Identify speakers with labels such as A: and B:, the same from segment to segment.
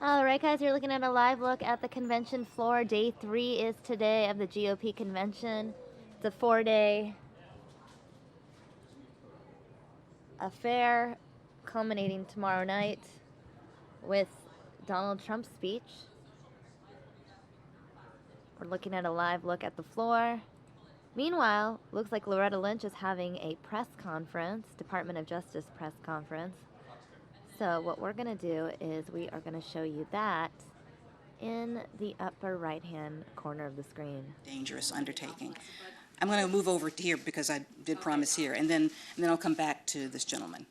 A: All right, guys, you're looking at a live look at the convention floor. Day 3 is today of the GOP convention. It's a 4-day affair culminating tomorrow night with Donald Trump's speech. We're looking at a live look at the floor. Meanwhile, looks like Loretta Lynch is having a press conference, Department of Justice press conference. So what we're going to do is we are going to show you that in the upper right-hand corner of the screen.
B: Dangerous undertaking. I'm going to move over to here because I did promise here, and then I'll come back to this gentleman.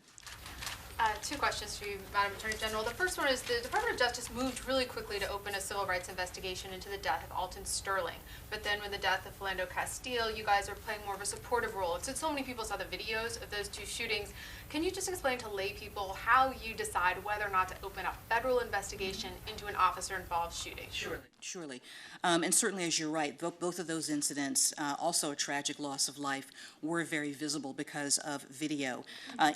C: Two questions for you, Madam Attorney General. The first one is the Department of Justice moved really quickly to open a civil rights investigation into the death of Alton Sterling. But then with the death of Philando Castile, you guys are playing more of a supportive role. Since so many people saw the videos of those two shootings, can you just explain to lay people how you decide whether or not to open a federal investigation into an officer-involved shooting?
B: Surely. And certainly, as you're right, both of those incidents, also a tragic loss of life, were very visible because of video.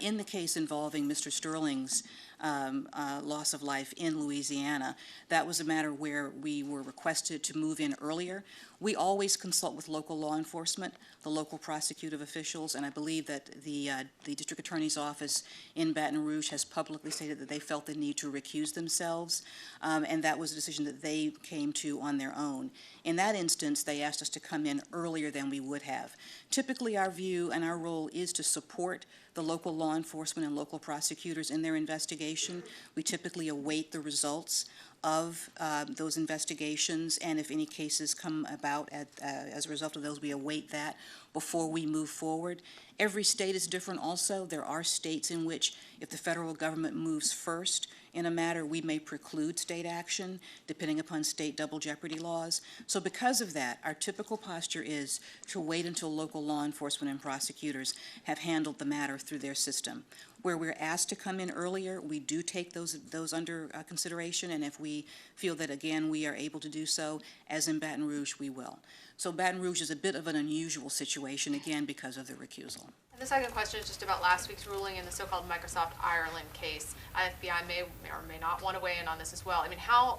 B: In the case involving Mr. Sterling's loss of life in Louisiana, that was a matter where we were requested to move in earlier. We always consult with local law enforcement, the local prosecutive officials, and I believe that the district attorney's office in Baton Rouge has publicly stated that they felt the need to recuse themselves, and that was a decision that they came to on their own. In that instance, they asked us to come in earlier than we would have. Typically, our view and our role is to support the local law enforcement and local prosecutors in their investigation. We typically await the results of those investigations, and if any cases come about as a result of those, we await that before we move forward. Every state is different also. There are states in which if the federal government moves first in a matter, we may preclude state action depending upon state double jeopardy laws. So because of that, our typical posture is to wait until local law enforcement and prosecutors have handled the matter through their system. Where we're asked to come in earlier, we do take those under consideration, and if we feel that, again, we are able to do so, as in Baton Rouge, we will. So Baton Rouge is a bit of an unusual situation, again, because of the recusal.
C: And the second question is just about last week's ruling in the so-called Microsoft Ireland case. FBI may or may not want to weigh in on this as well. I mean, how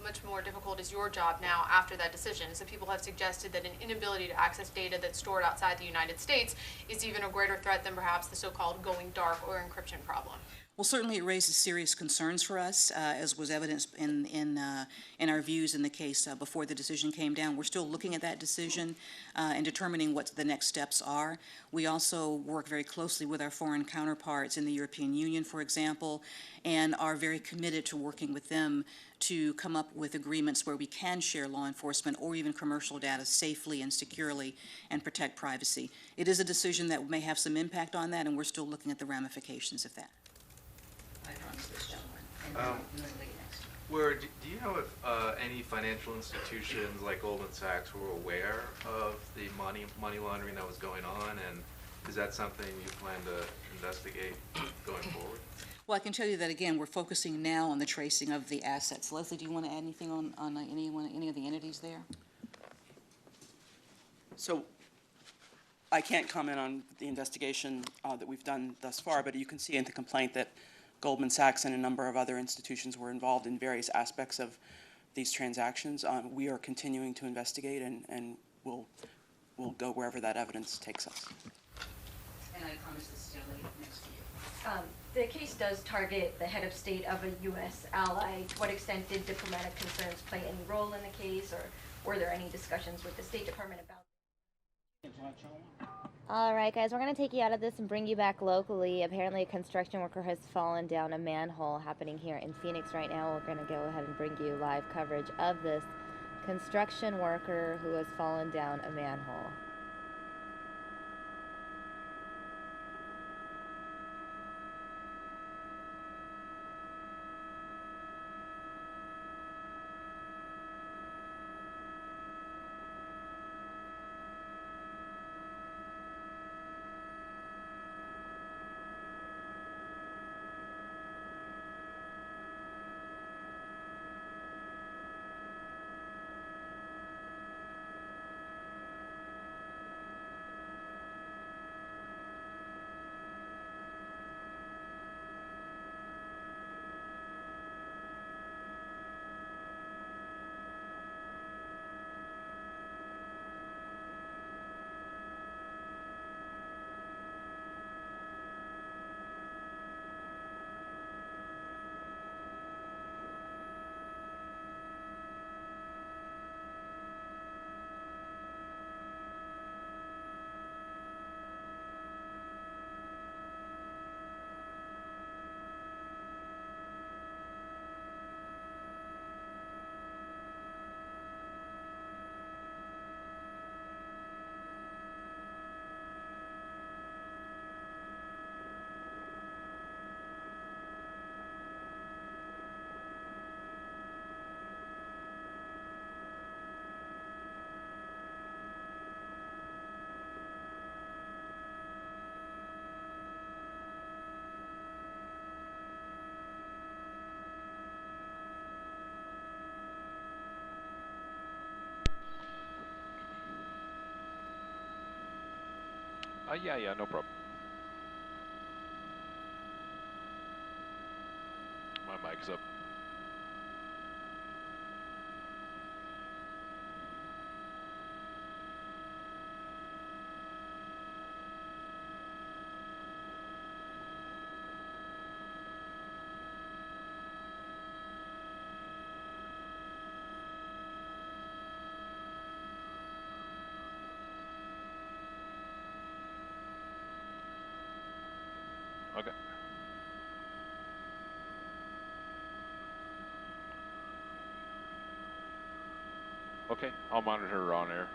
C: much more difficult is your job now after that decision? Some people have suggested that an inability to access data that's stored outside the United States is even a greater threat than perhaps the so-called going dark or encryption problem.
B: Well, certainly it raises serious concerns for us, as was evidenced in our views in the case before the decision came down. We're still looking at that decision and determining what the next steps are. We also work very closely with our foreign counterparts in the European Union, for example, and are very committed to working with them to come up with agreements where we can share law enforcement or even commercial data safely and securely and protect privacy. It is a decision that may have some impact on that, and we're still looking at the ramifications of that. I promise this gentleman, and then the lady next to
D: Where do you know if any financial institutions like Goldman Sachs were aware of the money laundering that was going on, and is that something you plan to investigate going forward?
B: Well, I can tell you that, again, we're focusing now on the tracing of the assets. Leslie, do you want to add anything on any of the entities there?
E: So I can't comment on the investigation that we've done thus far, but you can see in the complaint that Goldman Sachs and a number of other institutions were involved in various aspects of these transactions. We are continuing to investigate, and we'll go wherever that evidence takes us.
B: And I promise this is the lady next to you.
F: The case does target the head of state of a U.S. ally. To what extent did diplomatic concerns play any role in the case, or were there any discussions with the State Department about it?
A: All right, guys, we're going to take you out of this and bring you back locally. Apparently, a construction worker has fallen down a manhole happening here in Phoenix right now. We're going to go ahead and bring you live coverage of this construction worker who has fallen down a manhole.
G: Yeah, no problem. My mic's up. Okay. Okay, I'll monitor her on air.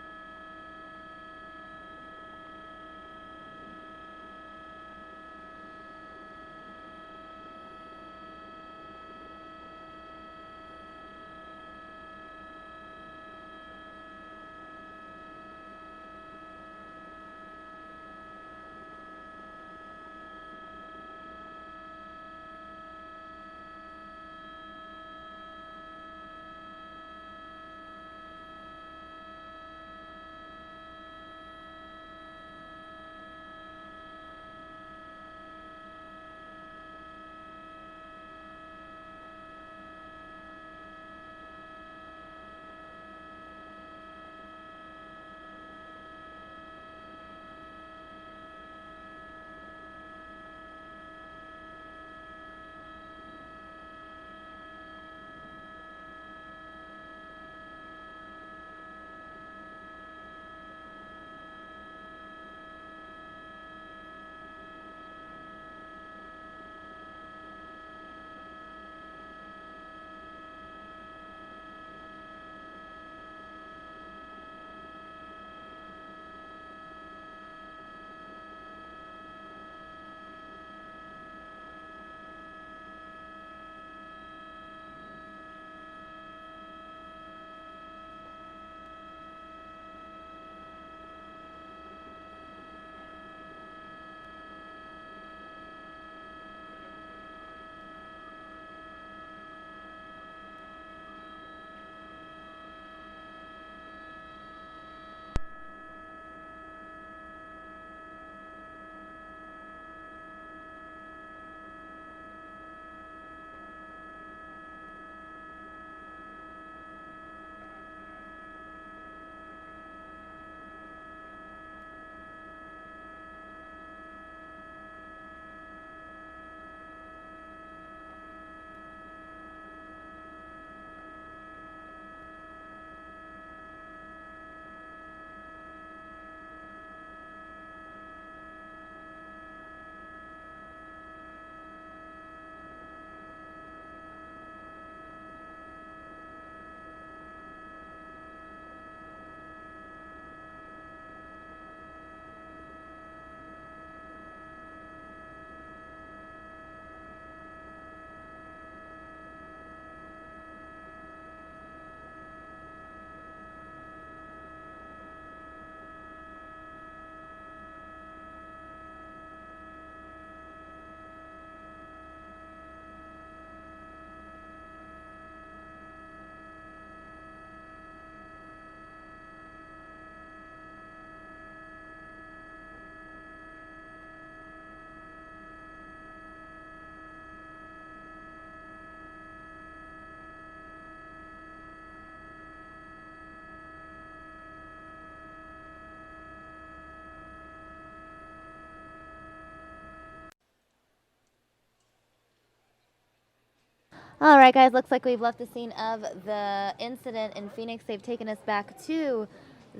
A: All right, guys, looks like we've left the scene of the incident in Phoenix. They've taken us back to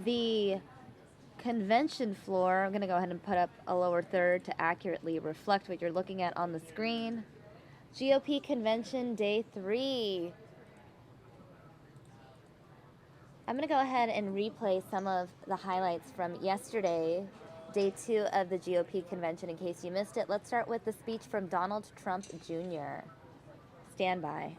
A: the convention floor. I'm going to go ahead and put up a lower third to accurately reflect what you're looking at on the screen. GOP convention day 3. I'm going to go ahead and replay some of the highlights from yesterday, day 2 of the GOP convention, in case you missed it. Let's start with the speech from Donald Trump Jr. Stand by.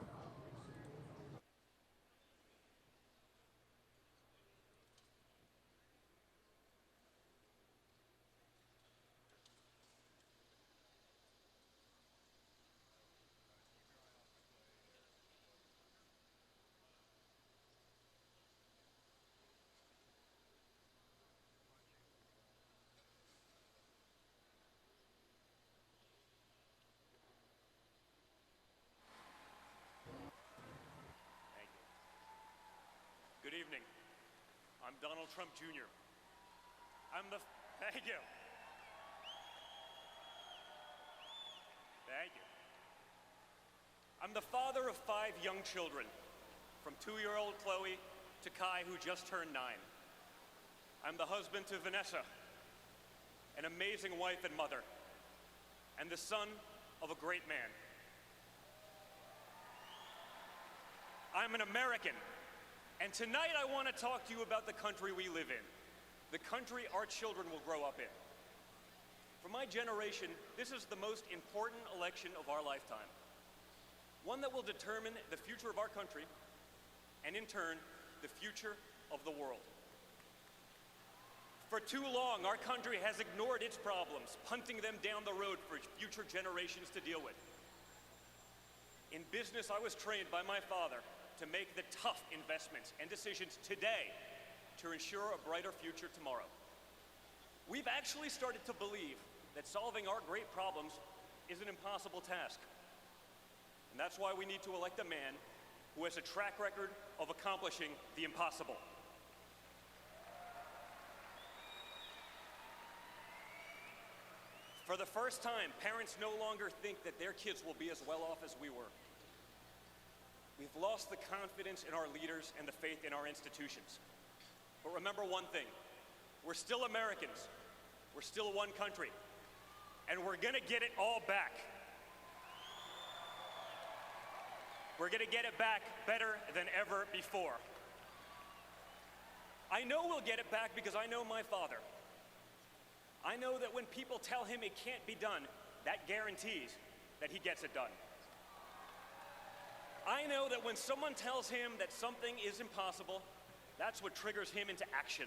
H: Donald Trump Jr. Thank you. Thank you. I'm the father of 5 young children, from 2-year-old Chloe to Kai, who just turned 9. I'm the husband to Vanessa, an amazing wife and mother, and the son of a great man. I'm an American, and tonight I want to talk to you about the country we live in, the country our children will grow up in. For my generation, this is the most important election of our lifetime, one that will determine the future of our country, and in turn, the future of the world. For too long, our country has ignored its problems, punting them down the road for future generations to deal with. In business, I was trained by my father to make the tough investments and decisions today to ensure a brighter future tomorrow. We've actually started to believe that solving our great problems is an impossible task. And that's why we need to elect a man who has a track record of accomplishing the impossible. For the first time, parents no longer think that their kids will be as well off as we were. We've lost the confidence in our leaders and the faith in our institutions. But remember one thing, we're still Americans, we're still one country, and we're gonna get it all back. We're gonna get it back better than ever before. I know we'll get it back because I know my father. I know that when people tell him it can't be done, that guarantees that he gets it done. I know that when someone tells him that something is impossible, that's what triggers him into action.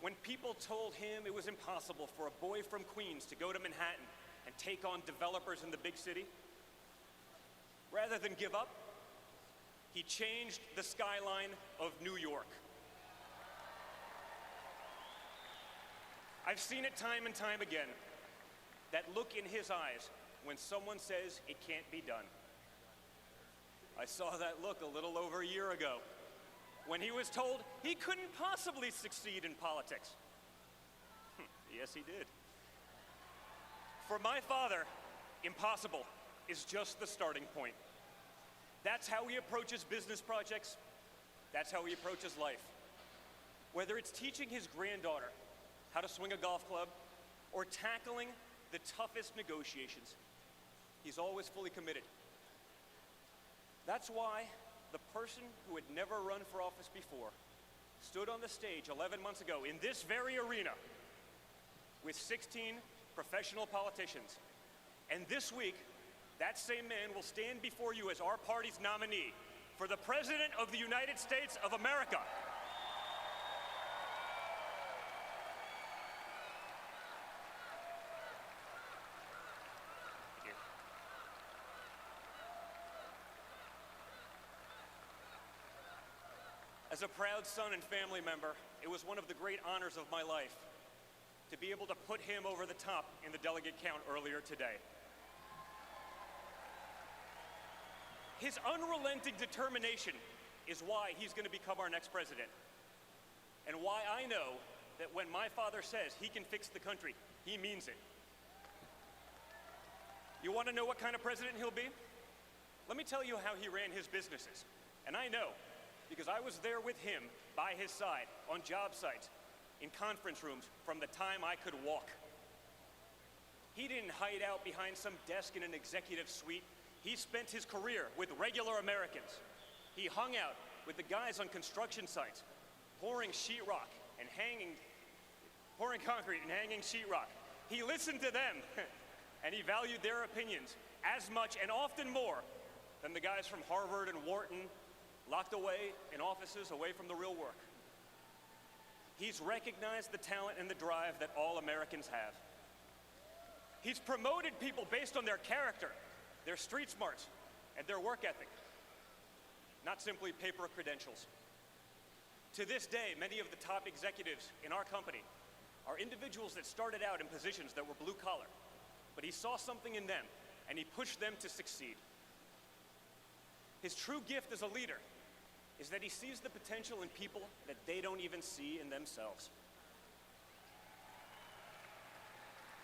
H: When people told him it was impossible for a boy from Queens to go to Manhattan and take on developers in the big city, rather than give up, he changed the skyline of New York. I've seen it time and time again, that look in his eyes when someone says it can't be done. I saw that look a little over a year ago when he was told he couldn't possibly succeed in politics. Yes, he did. For my father, impossible is just the starting point. That's how he approaches business projects. That's how he approaches life. Whether it's teaching his granddaughter how to swing a golf club or tackling the toughest negotiations, he's always fully committed. That's why the person who had never run for office before stood on the stage 11 months ago in this very arena with 16 professional politicians. And this week, that same man will stand before you as our party's nominee for the President of the United States of America. Thank you. As a proud son and family member, it was one of the great honors of my life to be able to put him over the top in the delegate count earlier today. His unrelenting determination is why he's going to become our next president, and why I know that when my father says he can fix the country, he means it. You want to know what kind of president he'll be? Let me tell you how he ran his businesses. And I know, because I was there with him, by his side, on job sites, in conference rooms, from the time I could walk. He didn't hide out behind some desk in an executive suite. He spent his career with regular Americans. He hung out with the guys on construction sites, pouring concrete and hanging sheetrock. He listened to them, and he valued their opinions as much and often more than the guys from Harvard and Wharton, locked away in offices away from the real work. He's recognized the talent and the drive that all Americans have. He's promoted people based on their character, their street smarts, and their work ethic, not simply paper credentials. To this day, many of the top executives in our company are individuals that started out in positions that were blue collar, but he saw something in them and he pushed them to succeed. His true gift as a leader is that he sees the potential in people that they don't even see in themselves.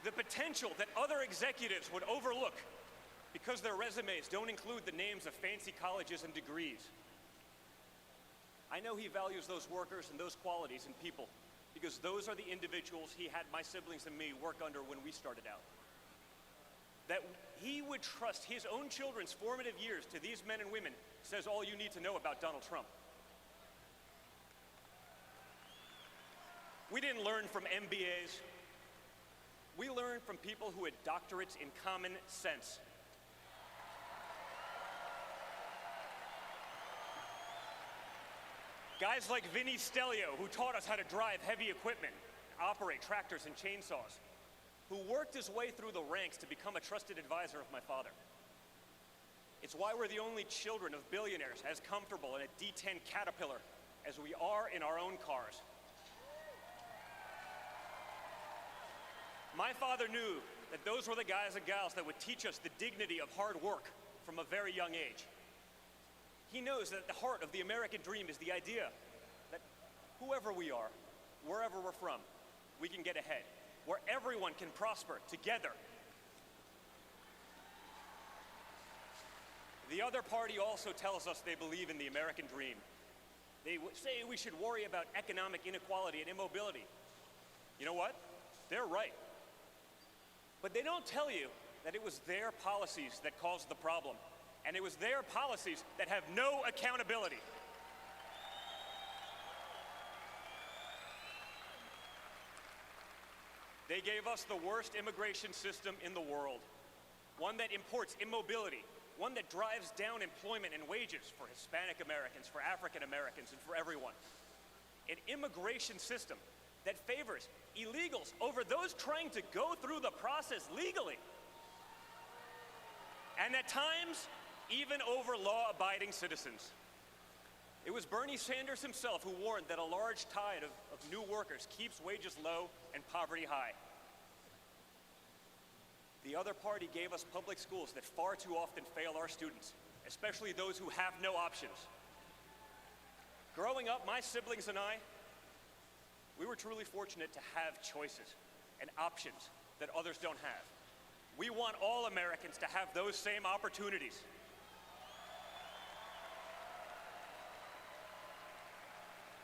H: The potential that other executives would overlook because their resumes don't include the names of fancy colleges and degrees. I know he values those workers and those qualities in people because those are the individuals he had my siblings and me work under when we started out. That he would trust his own children's formative years to these men and women says all you need to know about Donald Trump. We didn't learn from MBAs. We learned from people who had doctorates in common sense. Guys like Vinny Stelio, who taught us how to drive heavy equipment, operate tractors and chainsaws, who worked his way through the ranks to become a trusted advisor of my father. It's why we're the only children of billionaires as comfortable in a D10 Caterpillar as we are in our own cars. My father knew that those were the guys and gals that would teach us the dignity of hard work from a very young age. He knows that at the heart of the American dream is the idea that whoever we are, wherever we're from, we can get ahead, where everyone can prosper together. The other party also tells us they believe in the American dream. They say we should worry about economic inequality and immobility. You know what? They're right. But they don't tell you that it was their policies that caused the problem, and it was their policies that have no accountability. They gave us the worst immigration system in the world, one that imports immobility, one that drives down employment and wages for Hispanic Americans, for African Americans, and for everyone. An immigration system that favors illegals over those trying to go through the process legally. And at times, even over law-abiding citizens. It was Bernie Sanders himself who warned that a large tide of new workers keeps wages low and poverty high. The other party gave us public schools that far too often fail our students, especially those who have no options. Growing up, my siblings and I, we were truly fortunate to have choices and options that others don't have. We want all Americans to have those same opportunities.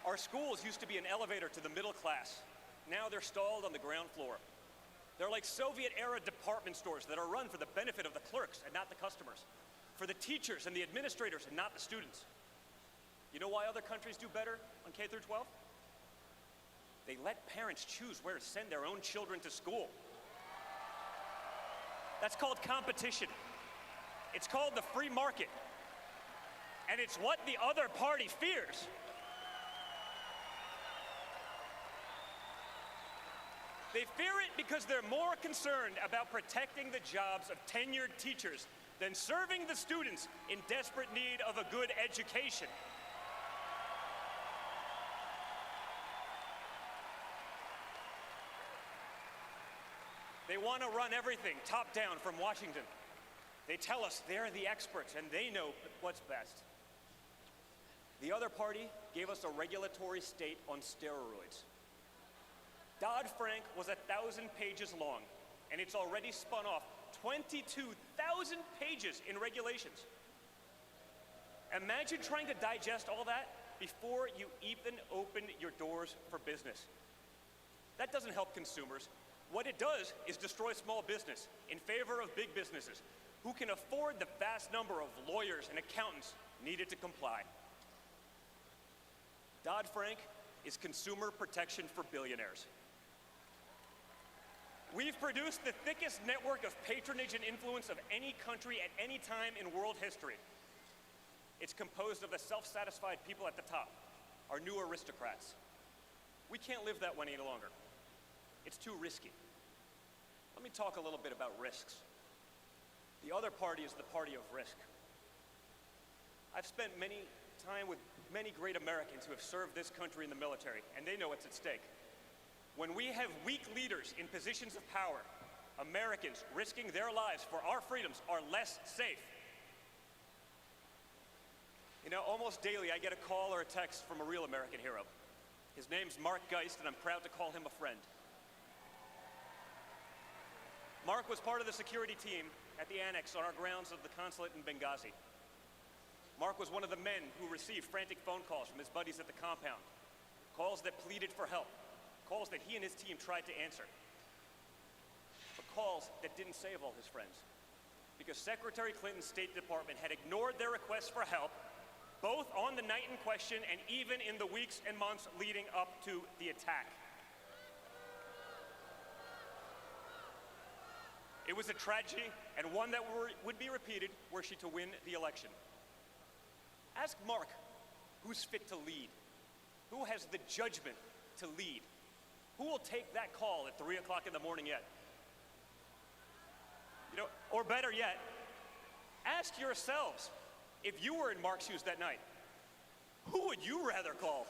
H: Our schools used to be an elevator to the middle class. Now they're stalled on the ground floor. They're like Soviet-era department stores that are run for the benefit of the clerks and not the customers, for the teachers and the administrators and not the students. You know why other countries do better on K through 12? They let parents choose where to send their own children to school. That's called competition. It's called the free market. And it's what the other party fears. They fear it because they're more concerned about protecting the jobs of tenured teachers than serving the students in desperate need of a good education. They want to run everything top down from Washington. They tell us they're the experts and they know what's best. The other party gave us a regulatory state on steroids. Dodd-Frank was 1,000 pages long, and it's already spun off 22,000 pages in regulations. Imagine trying to digest all that before you even open your doors for business. That doesn't help consumers. What it does is destroy small business in favor of big businesses who can afford the vast number of lawyers and accountants needed to comply. Dodd-Frank is consumer protection for billionaires. We've produced the thickest network of patronage and influence of any country at any time in world history. It's composed of the self-satisfied people at the top, our new aristocrats. We can't live that way any longer. It's too risky. Let me talk a little bit about risks. The other party is the party of risk. I've spent many time with many great Americans who have served this country in the military, and they know what's at stake. When we have weak leaders in positions of power, Americans risking their lives for our freedoms are less safe. You know, almost daily I get a call or a text from a real American hero. His name's Mark Geist, and I'm proud to call him a friend. Mark was part of the security team at the annex on our grounds of the consulate in Benghazi. Mark was one of the men who received frantic phone calls from his buddies at the compound, calls that pleaded for help, calls that he and his team tried to answer, but calls that didn't save all his friends, because Secretary Clinton's State Department had ignored their requests for help, both on the night in question and even in the weeks and months leading up to the attack. It was a tragedy, and one that would be repeated were she to win the election. Ask Mark, who's fit to lead? Who has the judgment to lead? Who will take that call at 3 o'clock in the morning yet? You know, or better yet, ask yourselves, if you were in Mark's shoes that night, who would you rather call?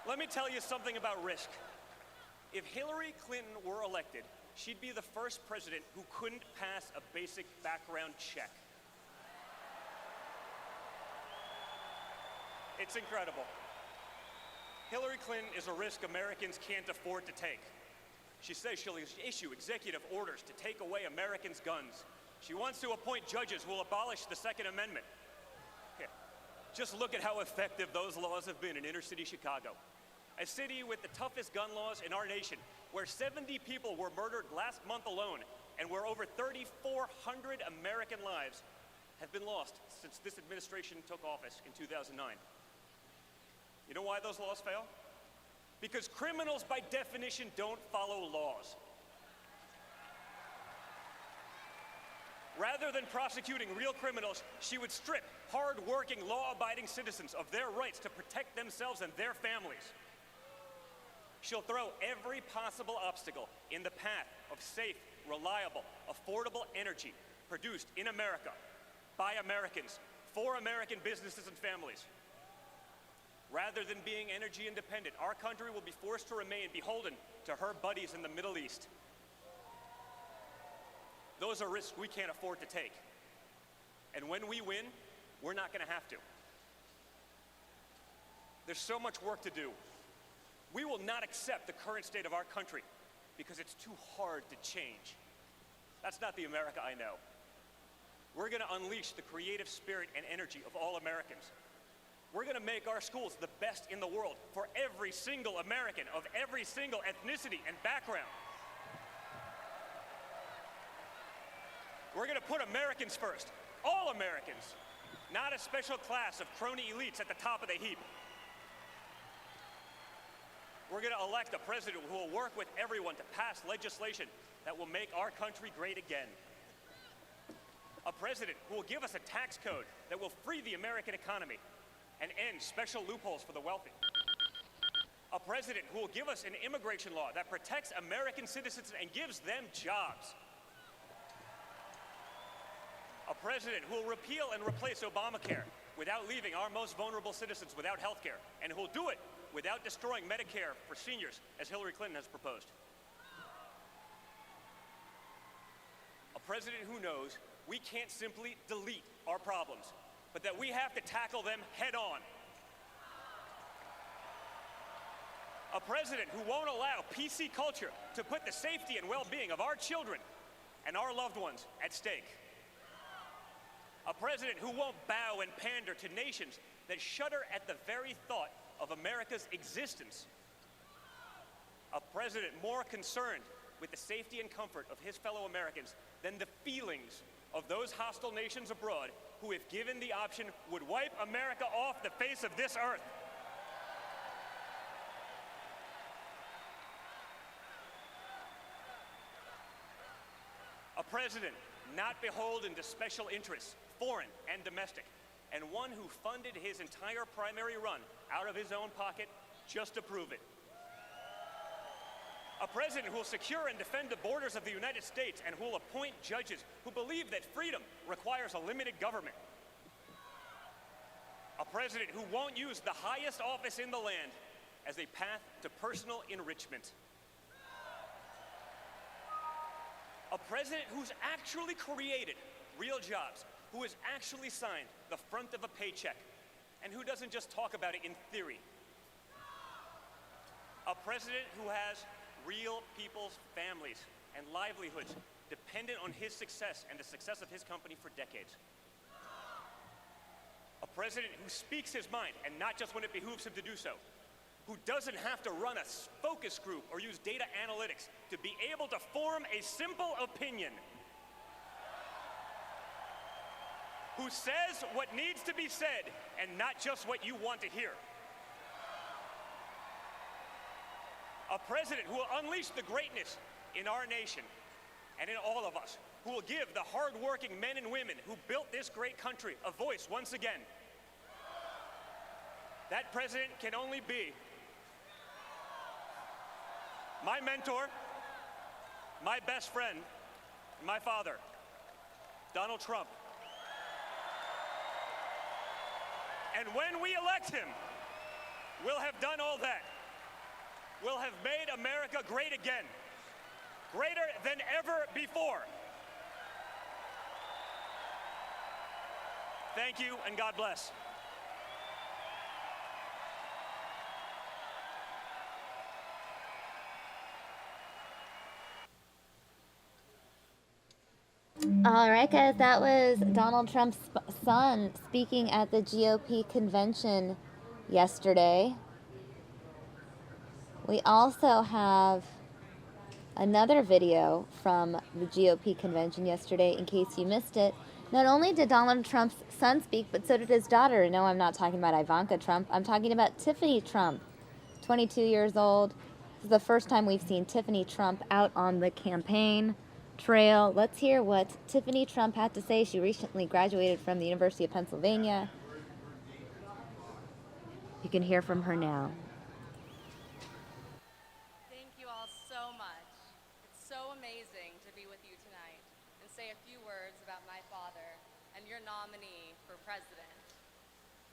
H: Let me tell you something about risk. If Hillary Clinton were elected, she'd be the first president who couldn't pass a basic background check. It's incredible. Hillary Clinton is a risk Americans can't afford to take. She says she'll issue executive orders to take away Americans' guns. She wants to appoint judges who will abolish the Second Amendment. Here, just look at how effective those laws have been in inner-city Chicago, a city with the toughest gun laws in our nation, where 70 people were murdered last month alone, and where over 3,400 American lives have been lost since this administration took office in 2009. You know why those laws fail? Because criminals, by definition, don't follow laws. Rather than prosecuting real criminals, she would strip hard-working, law-abiding citizens of their rights to protect themselves and their families. She'll throw every possible obstacle in the path of safe, reliable, affordable energy produced in America, by Americans, for American businesses and families. Rather than being energy independent, our country will be forced to remain beholden to her buddies in the Middle East. Those are risks we can't afford to take. And when we win, we're not going to have to. There's so much work to do. We will not accept the current state of our country because it's too hard to change. That's not the America I know. We're going to unleash the creative spirit and energy of all Americans. We're going to make our schools the best in the world for every single American of every single ethnicity and background. We're going to put Americans first, all Americans, not a special class of crony elites at the top of the heap. We're going to elect a president who will work with everyone to pass legislation that will make our country great again. A president who will give us a tax code that will free the American economy and end special loopholes for the wealthy. A president who will give us an immigration law that protects American citizens and gives them jobs. A president who will repeal and replace Obamacare without leaving our most vulnerable citizens without health care, and who will do it without destroying Medicare for seniors, as Hillary Clinton has proposed. A president who knows we can't simply delete our problems, but that we have to tackle them head on. A president who won't allow PC culture to put the safety and well-being of our children and our loved ones at stake. A president who won't bow and pander to nations that shudder at the very thought of America's existence. A president more concerned with the safety and comfort of his fellow Americans than the feelings of those hostile nations abroad who, if given the option, would wipe America off the face of this earth. A president not beholden to special interests, foreign and domestic, and one who funded his entire primary run out of his own pocket just to prove it. A president who will secure and defend the borders of the United States and who will appoint judges who believe that freedom requires a limited government. A president who won't use the highest office in the land as a path to personal enrichment. A president who's actually created real jobs, who has actually signed the front of a paycheck, and who doesn't just talk about it in theory. A president who has real people's families and livelihoods dependent on his success and the success of his company for decades. A president who speaks his mind, and not just when it behooves him to do so, who doesn't have to run a focus group or use data analytics to be able to form a simple opinion, who says what needs to be said and not just what you want to hear. A president who will unleash the greatness in our nation and in all of us, who will give the hard-working men and women who built this great country a voice once again. That president can only be my mentor, my best friend, my father, Donald Trump. And when we elect him, we'll have done all that. We'll have made America great again, greater than ever before. Thank you, and God bless.
A: All right, guys, that was Donald Trump's son speaking at the GOP convention yesterday. We also have another video from the GOP convention yesterday, in case you missed it. Not only did Donald Trump's son speak, but so did his daughter. No, I'm not talking about Ivanka Trump. I'm talking about Tiffany Trump, 22 years old. This is the first time we've seen Tiffany Trump out on the campaign trail. Let's hear what Tiffany Trump had to say. She recently graduated from the University of Pennsylvania. You can hear from her now.
I: Thank you all so much. It's so amazing to be with you tonight and say a few words about my father and your nominee for president.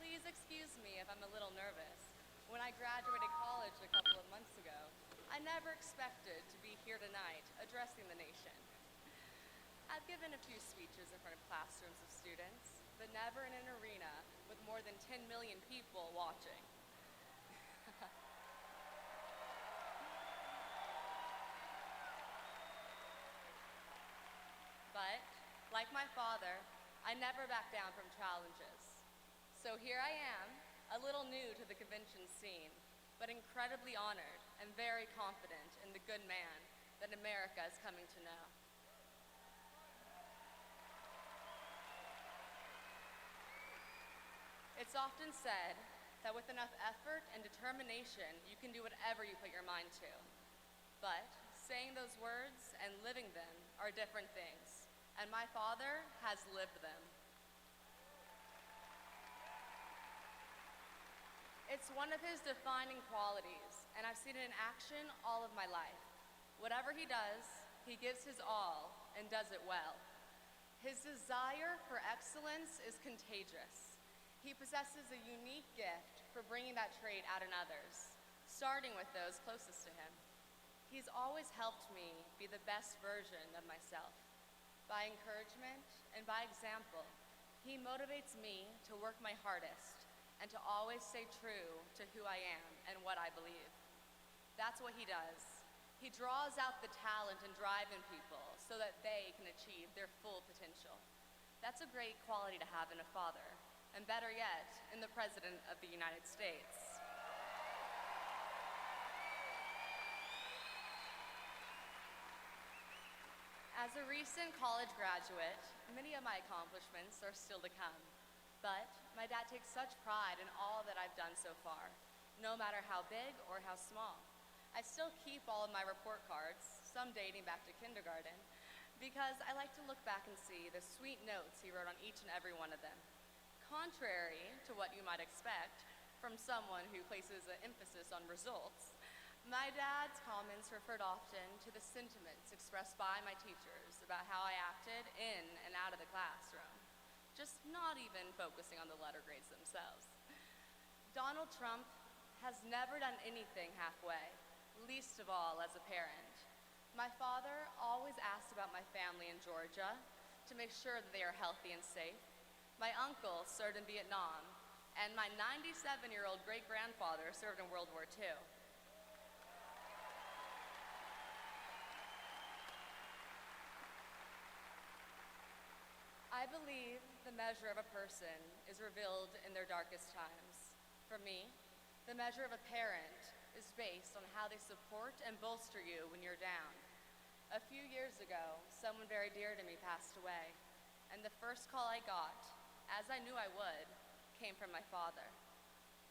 I: Please excuse me if I'm a little nervous. When I graduated college a couple of months ago, I never expected to be here tonight addressing the nation. I've given a few speeches in front of classrooms of students, but never in an arena with more than 10 million people watching. But, like my father, I never back down from challenges. So here I am, a little new to the convention scene, but incredibly honored and very confident in the good man that America is coming to know. It's often said that with enough effort and determination, you can do whatever you put your mind to. But saying those words and living them are different things, and my father has lived them. It's one of his defining qualities, and I've seen it in action all of my life. Whatever he does, he gives his all and does it well. His desire for excellence is contagious. He possesses a unique gift for bringing that trait out in others, starting with those closest to him. He's always helped me be the best version of myself. By encouragement and by example, he motivates me to work my hardest and to always stay true to who I am and what I believe. That's what he does. He draws out the talent and drive in people so that they can achieve their full potential. That's a great quality to have in a father, and better yet, in the President of the United States. As a recent college graduate, many of my accomplishments are still to come. But my dad takes such pride in all that I've done so far, no matter how big or how small. I still keep all of my report cards, some dating back to kindergarten, because I like to look back and see the sweet notes he wrote on each and every one of them. Contrary to what you might expect from someone who places an emphasis on results, my dad's comments referred often to the sentiments expressed by my teachers about how I acted in and out of the classroom, just not even focusing on the letter grades themselves. Donald Trump has never done anything halfway, least of all as a parent. My father always asked about my family in Georgia to make sure that they are healthy and safe. My uncle served in Vietnam, and my 97-year-old great-grandfather served in World War II. I believe the measure of a person is revealed in their darkest times. For me, the measure of a parent is based on how they support and bolster you when you're down. A few years ago, someone very dear to me passed away, and the first call I got, as I knew I would, came from my father.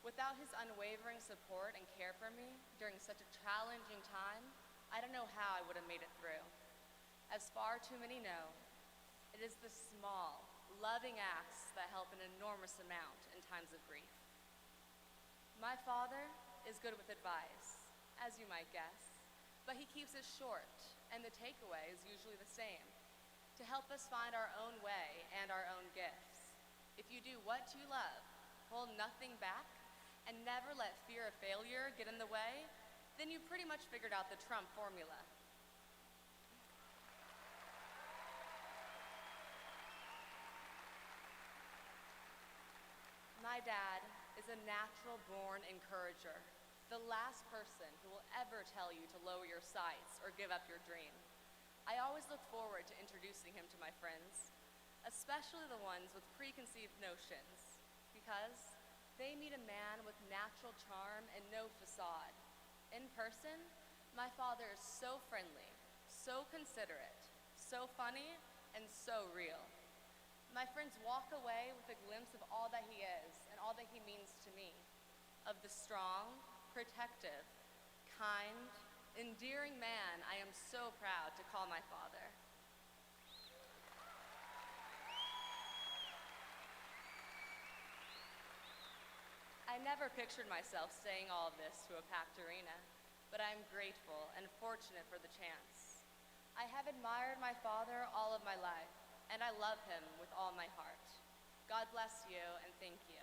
I: Without his unwavering support and care for me during such a challenging time, I don't know how I would have made it through. As far too many know, it is the small, loving acts that help an enormous amount in times of grief. My father is good with advice, as you might guess, but he keeps it short, and the takeaway is usually the same: to help us find our own way and our own gifts. If you do what you love, hold nothing back, and never let fear of failure get in the way, then you pretty much figured out the Trump formula. My dad is a natural-born encourager, the last person who will ever tell you to lower your sights or give up your dream. I always look forward to introducing him to my friends, especially the ones with preconceived notions, because they meet a man with natural charm and no facade. In person, my father is so friendly, so considerate, so funny, and so real. My friends walk away with a glimpse of all that he is and all that he means to me, of the strong, protective, kind, endearing man I am so proud to call my father. I never pictured myself saying all of this to a packed arena, but I am grateful and fortunate for the chance. I have admired my father all of my life, and I love him with all my heart. God bless you, and thank you.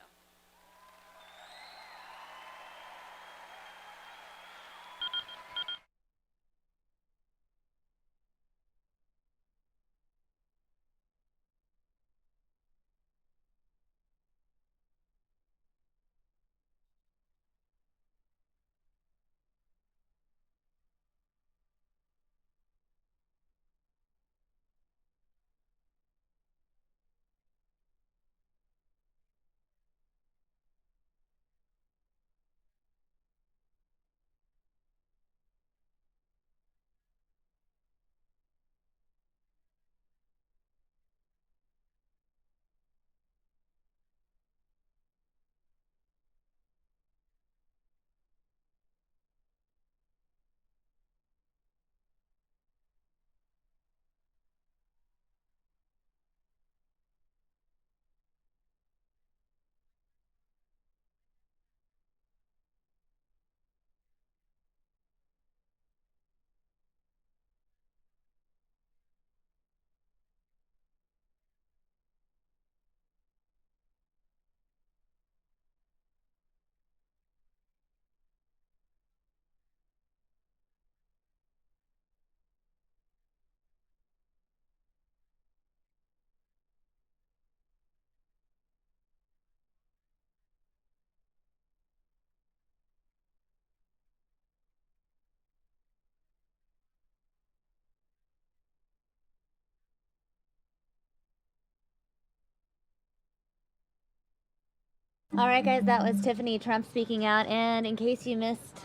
A: All right, guys, that was Tiffany Trump speaking out. And in case you missed,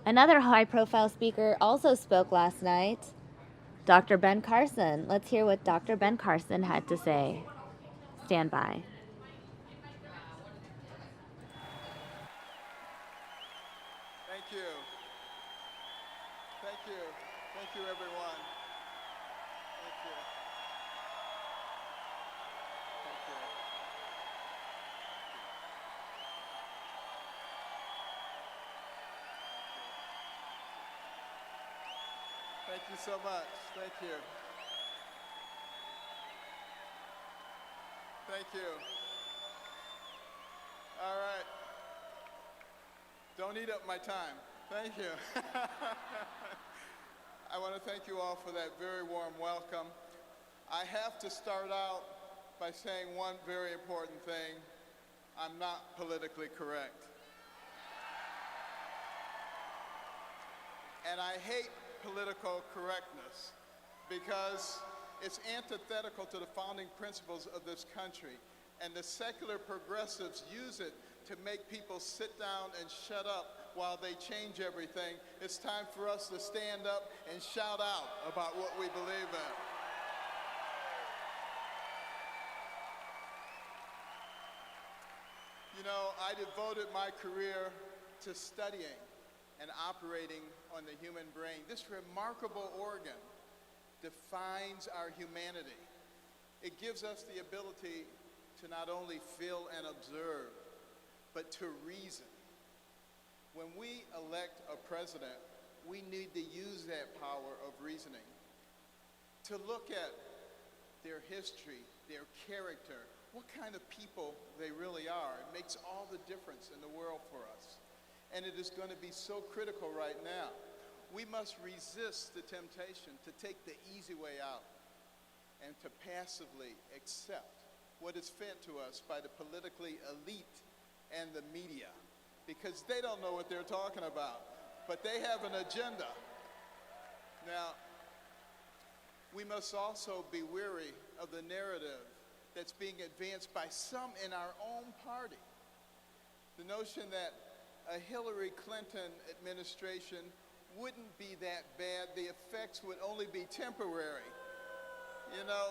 A: another high-profile speaker also spoke last night, Dr. Ben Carson. Let's hear what Dr. Ben Carson had to say. Stand by.
J: Thank you. Thank you. Thank you, everyone. Thank you. Thank you. Thank you so much. Thank you. Thank you. All right. Don't eat up my time. Thank you. I want to thank you all for that very warm welcome. I have to start out by saying one very important thing. I'm not politically correct. And I hate political correctness because it's antithetical to the founding principles of this country. And the secular progressives use it to make people sit down and shut up while they change everything. It's time for us to stand up and shout out about what we believe in. You know, I devoted my career to studying and operating on the human brain. This remarkable organ defines our humanity. It gives us the ability to not only feel and observe, but to reason. When we elect a president, we need to use that power of reasoning to look at their history, their character, what kind of people they really are. It makes all the difference in the world for us. And it is going to be so critical right now. We must resist the temptation to take the easy way out and to passively accept what is fed to us by the politically elite and the media, because they don't know what they're talking about, but they have an agenda. Now, we must also be weary of the narrative that's being advanced by some in our own party. The notion that a Hillary Clinton administration wouldn't be that bad, the effects would only be temporary. You know,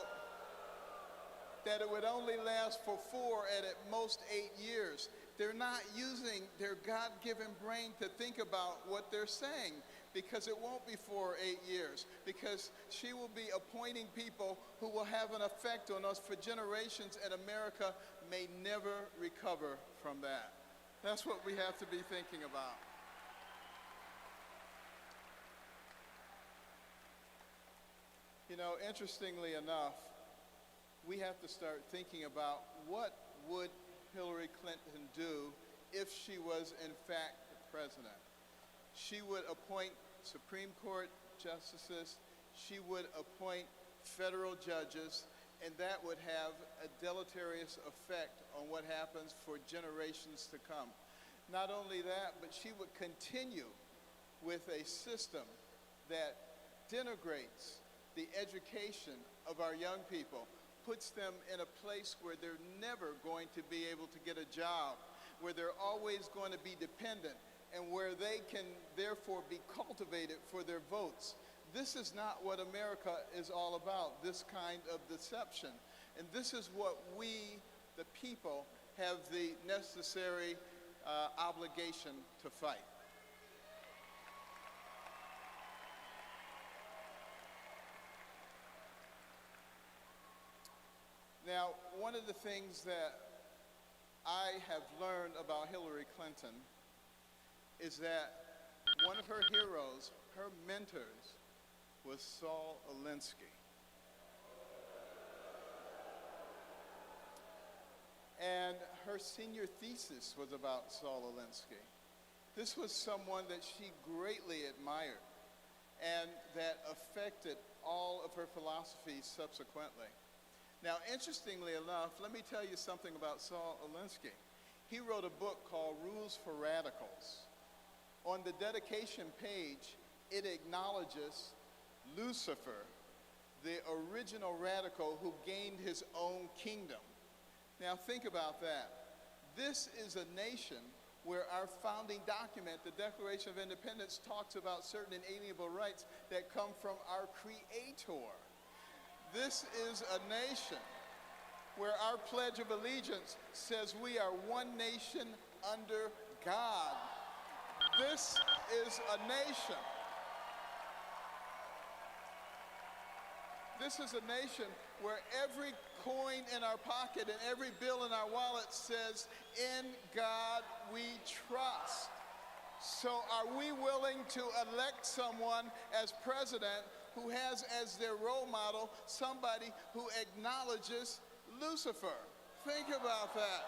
J: that it would only last for 4 and at most 8 years. They're not using their God-given brain to think about what they're saying, because it won't be 4 or 8 years, because she will be appointing people who will have an effect on us for generations, and America may never recover from that. That's what we have to be thinking about. You know, interestingly enough, we have to start thinking about what would Hillary Clinton do if she was in fact the president. She would appoint Supreme Court justices, she would appoint federal judges, and that would have a deleterious effect on what happens for generations to come. Not only that, but she would continue with a system that denigrates the education of our young people, puts them in a place where they're never going to be able to get a job, where they're always going to be dependent, and where they can therefore be cultivated for their votes. This is not what America is all about, this kind of deception. And this is what we, the people, have the necessary obligation to fight. Now, one of the things that I have learned about Hillary Clinton is that one of her heroes, her mentors, was Saul Alinsky. And her senior thesis was about Saul Alinsky. This was someone that she greatly admired and that affected all of her philosophies subsequently. Now, interestingly enough, let me tell you something about Saul Alinsky. He wrote a book called Rules for Radicals. On the dedication page, it acknowledges Lucifer, the original radical who gained his own kingdom. Now, think about that. This is a nation where our founding document, the Declaration of Independence, talks about certain inalienable rights that come from our Creator. This is a nation where our Pledge of Allegiance says we are one nation under God. This is a nation. This is a nation where every coin in our pocket and every bill in our wallet says, "In God we trust." So are we willing to elect someone as president who has as their role model somebody who acknowledges Lucifer? Think about that.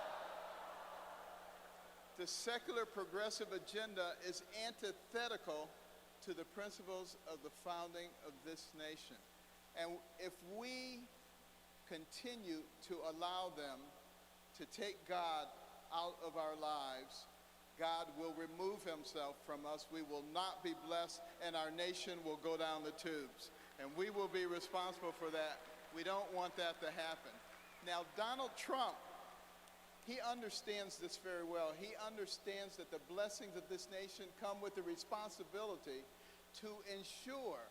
J: the secular progressive agenda is antithetical to the principles of the founding of this nation. And if we continue to allow them to take God out of our lives, God will remove himself from us. We will not be blessed, and our nation will go down the tubes. And we will be responsible for that. We don't want that to happen. Now, Donald Trump, he understands this very well. He understands that the blessings of this nation come with the responsibility to ensure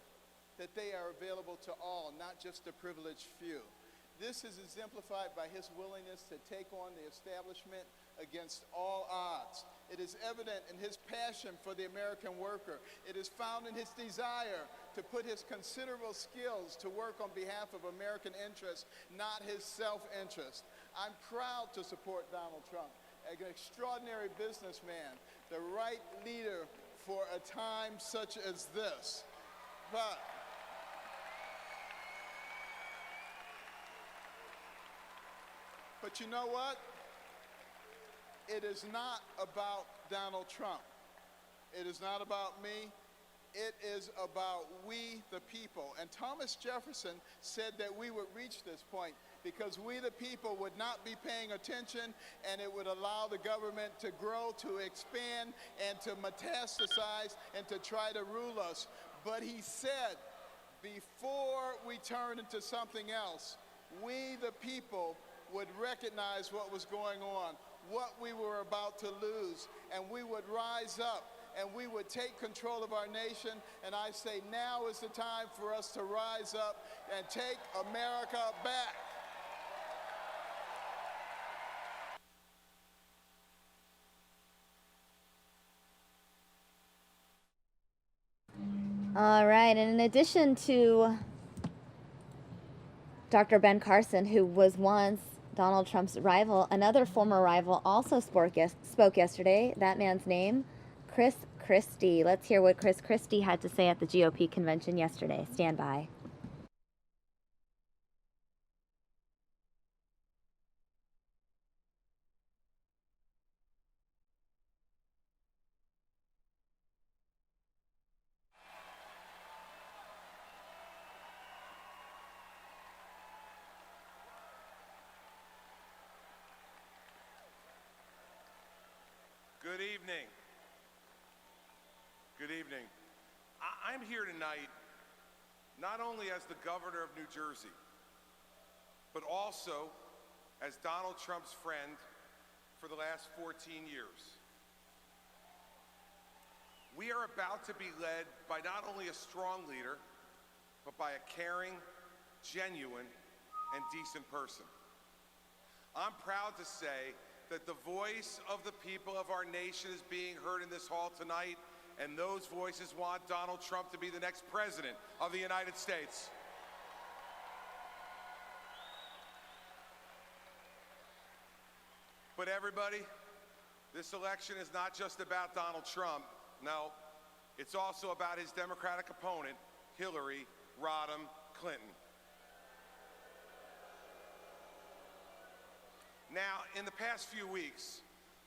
J: that they are available to all, not just the privileged few. This is exemplified by his willingness to take on the establishment against all odds. It is evident in his passion for the American worker. It is found in his desire to put his considerable skills to work on behalf of American interests, not his self-interest. I'm proud to support Donald Trump, an extraordinary businessman, the right leader for a time such as this. But you know what? It is not about Donald Trump. It is not about me. It is about we, the people. And Thomas Jefferson said that we would reach this point because we, the people, would not be paying attention, and it would allow the government to grow, to expand, and to metastasize, and to try to rule us. But he said, before we turn into something else, we, the people, would recognize what was going on, what we were about to lose, and we would rise up and we would take control of our nation. And I say now is the time for us to rise up and take America back.
A: All right, and in addition to Dr. Ben Carson, who was once Donald Trump's rival, another former rival also spoke yesterday. That man's name, Chris Christie. Let's hear what Chris Christie had to say at the GOP convention yesterday. Stand by.
K: Good evening. Good evening. I'm here tonight not only as the governor of New Jersey, but also as Donald Trump's friend for the last 14 years. We are about to be led by not only a strong leader, but by a caring, genuine, and decent person. I'm proud to say that the voice of the people of our nation is being heard in this hall tonight, and those voices want Donald Trump to be the next president of the United States. But everybody, this election is not just about Donald Trump. No, it's also about his Democratic opponent, Hillary Rodham Clinton. Now, in the past few weeks,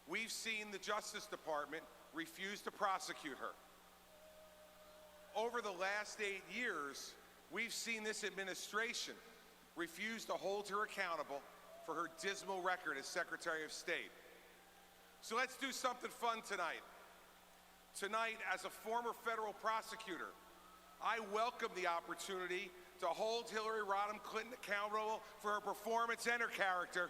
K: we've seen the Justice Department refuse to prosecute her. Over the last 8 years, we've seen this administration refuse to hold her accountable for her dismal record as Secretary of State. So let's do something fun tonight. Tonight, as a former federal prosecutor, I welcome the opportunity to hold Hillary Rodham Clinton accountable for her performance and her character.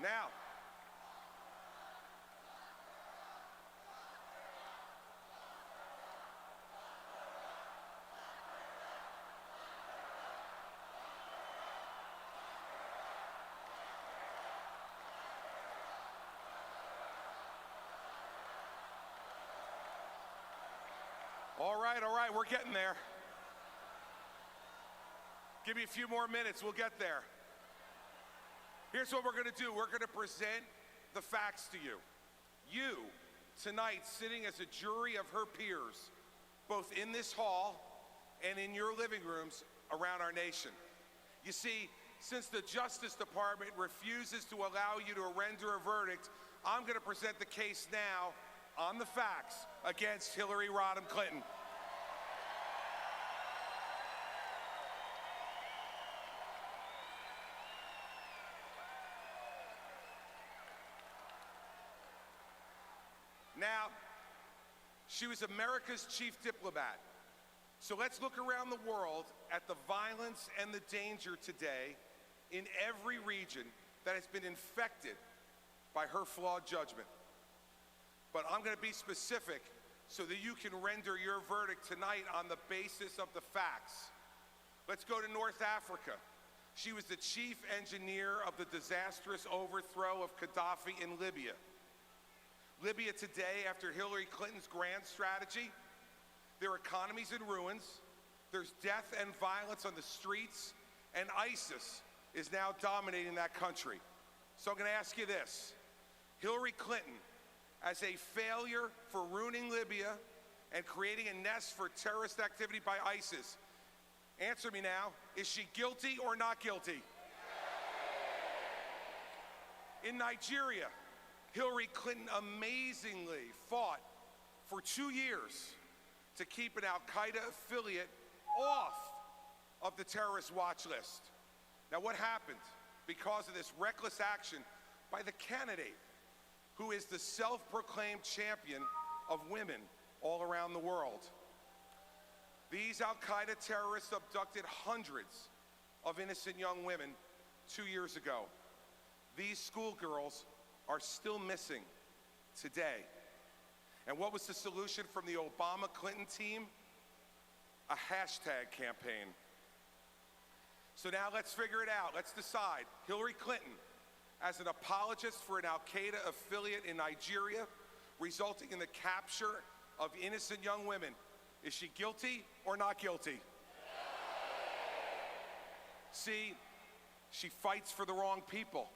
K: Now, all right, we're getting there. Give me a few more minutes, we'll get there. Here's what we're going to do. We're going to present the facts to you. You, tonight, sitting as a jury of her peers, both in this hall and in your living rooms around our nation. You see, since the Justice Department refuses to allow you to render a verdict, I'm going to present the case now on the facts against Hillary Rodham Clinton. Now, she was America's chief diplomat. So let's look around the world at the violence and the danger today in every region that has been infected by her flawed judgment. But I'm going to be specific so that you can render your verdict tonight on the basis of the facts. Let's go to North Africa. She was the chief engineer of the disastrous overthrow of Gaddafi in Libya. Libya today, after Hillary Clinton's grand strategy, their economy's in ruins, there's death and violence on the streets, and ISIS is now dominating that country. So I'm going to ask you this. Hillary Clinton, as a failure for ruining Libya and creating a nest for terrorist activity by ISIS, answer me now, is she guilty or not guilty? In Nigeria, Hillary Clinton amazingly fought for 2 years to keep an Al-Qaeda affiliate off of the terrorist watch list. Now, what happened because of this reckless action by the candidate who is the self-proclaimed champion of women all around the world? These Al-Qaeda terrorists abducted hundreds of innocent young women 2 years ago. These schoolgirls are still missing today. And what was the solution from the Obama-Clinton team? A hashtag campaign. So now let's figure it out. Let's decide. Hillary Clinton, as an apologist for an Al-Qaeda affiliate in Nigeria, resulting in the capture of innocent young women, is she guilty or not guilty? See, she fights for the wrong people.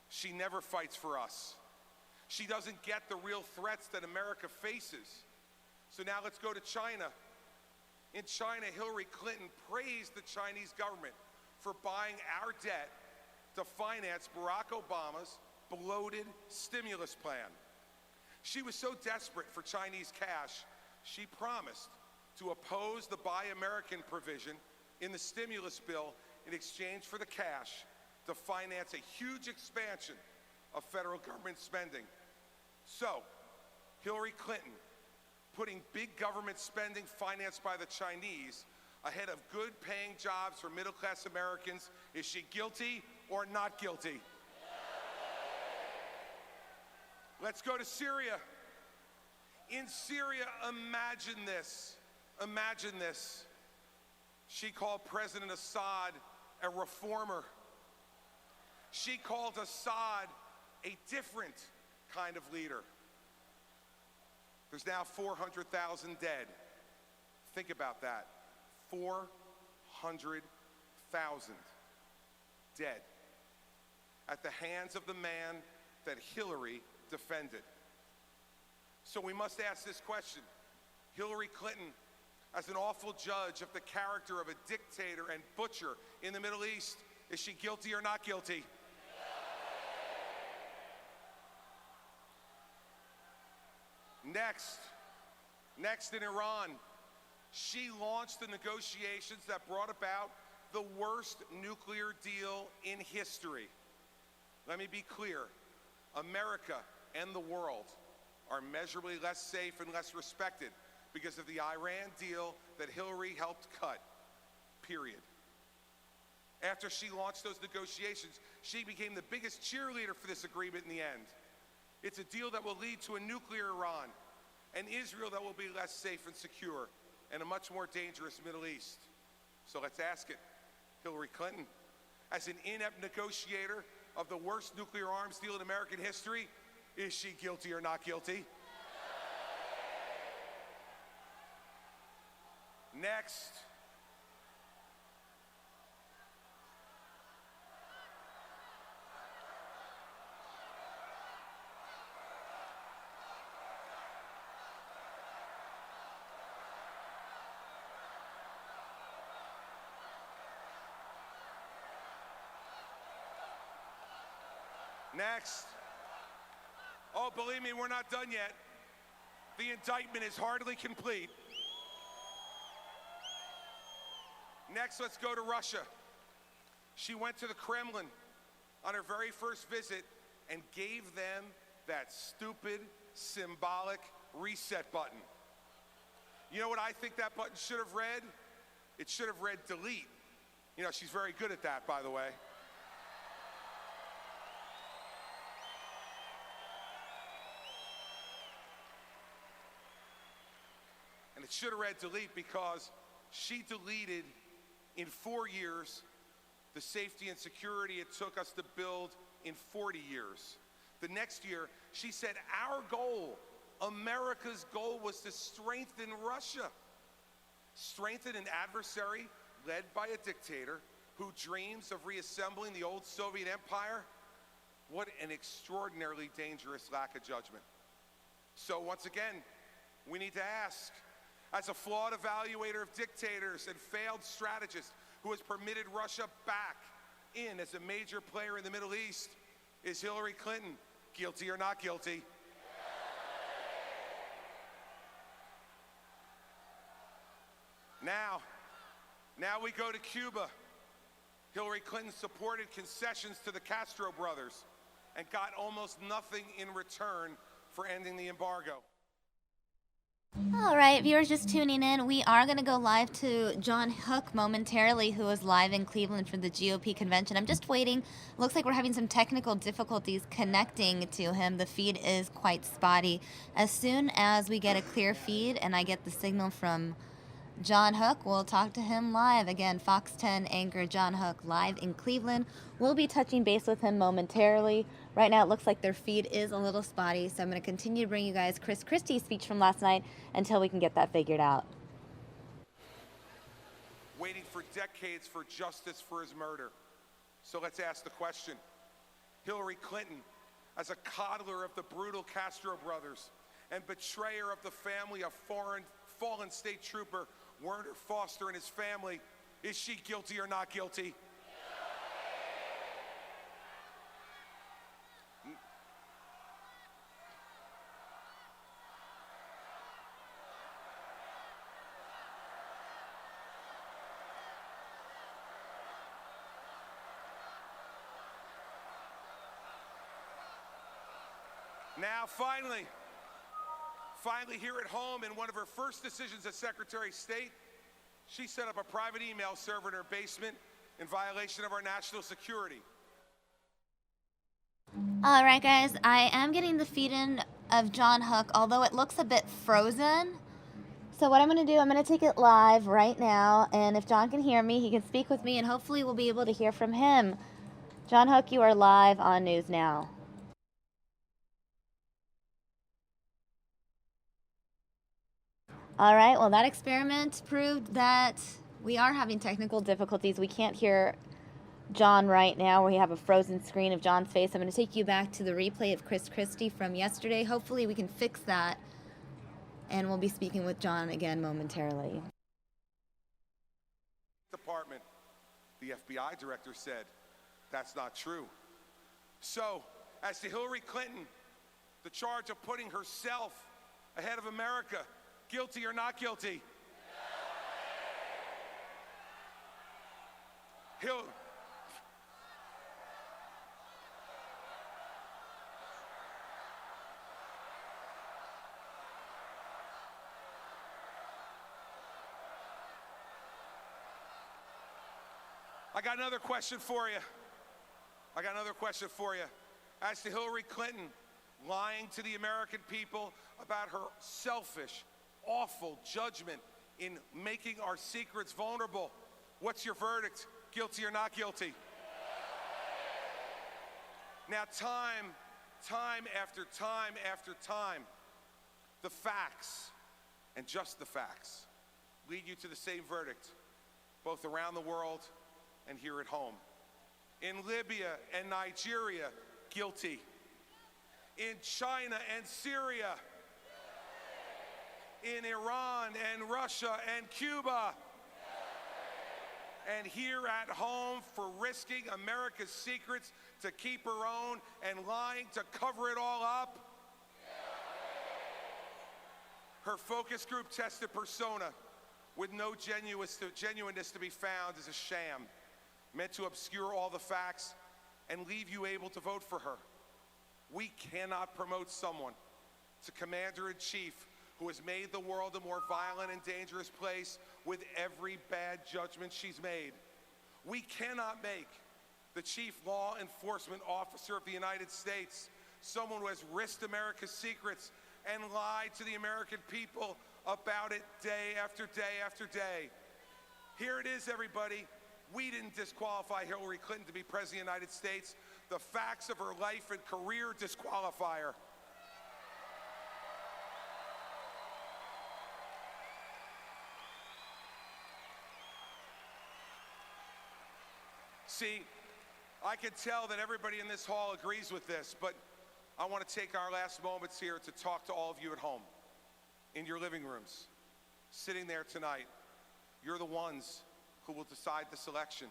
K: She never fights for us. She doesn't get the real threats that America faces. So now let's go to China. In China, Hillary Clinton praised the Chinese government for buying our debt to finance Barack Obama's bloated stimulus plan. She was so desperate for Chinese cash, she promised to oppose the Buy American provision in the stimulus bill in exchange for the cash to finance a huge expansion of federal government spending. So, Hillary Clinton, putting big government spending financed by the Chinese ahead of good-paying jobs for middle-class Americans, is she guilty or not guilty? Let's go to Syria. In Syria, imagine this. Imagine this. She called President Assad a reformer. She called Assad a different kind of leader. There's now 400,000 dead. Think about that. 400,000 dead at the hands of the man that Hillary defended. So we must ask this question. Hillary Clinton, as an awful judge of the character of a dictator and butcher in the Middle East, is she guilty or not guilty? Next in Iran, she launched the negotiations that brought about the worst nuclear deal in history. Let me be clear, America and the world are measurably less safe and less respected because of the Iran deal that Hillary helped cut, period. After she launched those negotiations, she became the biggest cheerleader for this agreement in the end. It's a deal that will lead to a nuclear Iran, an Israel that will be less safe and secure, and a much more dangerous Middle East. So let's ask it. Hillary Clinton, as an inept negotiator of the worst nuclear arms deal in American history, is she guilty or not guilty? Next. Next. Oh, believe me, we're not done yet. The indictment is hardly complete. Next, let's go to Russia. She went to the Kremlin on her very first visit and gave them that stupid, symbolic reset button. You know what I think that button should have read? It should have read delete. You know, she's very good at that, by the way. And it should have read delete because she deleted in 4 years the safety and security it took us to build in 40 years. The next year, she said our goal, America's goal, was to strengthen Russia. Strengthen an adversary led by a dictator who dreams of reassembling the old Soviet empire? What an extraordinarily dangerous lack of judgment. So once again, we need to ask, as a flawed evaluator of dictators and failed strategist who has permitted Russia back in as a major player in the Middle East, is Hillary Clinton guilty or not guilty? Now we go to Cuba. Hillary Clinton supported concessions to the Castro brothers and got almost nothing in return for ending the embargo.
A: All right, viewers just tuning in, we are going to go live to John Hook momentarily, who is live in Cleveland for the GOP convention. I'm just waiting. Looks like we're having some technical difficulties connecting to him. The feed is quite spotty. As soon as we get a clear feed and I get the signal from John Hook, we'll talk to him live. Again, Fox 10 anchor John Hook live in Cleveland. We'll be touching base with him momentarily. Right now it looks like their feed is a little spotty, so I'm going to continue to bring you guys Chris Christie's speech from last night until we can get that figured out.
K: Waiting for decades for justice for his murder. So let's ask the question. Hillary Clinton, as a coddler of the brutal Castro brothers and betrayer of the family of fallen state trooper Werner Foster and his family, is she guilty or not guilty? Now, finally here at home, in one of her first decisions as Secretary of State, she set up a private email server in her basement in violation of our national security.
A: All right, guys, I am getting the feed in of John Hook, although it looks a bit frozen. So what I'm going to do, I'm going to take it live right now, and if John can hear me, he can speak with me, and hopefully we'll be able to hear from him. John Hook, you are live on News Now. All right, well, that experiment proved that we are having technical difficulties. We can't hear John right now. We have a frozen screen of John's face. I'm going to take you back to the replay of Chris Christie from yesterday. Hopefully we can fix that, and we'll be speaking with John again momentarily.
K: Department, the FBI director said, that's not true. So, as to Hillary Clinton, the charge of putting herself ahead of America, guilty or not guilty? I got another question for you. As to Hillary Clinton lying to the American people about her selfish, awful judgment in making our secrets vulnerable, what's your verdict? Guilty or not guilty? Now, time after time, the facts, and just the facts, lead you to the same verdict, both around the world and here at home. In Libya and Nigeria, guilty. In China and Syria, in Iran and Russia and Cuba, and here at home for risking America's secrets to keep her own and lying to cover it all up? Her focus group tested persona with no genuineness to be found is a sham, meant to obscure all the facts and leave you able to vote for her. We cannot promote someone to commander-in-chief who has made the world a more violent and dangerous place with every bad judgment she's made. We cannot make the chief law enforcement officer of the United States someone who has risked America's secrets and lied to the American people about it day after day after day. Here it is, everybody. We didn't disqualify Hillary Clinton to be President of the United States. The facts of her life and career disqualify her. See, I can tell that everybody in this hall agrees with this, but I want to take our last moments here to talk to all of you at home, in your living rooms, sitting there tonight. You're the ones who will decide this election.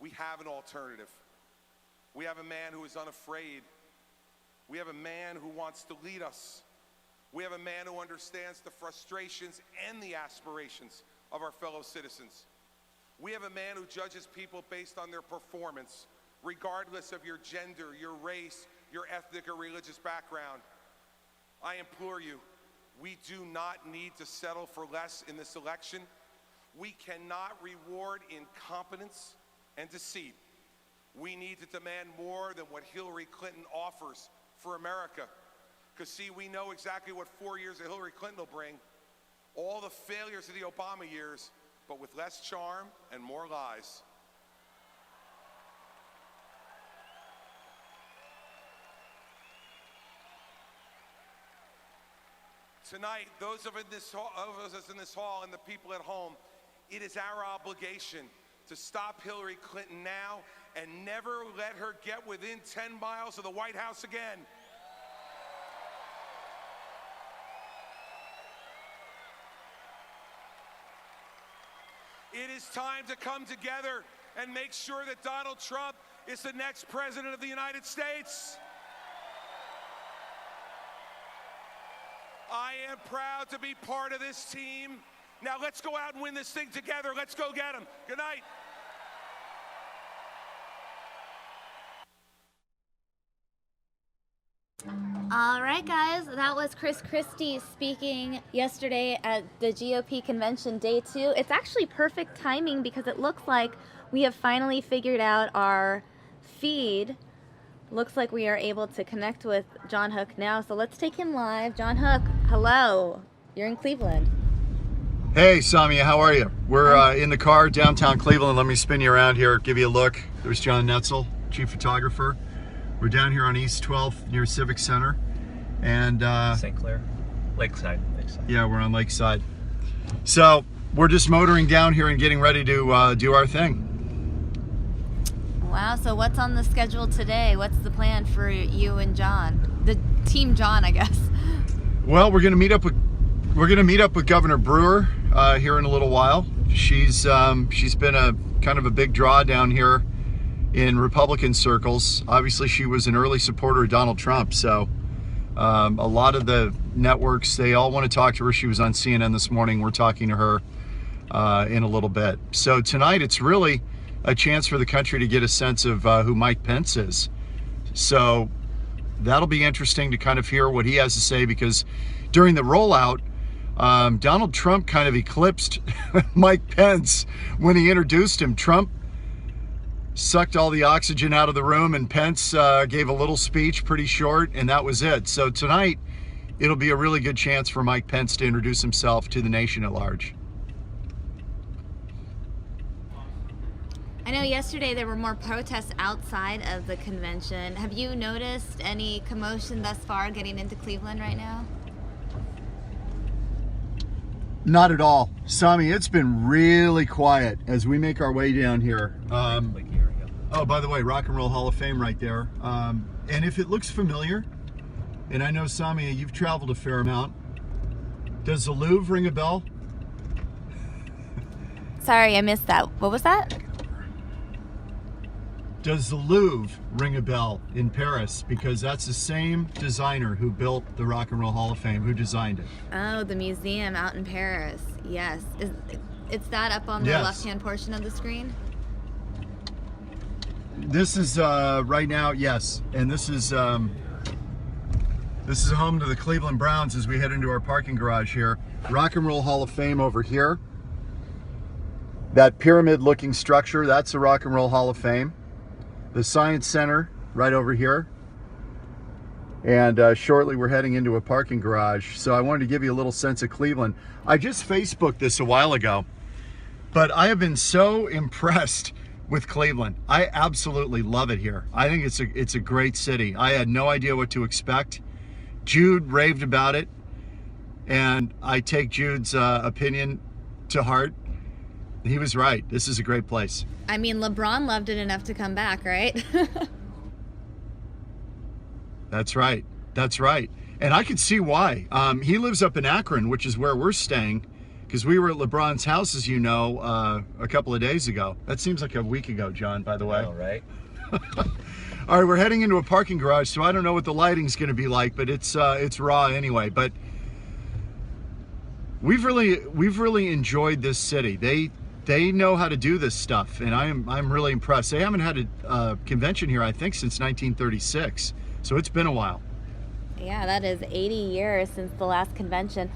K: We have an alternative. We have a man who is unafraid. We have a man who wants to lead us. We have a man who understands the frustrations and the aspirations of our fellow citizens. We have a man who judges people based on their performance, regardless of your gender, your race, your ethnic or religious background. I implore you, we do not need to settle for less in this election. We cannot reward incompetence and deceit. We need to demand more than what Hillary Clinton offers for America. Because see, we know exactly what 4 years of Hillary Clinton will bring. All the failures of the Obama years, but with less charm and more lies. Tonight, those of us in this hall and the people at home, it is our obligation to stop Hillary Clinton now and never let her get within 10 miles of the White House again. It is time to come together and make sure that Donald Trump is the next president of the United States. I am proud to be part of this team. Now let's go out and win this thing together. Let's go get him. Good night.
A: All right, guys, that was Chris Christie speaking yesterday at the GOP convention day 2. It's actually perfect timing because it looks like we have finally figured out our feed. Looks like we are able to connect with John Hook now, so let's take him live. John Hook, hello. You're in Cleveland.
L: Hey, Samia, how are you? We're in the car downtown Cleveland. Let me spin you around here, give you a look. There's John Netzel, chief photographer. We're down here on East 12th near Civic Center. And
M: St. Clair, Lakeside.
L: Yeah, we're on Lakeside. So we're just motoring down here and getting ready to do our thing.
A: Wow, so what's on the schedule today? What's the plan for you and John? The team John, I guess.
L: Well, we're gonna meet up with Governor Brewer here in a little while. She's been a kind of a big draw down here in Republican circles. Obviously, she was an early supporter of Donald Trump, so a lot of the networks, they all want to talk to her. She was on CNN this morning. We're talking to her in a little bit. So tonight, it's really a chance for the country to get a sense of who Mike Pence is. So that'll be interesting to kind of hear what he has to say, because during the rollout, Donald Trump kind of eclipsed Mike Pence when he introduced him. Trump sucked all the oxygen out of the room, and Pence gave a little speech, pretty short, and that was it. So tonight, it'll be a really good chance for Mike Pence to introduce himself to the nation at large.
A: I know yesterday there were more protests outside of the convention. Have you noticed any commotion thus far getting into Cleveland right now?
L: Not at all. Sami, it's been really quiet as we make our way down here. Oh, by the way, Rock and Roll Hall of Fame right there. And if it looks familiar, and I know, Sami, you've traveled a fair amount, does the Louvre ring a bell?
A: Sorry, I missed that. What was that?
L: Does the Louvre ring a bell in Paris? Because that's the same designer who built the Rock and Roll Hall of Fame, who designed it.
A: Oh, the museum out in Paris. Yes. It's that up on the
L: Yes.
A: left-hand portion of the screen?
L: This is right now, yes, and this is home to the Cleveland Browns as we head into our parking garage here. Rock and Roll Hall of Fame over here. That pyramid-looking structure, that's the Rock and Roll Hall of Fame. The Science Center right over here. And shortly we're heading into a parking garage. So I wanted to give you a little sense of Cleveland. I just Facebooked this a while ago, but I have been so impressed with Cleveland. I absolutely love it here. I think it's a great city. I had no idea what to expect. Jude raved about it, and I take Jude's opinion to heart. He was right. This is a great place.
A: I mean, LeBron loved it enough to come back, right?
L: That's right. That's right. And I could see why. He lives up in Akron, which is where we're staying, because we were at LeBron's house, as you know, a couple of days ago. That seems like a week ago, John, by the way.
M: All right.
L: All right, we're heading into a parking garage, so I don't know what the lighting's going to be like, but it's raw anyway. But we've really enjoyed this city. They know how to do this stuff, and I'm really impressed. They haven't had a convention here, I think, since 1936, so it's been a while.
A: Yeah, that is 80 years since the last convention.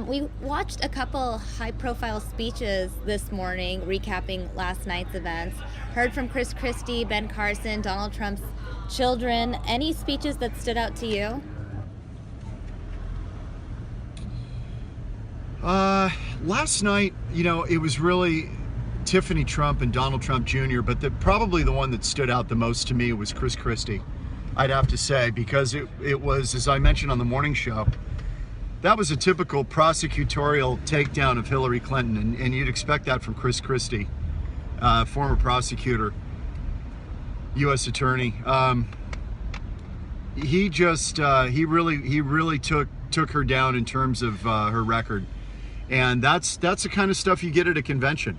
A: We watched a couple high-profile speeches this morning recapping last night's events. Heard from Chris Christie, Ben Carson, Donald Trump's children. Any speeches that stood out to you?
L: Last night, you know, it was really Tiffany Trump and Donald Trump Jr., but probably the one that stood out the most to me was Chris Christie, I'd have to say, because it was, as I mentioned on the morning show, that was a typical prosecutorial takedown of Hillary Clinton, and you'd expect that from Chris Christie, former prosecutor, U.S. attorney. He really took her down in terms of her record, and that's the kind of stuff you get at a convention.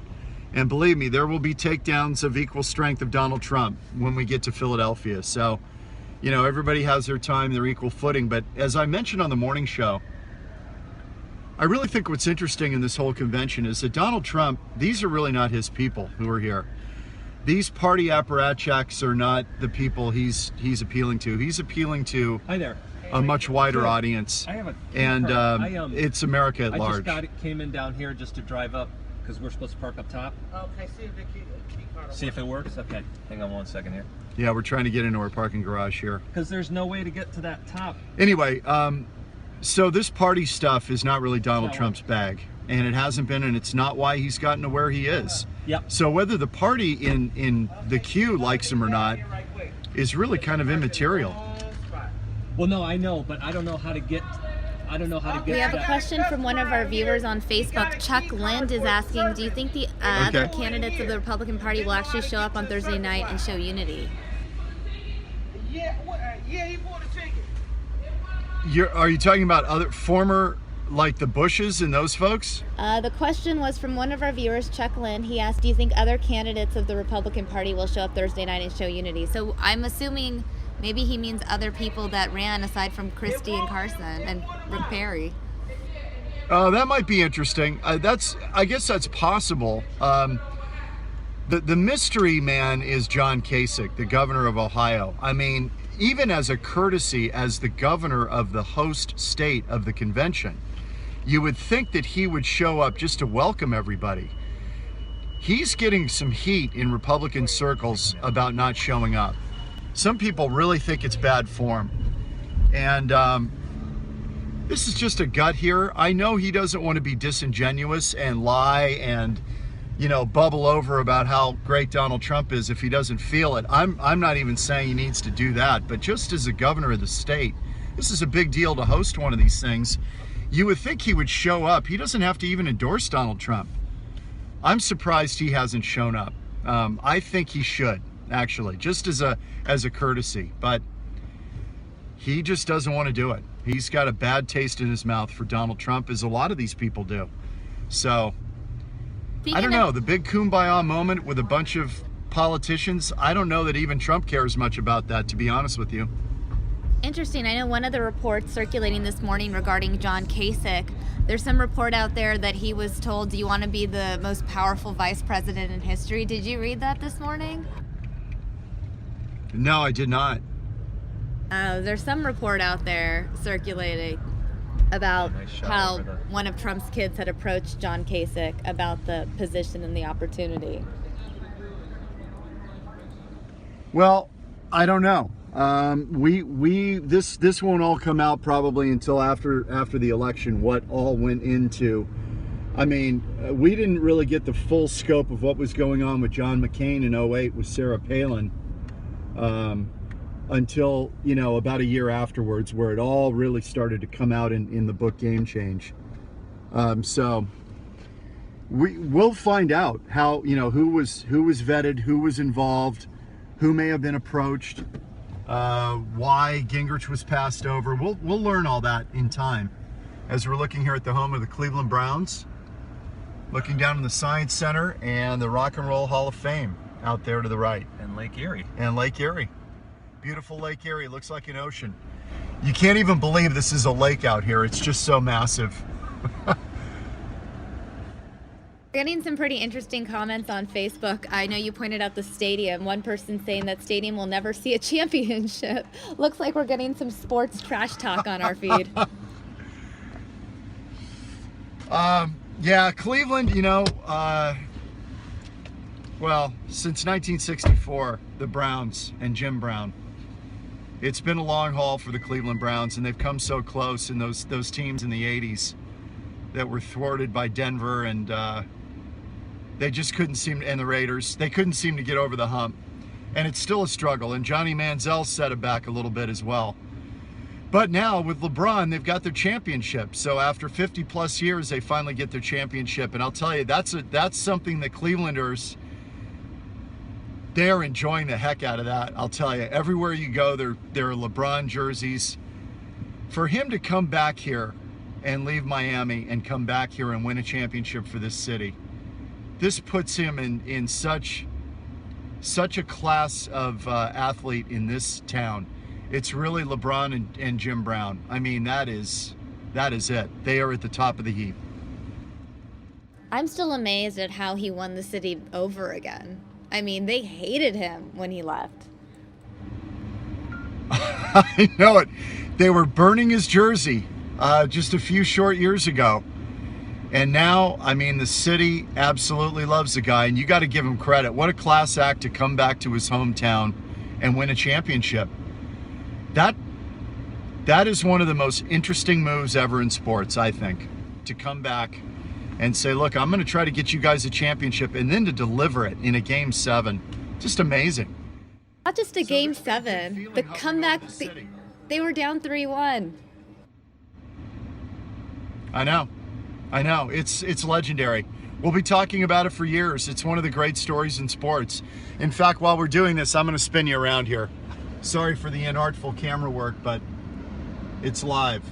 L: And believe me, there will be takedowns of equal strength of Donald Trump when we get to Philadelphia. So, you know, everybody has their time, their equal footing. But as I mentioned on the morning show, I really think what's interesting in this whole convention is that Donald Trump, these are really not his people who are here. These party apparatchiks are not the people he's appealing to. He's appealing to
M: Hi there.
L: a much wider
M: Sure.
L: audience,
M: I have a
L: and it's America at
M: I
L: large.
M: came in down here just to drive up because we're supposed to park up top.
N: Okay, see if the key card
M: See if it works. Okay, hang on one second here.
L: Yeah, we're trying to get into our parking garage here.
M: Because there's no way to get to that top.
L: Anyway, so this party stuff is not really Donald Trump's bag, and it hasn't been, and it's not why he's gotten to where he is.
M: Yep.
L: So whether the party in the queue likes him or not is really kind of immaterial.
M: Well, no, I know, but I don't know how to get. I don't know how to get.
A: We have
M: to
A: a
M: that.
A: question from one of our viewers on Facebook. Chuck Lind is asking, do you think the other candidates of the Republican Party will actually show up on Thursday night and show unity?
N: Yeah, he bought a ticket.
L: Are you talking about other former, like the Bushes and those folks?
A: The question was from one of our viewers, Chuck Lind. He asked, do you think other candidates of the Republican Party will show up Thursday night and show unity? So I'm assuming maybe he means other people that ran aside from Christie and Carson and Rick Perry.
L: That might be interesting. I guess that's possible. The mystery man is John Kasich, the governor of Ohio. I mean, even as a courtesy, as the governor of the host state of the convention, you would think that he would show up just to welcome everybody. He's getting some heat in Republican circles about not showing up. Some people really think it's bad form. And this is just a gut here. I know he doesn't want to be disingenuous and lie and, you know, bubble over about how great Donald Trump is if he doesn't feel it. I'm not even saying he needs to do that, but just as a governor of the state, this is a big deal to host one of these things. You would think he would show up. He doesn't have to even endorse Donald Trump. I'm surprised he hasn't shown up. I think he should, actually, just as a courtesy, but he just doesn't want to do it. He's got a bad taste in his mouth for Donald Trump, as a lot of these people do. So I don't know, the big kumbaya moment with a bunch of politicians, I don't know that even Trump cares much about that, to be honest with you.
A: Interesting. I know one of the reports circulating this morning regarding John Kasich, there's some report out there that he was told, do you want to be the most powerful vice president in history? Did you read that this morning?
L: No, I did not.
A: There's some report out there circulating about how one of Trump's kids had approached John Kasich about the position and the opportunity.
L: Well, I don't know. This won't all come out probably until after the election, what all went into. I mean, we didn't really get the full scope of what was going on with John McCain in 2008 with Sarah Palin until, you know, about a year afterwards, where it all really started to come out in the book Game Change. So we'll find out how, you know, who was vetted, who was involved, who may have been approached, why Gingrich was passed over. We'll learn all that in time. As we're looking here at the home of the Cleveland Browns, looking down in the Science Center and the Rock and Roll Hall of Fame out there to the right.
O: And Lake Erie.
L: And Lake Erie. Beautiful Lake Erie. Looks like an ocean. You can't even believe this is a lake out here. It's just so massive.
A: Getting some pretty interesting comments on Facebook. I know you pointed out the stadium. One person saying that stadium will never see a championship. Looks like we're getting some sports trash talk on our feed.
L: Yeah, Cleveland, you know, well, since 1964, the Browns and Jim Brown. It's been a long haul for the Cleveland Browns, and they've come so close in those teams in the 80s that were thwarted by Denver, and they just couldn't seem, and the Raiders, they couldn't seem to get over the hump. And it's still a struggle, and Johnny Manziel set it back a little bit as well. But now with LeBron, they've got their championship. So after 50 plus years, they finally get their championship. And I'll tell you, that's something that Clevelanders, they're enjoying the heck out of that. I'll tell you, everywhere you go, there are LeBron jerseys. For him to come back here and leave Miami and come back here and win a championship for this city, this puts him in such a class of athlete in this town. It's really LeBron and Jim Brown. I mean, that is it. They are at the top of the heap.
A: I'm still amazed at how he won the city over again. I mean, they hated him when he left.
L: I know it. They were burning his jersey just a few short years ago. And now, I mean, the city absolutely loves the guy, and you got to give him credit. What a class act to come back to his hometown and win a championship. That is one of the most interesting moves ever in sports, I think, to come back and say, look, I'm going to try to get you guys a championship, and then to deliver it in a Game 7. Just amazing.
A: Not just a Game 7, the comeback, they were down 3-1.
L: I know. It's legendary. We'll be talking about it for years. It's one of the great stories in sports. In fact, while we're doing this, I'm going to spin you around here. Sorry for the inartful camera work, but it's live.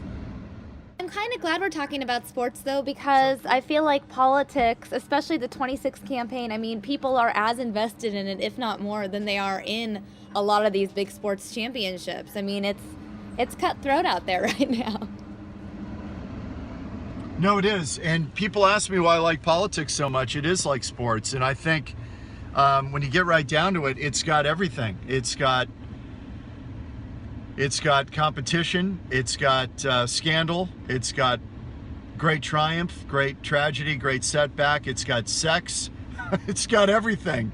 A: I'm kind of glad we're talking about sports, though, because I feel like politics, especially the 26 campaign, I mean, people are as invested in it, if not more, than they are in a lot of these big sports championships. I mean, it's cutthroat out there right now.
L: No, it is. And people ask me why I like politics so much. It is like sports. And I think when you get right down to it, it's got everything. It's got competition. It's got scandal. It's got great triumph, great tragedy, great setback. It's got sex. It's got everything.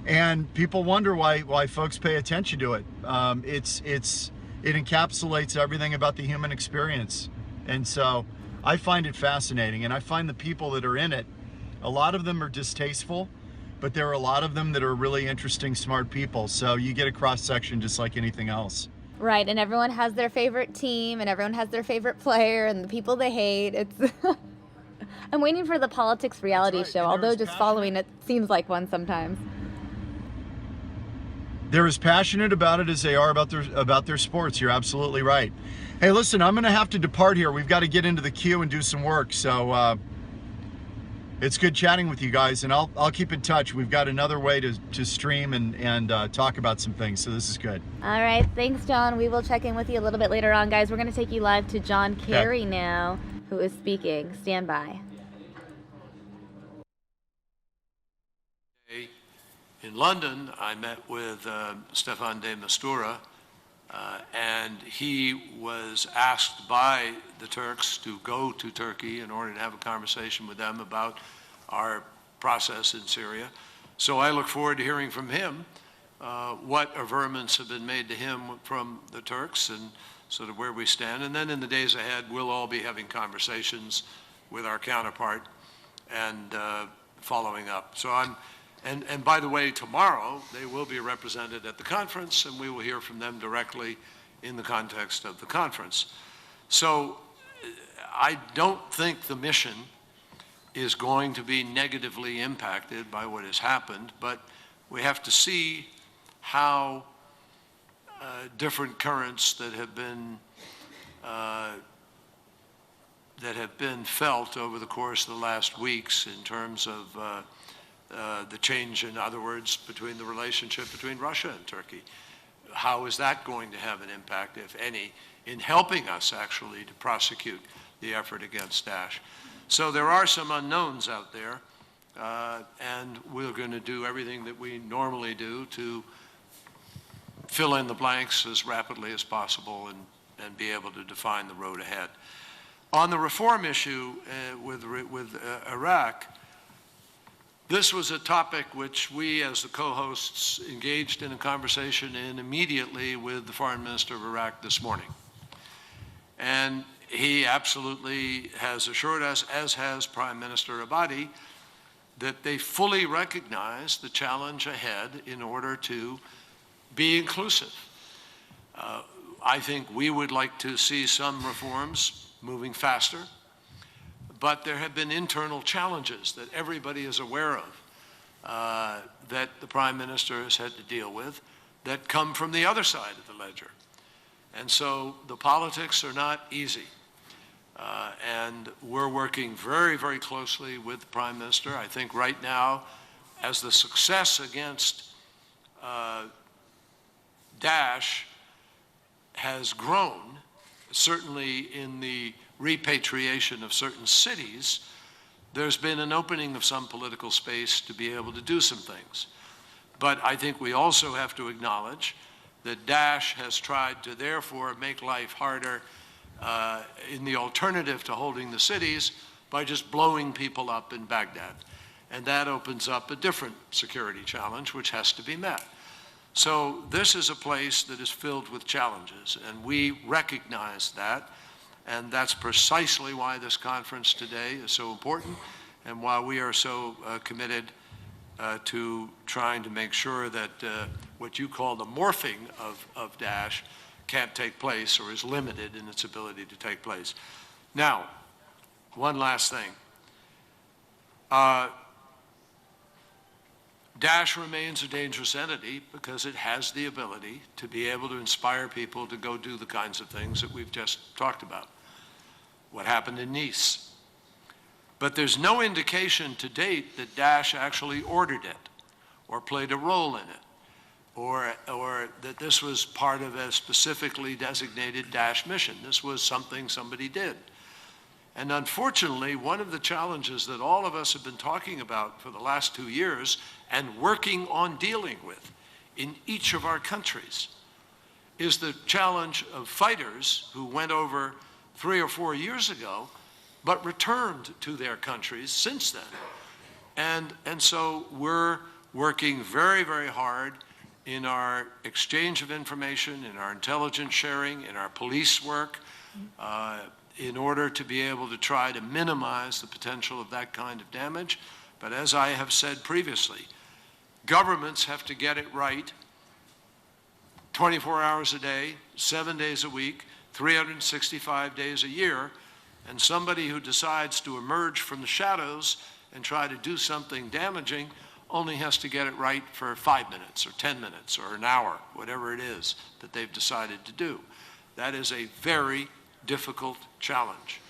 L: And people wonder why folks pay attention to it. It encapsulates everything about the human experience. And so I find it fascinating, and I find the people that are in it, a lot of them are distasteful, but there are a lot of them that are really interesting, smart people. So you get a cross-section just like anything else.
A: Right, and everyone has their favorite team, and everyone has their favorite player, and the people they hate. It's I'm waiting for the politics reality show, although just following it seems like one sometimes.
L: They're as passionate about it as they are about their sports. You're absolutely right. Hey, listen, I'm going to have to depart here. We've got to get into the queue and do some work. So It's good chatting with you guys, and I'll keep in touch. We've got another way to stream and talk about some things, so this is good.
A: All right, thanks, John. We will check in with you a little bit later on, guys. We're going to take you live to John Kerry now, who is speaking. Stand by.
O: In London, I met with Stefan de Mistura, and he was asked by the Turks to go to Turkey in order to have a conversation with them about our process in Syria. So I look forward to hearing from him what averments have been made to him from the Turks and sort of where we stand. And then in the days ahead, we'll all be having conversations with our counterpart and following up. So and by the way, tomorrow they will be represented at the conference, and we will hear from them directly in the context of the conference. So I don't think the mission is going to be negatively impacted by what has happened, but we have to see how different currents that have been felt over the course of the last weeks in terms of the change, in other words, between the relationship between Russia and Turkey. How is that going to have an impact, if any, in helping us actually to prosecute the effort against Daesh? So there are some unknowns out there, and we're going to do everything that we normally do to fill in the blanks as rapidly as possible and be able to define the road ahead. On the reform issue with Iraq, this was a topic which we, as the co-hosts, engaged in a conversation in immediately with the foreign minister of Iraq this morning. And he absolutely has assured us, as has Prime Minister Abadi, that they fully recognize the challenge ahead in order to be inclusive. I think we would like to see some reforms moving faster, but there have been internal challenges that everybody is aware of that the Prime Minister has had to deal with that come from the other side of the ledger. And so the politics are not easy. And we're working very, very closely with the Prime Minister. I think right now, as the success against Daesh has grown, certainly in the repatriation of certain cities, there's been an opening of some political space to be able to do some things. But I think we also have to acknowledge that Daesh has tried to therefore make life harder in the alternative to holding the cities by just blowing people up in Baghdad. And that opens up a different security challenge which has to be met. So this is a place that is filled with challenges, and we recognize that. And that's precisely why this conference today is so important, and why we are so committed to trying to make sure that what you call the morphing of Daesh can't take place or is limited in its ability to take place. Now, one last thing. Daesh remains a dangerous entity because it has the ability to be able to inspire people to go do the kinds of things that we've just talked about. What happened in Nice. But there's no indication to date that Daesh actually ordered it or played a role in it or that this was part of a specifically designated Daesh mission. This was something somebody did. And unfortunately, one of the challenges that all of us have been talking about for the last 2 years and working on dealing with in each of our countries is the challenge of fighters who went over 3 or 4 years ago, but returned to their countries since then. And so we're working very, very hard in our exchange of information, in our intelligence sharing, in our police work, in order to be able to try to minimize the potential of that kind of damage. But as I have said previously, governments have to get it right 24 hours a day, 7 days a week, 365 days a year, and somebody who decides to emerge from the shadows and try to do something damaging only has to get it right for 5 minutes or 10 minutes or an hour, whatever it is that they've decided to do. That is a very difficult challenge.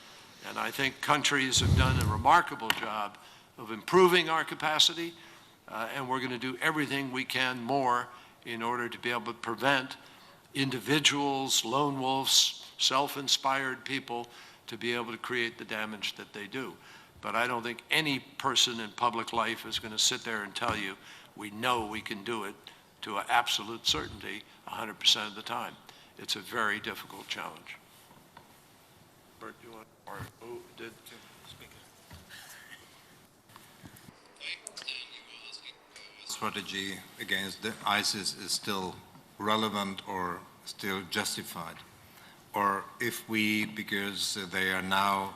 O: And I think countries have done a remarkable job of improving our capacity, and we're going to do everything we can more in order to be able to prevent individuals, lone wolves, self-inspired people to be able to create the damage that they do. But I don't think any person in public life is going to sit there and tell you, we know we can do it to an absolute certainty 100% of the time. It's a very difficult challenge. Bert, you want, or who did?
P: Strategy against the ISIS is still relevant or still justified, or if we, because they are now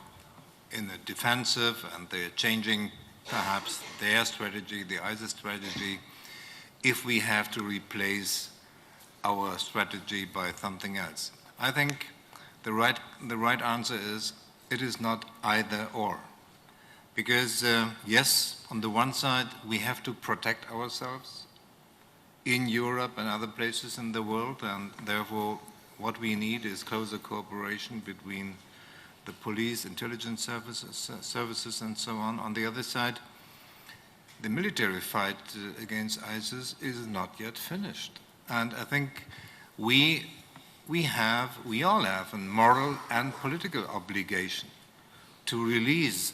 P: in the defensive and they're changing perhaps their strategy, the ISIS strategy, if we have to replace our strategy by something else. I think the right answer is it is not either or. Because yes, on the one side, we have to protect ourselves in Europe and other places in the world, and therefore what we need is closer cooperation between the police, intelligence services and so on. On the other side, the military fight against ISIS is not yet finished. And I think we all have a moral and political obligation to release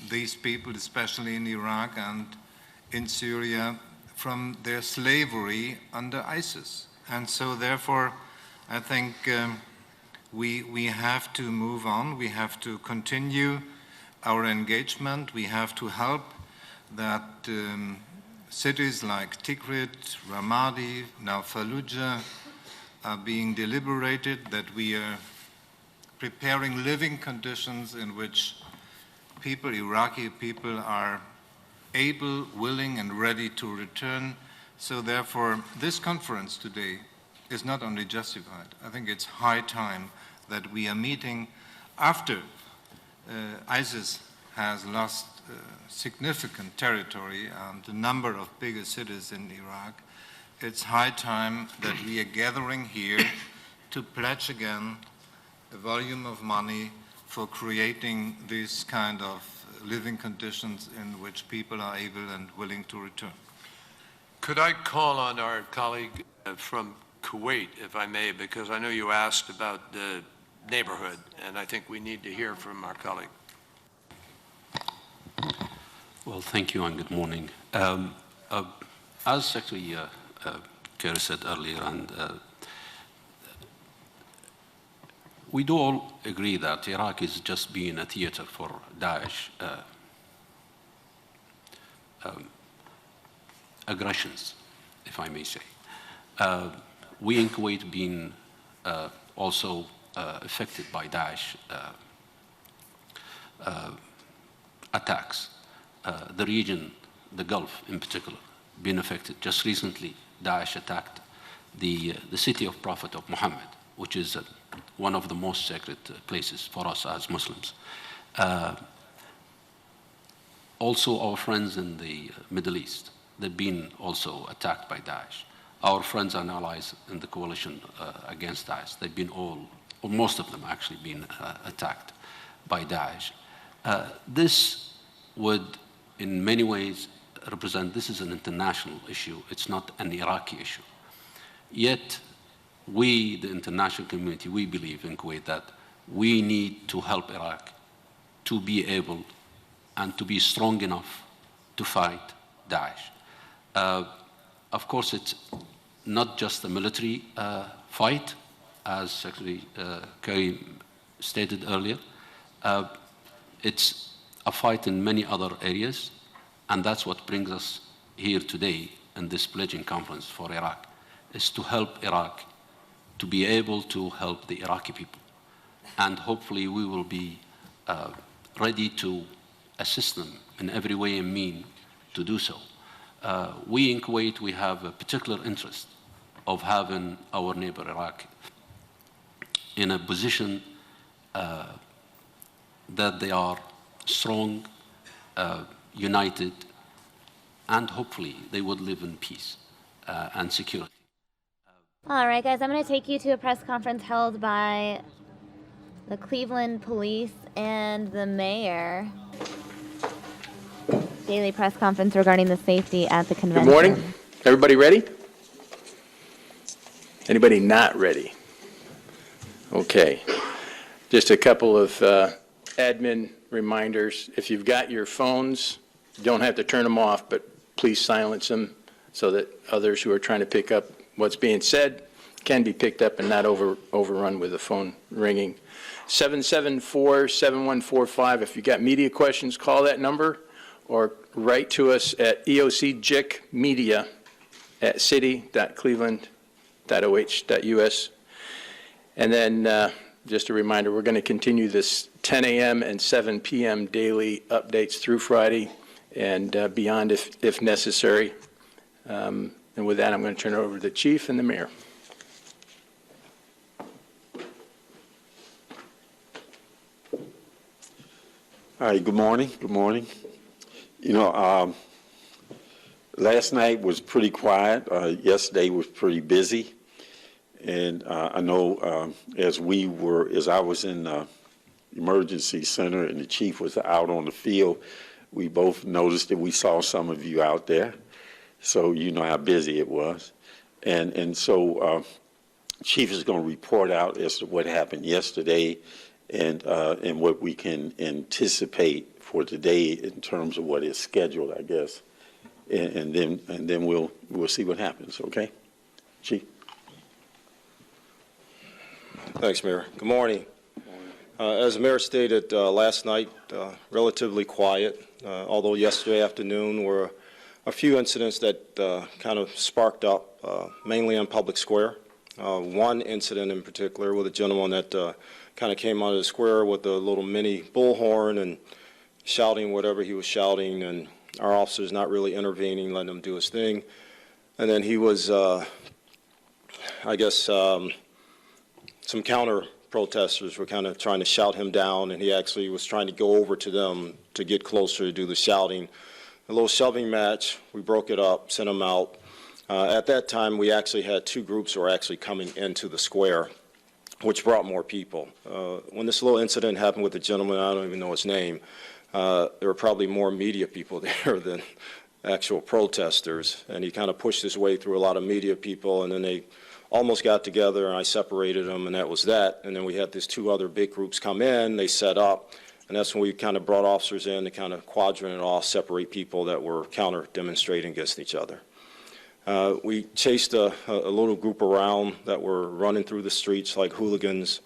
P: these people, especially in Iraq and in Syria, from their slavery under ISIS. And so therefore, I think we have to move on. We have to continue our engagement. We have to help that cities like Tikrit, Ramadi, now Fallujah are being deliberated, that we are preparing living conditions in which people, Iraqi people, are able, willing, and ready to return. So therefore, this conference today is not only justified. I think it's high time that we are meeting after ISIS has lost significant territory and the number of bigger cities in Iraq. It's high time that we are gathering here to pledge again a volume of money for creating these kind of living conditions in which people are able and willing to return.
O: Could I call on our colleague from Kuwait, if I may, because I know you asked about the neighborhood, and I think we need to hear from our colleague.
Q: Well, thank you and good morning. As actually Kerry said earlier, and we do all agree that Iraq is just being a theater for Daesh aggressions, if I may say. We in Kuwait being also affected by Daesh attacks. The region, the Gulf in particular, been affected. Just recently, Daesh attacked the city of Prophet of Muhammad, which is one of the most sacred places for us as Muslims. Also, our friends in the Middle East, they've been also attacked by Daesh. Our friends and allies in the coalition against Daesh, they've been or most of them actually been attacked by Daesh. This would, in many ways, represent, this is an international issue. It's not an Iraqi issue. Yet, we, the international community, we believe in Kuwait that we need to help Iraq to be able and to be strong enough to fight Daesh. Of course, it's not just a military fight, as actually Kerry stated earlier. It's a fight in many other areas, and that's what brings us here today in this pledging conference for Iraq, is to help Iraq to be able to help the Iraqi people. And hopefully we will be ready to assist them in every way and mean to do so. We in Kuwait, we have a particular interest of having our neighbor Iraq in a position that they are strong, united, and hopefully they would live in peace and security.
A: All right, guys, I'm going to take you to a press conference held by the Cleveland police and the mayor. Daily press conference regarding the safety at the convention.
R: Good morning. Everybody ready? Anybody not ready? Okay. Just a couple of admin reminders. If you've got your phones, you don't have to turn them off, but please silence them so that others who are trying to pick up what's being said can be picked up and not overrun with the phone ringing. 774-7145. If you got media questions, call that number or write to us at eocjicmedia@city.cleveland.oh.us. And then just a reminder, we're going to continue this 10 a.m. and 7 p.m. daily updates through Friday and beyond if necessary. And with that, I'm going to turn it over to the chief and the mayor.
S: All right, good morning. Good morning. You know, last night was pretty quiet. Yesterday was pretty busy. And I know as I was in the emergency center and the chief was out on the field, we both noticed that we saw some of you out there. So you know how busy it was. And so chief is going to report out as to what happened yesterday and what we can anticipate for today in terms of what is scheduled, I guess. And then we'll see what happens, okay? Chief?
T: Thanks, Mayor. Good morning. As the Mayor stated last night, relatively quiet, although yesterday afternoon were a few incidents that kind of sparked up, mainly on Public Square. One incident in particular with a gentleman that kind of came out of the square with a little mini bullhorn and shouting whatever he was shouting, and our officers not really intervening, letting him do his thing. And then he was, I guess, some counter protesters were kind of trying to shout him down, and he actually was trying to go over to them to get closer to do the shouting. A little shoving match, we broke it up, sent him out. At that time, we actually had two groups who were actually coming into the square, which brought more people. When this little incident happened with the gentleman, I don't even know his name, there were probably more media people there than actual protesters, and he kind of pushed his way through a lot of media people, and then they almost got together, and I separated them, and that was that. And then we had these two other big groups come in, they set up, and that's when we kind of brought officers in to kind of quadrant it off, separate people that were counter-demonstrating against each other. We chased a little group around that were running through the streets like hooligans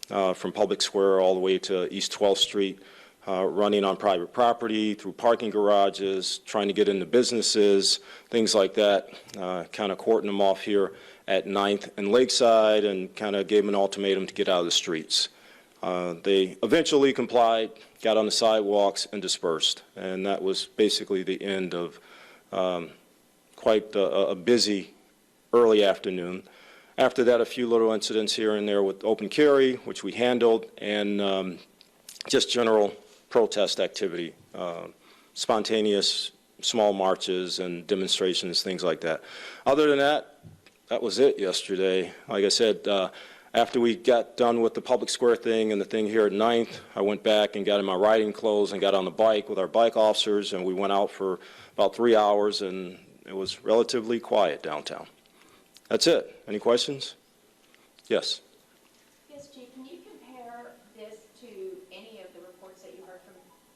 T: from Public Square all the way to East 12th Street, running on private property, through parking garages, trying to get into businesses, things like that, kind of courting them off here at 9th and Lakeside, and kind of gave them an ultimatum to get out of the streets. They eventually complied, got on the sidewalks, and dispersed. And that was basically the end of quite a busy early afternoon. After that, a few little incidents here and there with open carry, which we handled, and just general protest activity, spontaneous small marches and demonstrations, things like that. Other than that, that was it yesterday. Like I said, after we got done with the Public Square thing and the thing here at 9th, I went back and got in my riding clothes and got on the bike with our bike officers, and we went out for about 3 hours, and it was relatively quiet downtown. That's it. Any questions? Yes.
F: Yes, Chief, can you compare this to any of the reports that you heard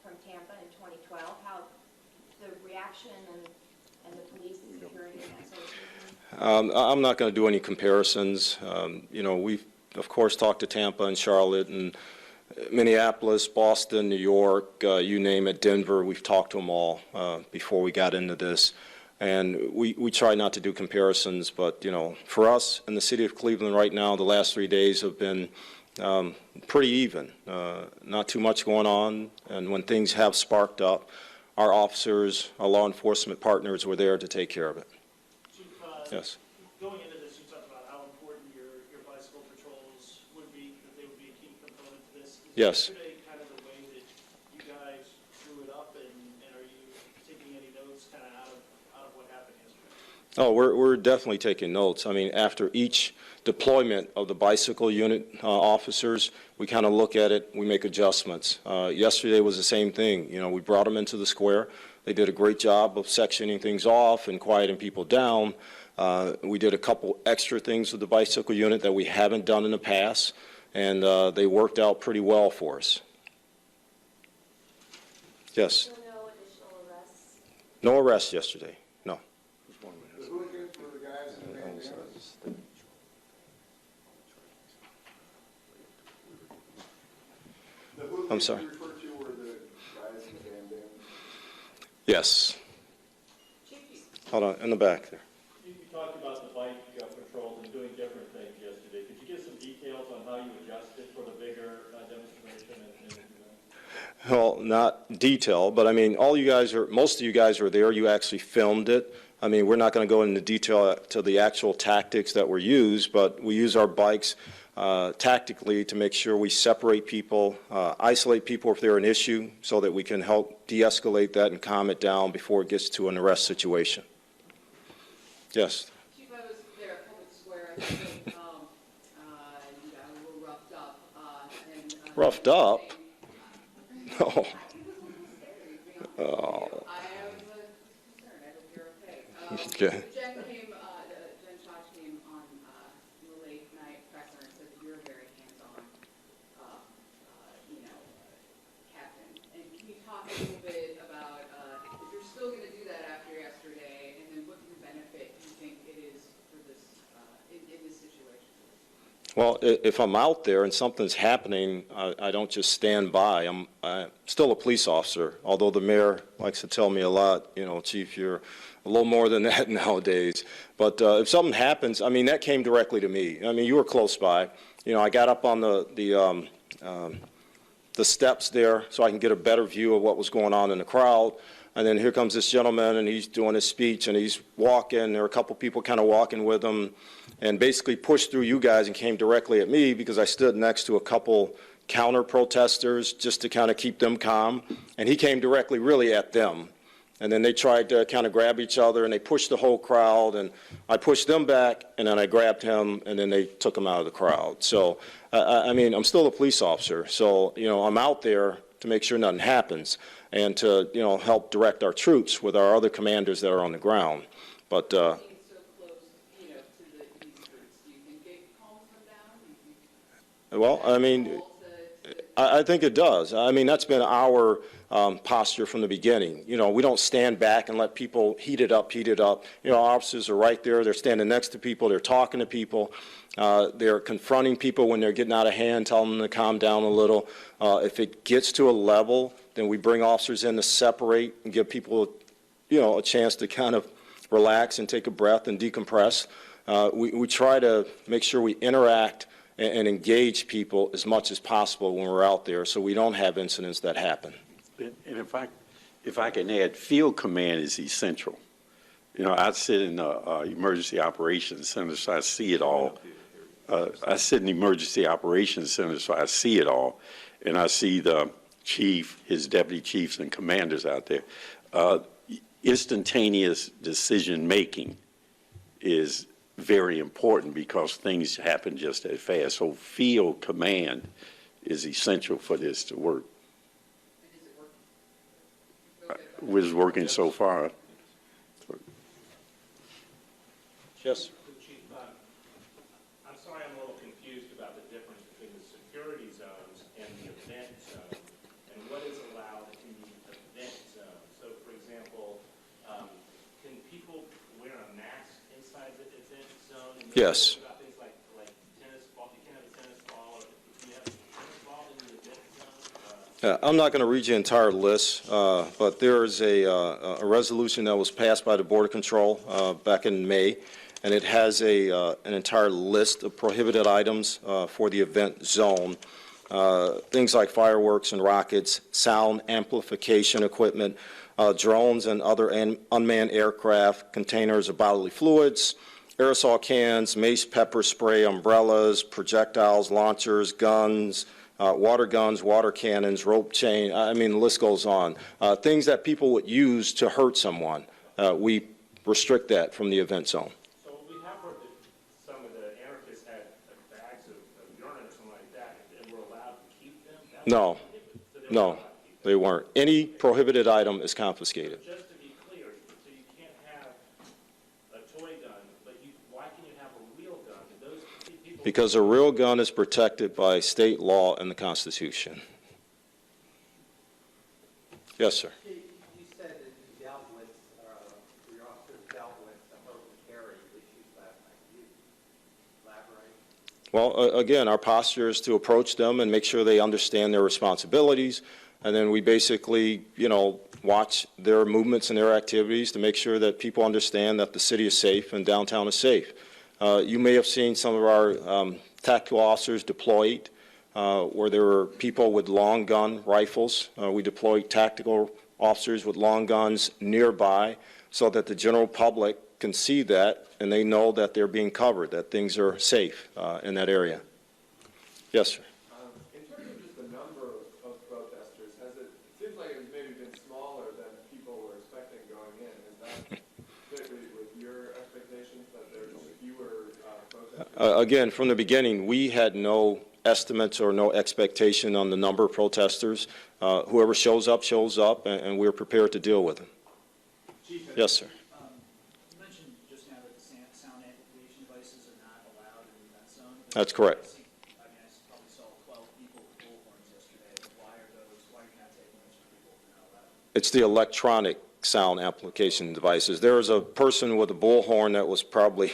F: from Tampa in 2012, how the reaction and the police and security and that sort of thing?
T: I'm not going to do any comparisons. You know, we've, of course, talked to Tampa and Charlotte and Minneapolis, Boston, New York, you name it, Denver. We've talked to them all before we got into this. And we try not to do comparisons, but, you know, for us in the city of Cleveland right now, the last 3 days have been pretty even. Not too much going on. And when things have sparked up, our officers, our law enforcement partners were there to take care of it.
N: Chief,
T: Yes.
N: Going into this, you talked about how important your bicycle patrols would be, that they would be a key component to this. Is
T: Yes.
N: yesterday kind of the way that you guys drew it up, and are you taking any notes kind of out of what happened yesterday?
T: Oh, we're definitely taking notes. I mean, after each deployment of the bicycle unit officers, we kind of look at it, we make adjustments. Yesterday was the same thing. You know, we brought them into the square. They did a great job of sectioning things off and quieting people down. We did a couple extra things with the bicycle unit that we haven't done in the past, and they worked out pretty well for us. Yes?
I: So no additional arrests?
T: No arrests yesterday, no.
J: The hooligans were the guys in the bandanas. The hooligans
T: I'm sorry.
J: you referred to were the guys in the bandanas.
T: Yes. Hold on, in the back there.
N: You talked about the bike patrols and doing different things yesterday. Could you give some details on how you adjusted for the bigger demonstration?
T: Well, not detail, but I mean, most of you guys were there. You actually filmed it. I mean, we're not going to go into detail to the actual tactics that were used, but we use our bikes tactically to make sure we separate people, isolate people if they're an issue, so that we can help de-escalate that and calm it down before it gets to an arrest situation. Yes.
U: Chief, I was there at Public Square. I think you got a little roughed up.
T: Roughed up? No. Oh.
U: I am concerned. I hope you're okay.
T: Okay.
U: Jen Schoch came on the late night presser and said that you're a very hands-on, captain. And can you talk a little bit about if you're still going to do that after yesterday, and then what the benefit you think it is for this in this situation?
T: Well, if I'm out there and something's happening, I don't just stand by. I'm still a police officer, although the mayor likes to tell me a lot, Chief, you're a little more than that nowadays. But if something happens, I mean, that came directly to me. I mean, you were close by. I got up on the steps there so I can get a better view of what was going on in the crowd. And then here comes this gentleman, and he's doing his speech, and he's walking. There were a couple people kind of walking with him, and basically pushed through you guys and came directly at me because I stood next to a couple counter-protesters just to kind of keep them calm. And he came directly really at them. And then they tried to kind of grab each other, and they pushed the whole crowd. And I pushed them back, and then I grabbed him, and then they took him out of the crowd. So, I mean, I'm still a police officer. So, I'm out there to make sure nothing happens and to, help direct our troops with our other commanders that are on the ground. But, well, I mean, I think it does. I mean, that's been our posture from the beginning. We don't stand back and let people heat it up. Officers are right there. They're standing next to people. They're talking to people. They're confronting people when they're getting out of hand, telling them to calm down a little. If it gets to a level, then we bring officers in to separate and give people, a chance to kind of relax and take a breath and decompress. We try to make sure we interact and engage people as much as possible when we're out there so we don't have incidents that happen.
S: And if I can add, field command is essential. I sit in the emergency operations center, so I see it all. I sit in the emergency operations center, so I see it all. And I see the chief, his deputy chiefs, and commanders out there. Instantaneous decision-making is very important because things happen just that fast. So field command is essential for this to work. It's working so far.
T: Yes.
V: Chief, I'm sorry I'm a little confused about the difference between the security zones and the event zone, and what is allowed in the event zone. So, for example, can people wear a mask inside the event zone? And
T: Yes.
V: about things like tennis ball, you can't have a tennis ball, or can you have a tennis ball in the event zone?
T: I'm not going to read you the entire list, but there is a resolution that was passed by the Border Control back in May, and it has an entire list of prohibited items for the event zone. Things like fireworks and rockets, sound amplification equipment, drones and other unmanned aircraft, containers of bodily fluids, aerosol cans, mace, pepper spray, umbrellas, projectiles, launchers, guns, water guns, water cannons, rope chain. I mean, the list goes on. Things that people would use to hurt someone. We restrict that from the event zone.
V: So we have heard that some of the anarchists had bags of urine or something like that, and were allowed to keep them?
T: No, no, They weren't. Any prohibited item is confiscated.
V: Just to be clear, so you can't have a toy gun, but why can you have a real gun? Those people.
T: Because a real gun is protected by state law and the Constitution. Yes, sir.
C: You said that you dealt with, your officers dealt with the open carry issues last night. Can you elaborate?
T: Well, again, our posture is to approach them and make sure they understand their responsibilities. And then we basically, watch their movements and their activities to make sure that people understand that the city is safe and downtown is safe. You may have seen some of our tactical officers deployed where there were people with long gun rifles. We deployed tactical officers with long guns nearby so that the general public can see that and they know that they're being covered, that things are safe in that area. Yes, sir.
D: In terms of just the number of protesters, it seems like it's maybe been smaller than people were expecting going in. Is that fit with your expectations that there's fewer protesters?
T: Again, from the beginning, we had no estimates or no expectation on the number of protesters. Whoever shows up, and we're prepared to deal with them.
N: Chief,
T: yes, sir.
N: You mentioned just now that the sound amplification devices are not allowed in that zone.
T: That's correct.
N: I probably saw 12 people with bullhorns yesterday. Why are you not taking those people if they're not allowed?
T: It's the electronic sound amplification devices. There was a person with a bullhorn that was probably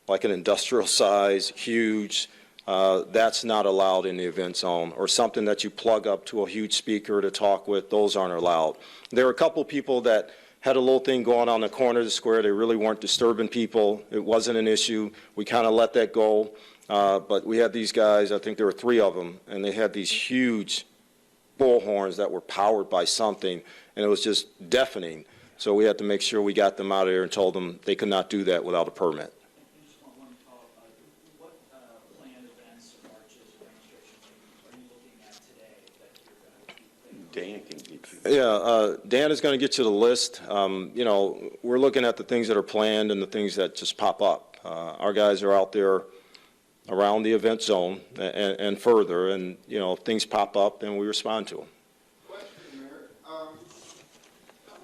T: like an industrial size, huge. That's not allowed in the event zone. Or something that you plug up to a huge speaker to talk with, those aren't allowed. There were a couple people that had a little thing going on the corner of the square. They really weren't disturbing people. It wasn't an issue. We kind of let that go. But we had these guys, I think there were 3 of them, and they had these huge bullhorns that were powered by something, and it was just deafening. So we had to make sure we got them out of there and told them they could not do that without a permit.
N: I just want one follow-up. What planned events or marches or demonstrations are you looking at today that you're going to keep?
S: Dan can get you.
T: Yeah, Dan is going to get you the list. We're looking at the things that are planned and the things that just pop up. Our guys are out there around the event zone and further, and, if things pop up, then we respond to them.
J: Question, Mayor. How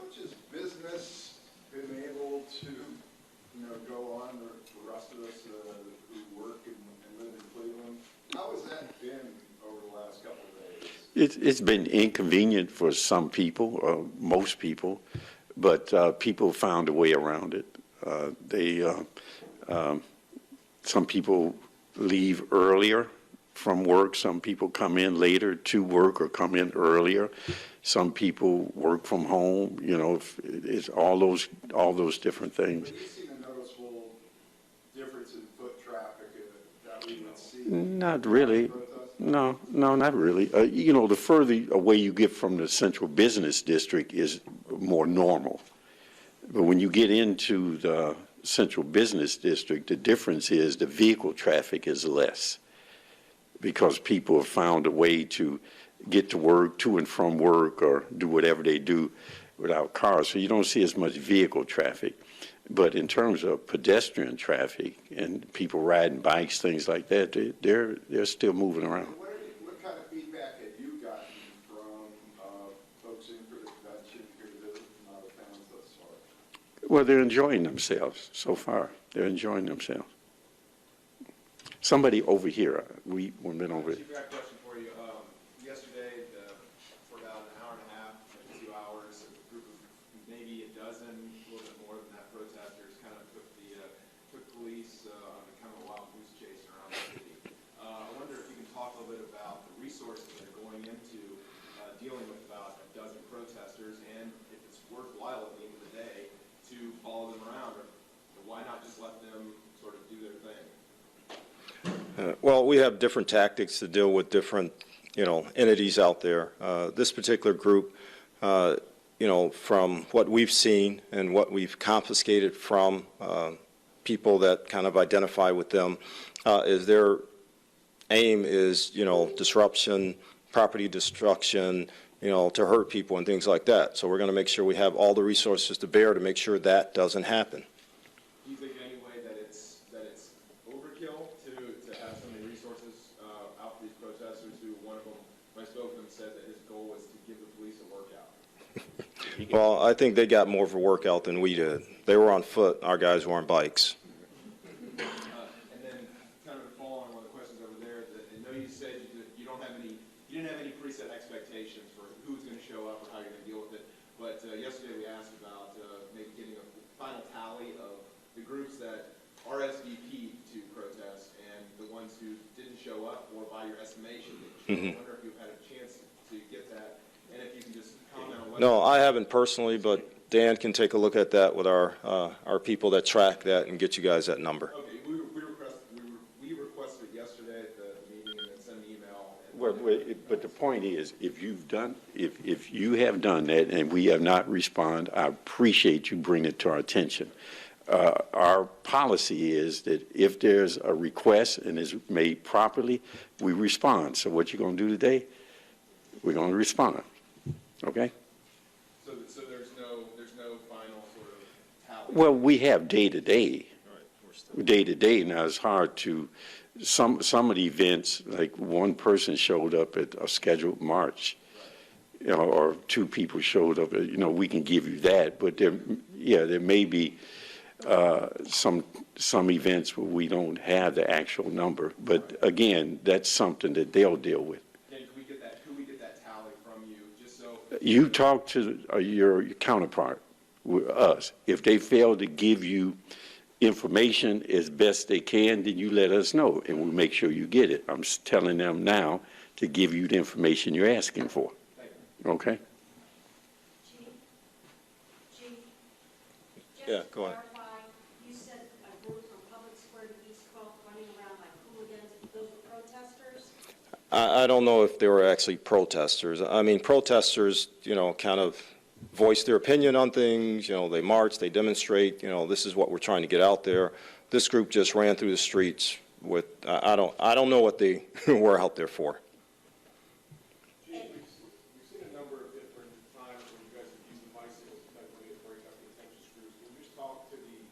J: much has business been able to, go on, the rest of us who work and live in Cleveland? How has that been over the last couple of days?
S: It's been inconvenient for some people, or most people, but people found a way around it. Some people leave earlier from work. Some people come in later to work or come in earlier. Some people work from home. It's all those different things.
J: Have you seen a noticeable difference in foot traffic that we would see?
S: Not really. No, not really. The further away you get from the central business district is more normal. But when you get into the central business district, the difference is the vehicle traffic is less because people have found a way to get to work, to and from work, or do whatever they do without cars. So you don't see as much vehicle traffic. But in terms of pedestrian traffic and people riding bikes, things like that, they're still moving around.
J: What kind of feedback have you gotten from folks in for the convention here to visit from out of towns thus far?
S: Well, they're enjoying themselves so far. They're enjoying themselves. Somebody over here, we've been over
W: Chief, I got a question for you. Yesterday, for about an hour and a half, maybe 2 hours, a group of maybe a dozen, a little bit more than that, protesters kind of took police on a kind of a wild goose chase around the city. I wonder if you can talk a little bit about the resources that are going into dealing with about a dozen protesters, and if it's worthwhile at the end of the day to follow them around, or why not just let them sort of do their thing?
T: Well, we have different tactics to deal with different, entities out there. This particular group, from what we've seen and what we've confiscated from people that kind of identify with them, is their aim is, disruption, property destruction, to hurt people and things like that. So we're going to make sure we have all the resources to bear to make sure that doesn't happen.
W: Do you think anyway that it's overkill to have so many resources out for these protesters who one of them, when I spoke with him, said that his goal was to give the police a
T: Well, I think they got more of a workout than we did. They were on foot. Our guys were on bikes.
W: And then, kind of to follow on one of the questions over there, that I know you said you didn't have any preset expectations for who's going to show up or how you're going to deal with it. But yesterday we asked about maybe getting a final tally of the groups that RSVP'd to protest and the ones who didn't show up, or by your estimation didn't show up. I wonder if you've had a chance to get that, and if you can just comment on whether...
T: No, I haven't personally, but Dan can take a look at that with our people that track that and get you guys that number.
W: Okay, we requested it yesterday at the meeting and then sent an email.
S: Well, but the point is, if you have done that and we have not responded, I appreciate you bringing it to our attention. Our policy is that if there's a request and is made properly, we respond. So what you're going to do today, we're going to respond. Okay?
W: So there's no final sort of tally?
S: Well, we have day-to-day. Day-to-day. Now, it's hard to, some of the events, like one person showed up at a scheduled march, you know, or two people showed up, you know, we can give you that. But there may be some events where we don't have the actual number. But again, that's something that they'll deal with.
W: Could we get that tally from you, just so...
S: You talk to your counterpart, with us. If they fail to give you information as best they can, then you let us know, and we'll make sure you get it. I'm telling them now to give you the information you're asking for. Okay?
T: Yeah, go ahead.
B: You said a group from Public Square to East 12th running around like hooligans. Those were protesters?
T: I don't know if they were actually protesters. I mean, protesters, you know, kind of voice their opinion on things. You know, they march, they demonstrate. You know, this is what we're trying to get out there. This group just ran through the streets with, I don't know what they were out there for.
D: We've seen a number of different times when you guys have used the bicycles to kind of break up the attention screws. Can you just talk to the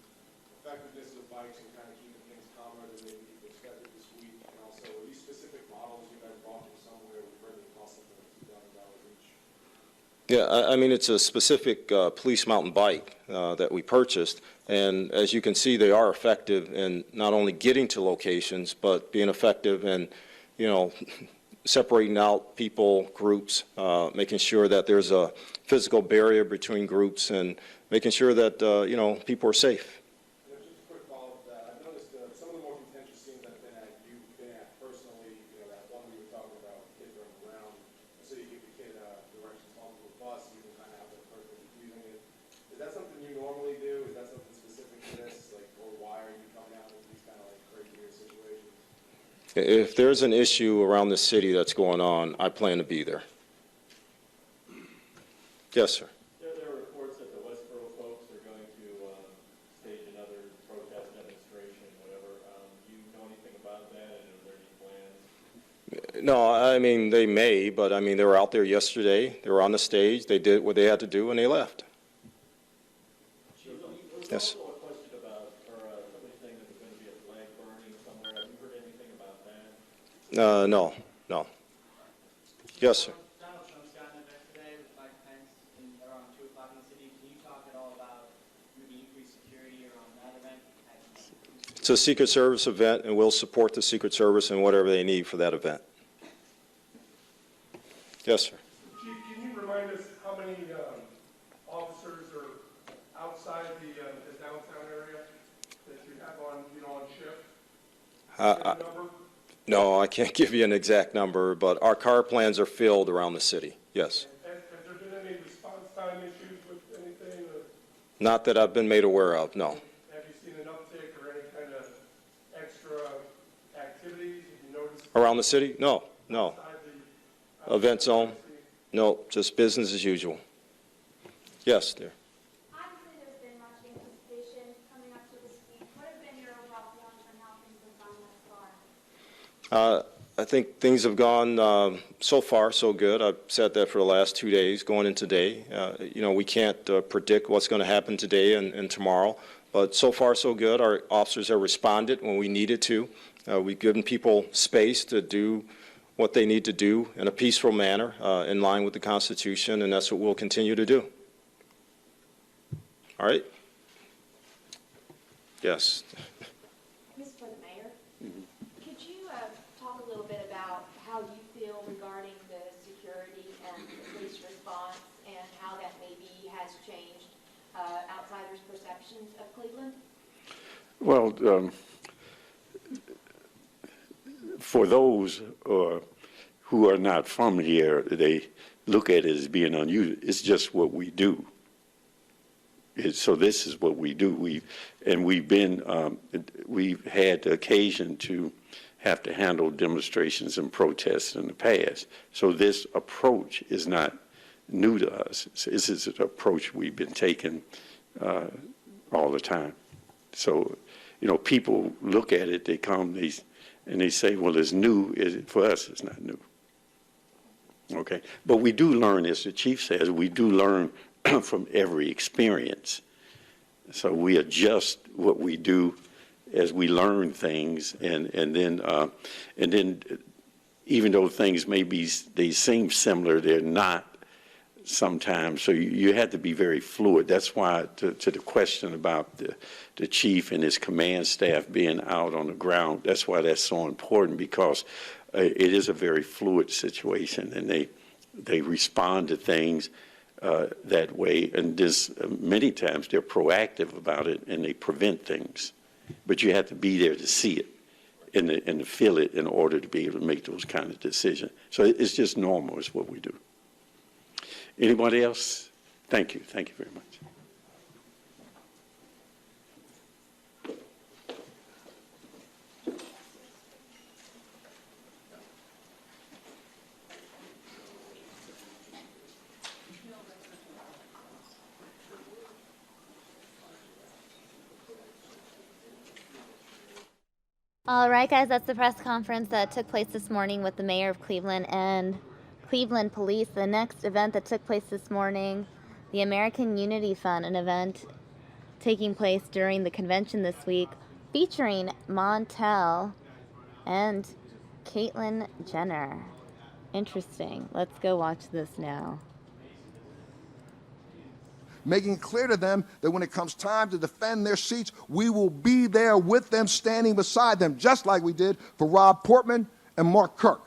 D: effectiveness of bikes and kind of keeping things calmer than maybe people expected this week? And also, are these specific models you guys bought from somewhere? We've heard they cost something like $2,000 each.
T: Yeah, I mean, it's a specific police mountain bike that we purchased. And as you can see, they are effective in not only getting to locations, but being effective in, you know, separating out people, groups, making sure that there's a physical barrier between groups, and making sure that, you know, people are safe.
D: And just a quick follow-up to that. I've noticed some of the more contentious scenes I've been at, you've been at personally, you know, that one we were talking about, kids running around, so you give the kid directions home to a bus, you can kind of have that person using it. Is that something you normally do? Is that something specific to this? Like, or why are you coming out with these kind of like crazier situations?
T: If there's an issue around the city that's going on, I plan to be there. Yes, sir.
E: There are reports that the Westboro folks are going to stage another protest demonstration, whatever. Do you know anything about that, and are there any plans?
T: No, I mean, they may, but I mean, they were out there yesterday. They were on the stage. They did what they had to do, and they left. Yes.
E: Also a question about, or somebody saying that there's going to be a flag burning somewhere. Have you heard anything about that?
T: No. Yes, sir.
G: Donald Trump's got an event today with Mike Pence around 2 o'clock in the city. Can you talk at all about maybe increased security around that event?
T: It's a Secret Service event, and we'll support the Secret Service and whatever they need for that event. Yes, sir.
D: Chief, can you remind us how many officers are outside the downtown area that you have on, on shift?
T: No, I can't give you an exact number, but our car plans are filled around the city. Yes.
D: Has there been any response time issues with anything?
T: Not that I've been made aware of, no.
D: Have you seen an uptick or any kind of extra activities? Have you noticed?
T: Around the city? No. Event zone? No, just business as usual. Yes, dear.
B: Obviously, there's been much anticipation coming up to this week. What have been your overall feelings on how things have gone thus far?
T: I think things have gone so far so good. I've said that for the last 2 days, going into today. You know, we can't predict what's going to happen today and tomorrow, but so far so good. Our officers have responded when we needed to. We've given people space to do what they need to do in a peaceful manner, in line with the Constitution, and that's what we'll continue to do. All right. Yes.
H: Ms. For the Mayor, could you talk a little bit about how you feel regarding the security and the police response and how that maybe has changed outsiders' perceptions of Cleveland?
S: Well, for those who are not from here, they look at it as being unusual. It's just what we do. So this is what we do. We've had the occasion to have to handle demonstrations and protests in the past. So this approach is not new to us. This is an approach we've been taking all the time. So, you know, people look at it, they come, and they say, well, it's new. For us, it's not new. Okay? But we do learn, as the chief says, we do learn from every experience. So we adjust what we do as we learn things, and then even though things they seem similar, they're not sometimes. So you have to be very fluid. That's why, to the question about the chief and his command staff being out on the ground, that's why that's so important, because it is a very fluid situation, and they respond to things that way. And many times they're proactive about it, and they prevent things. But you have to be there to see it and to feel it in order to be able to make those kind of decisions. So it's just normal. It's what we do. Anybody else? Thank you. Thank you very much.
A: All right, guys, that's the press conference that took place this morning with the mayor of Cleveland and Cleveland Police. The next event that took place this morning, the American Unity Fund, an event taking place during the convention this week, featuring Montel and Caitlyn Jenner. Interesting. Let's go watch this now.
K: Making clear to them that when it comes time to defend their seats, we will be there with them, standing beside them, just like we did for Rob Portman and Mark Kirk.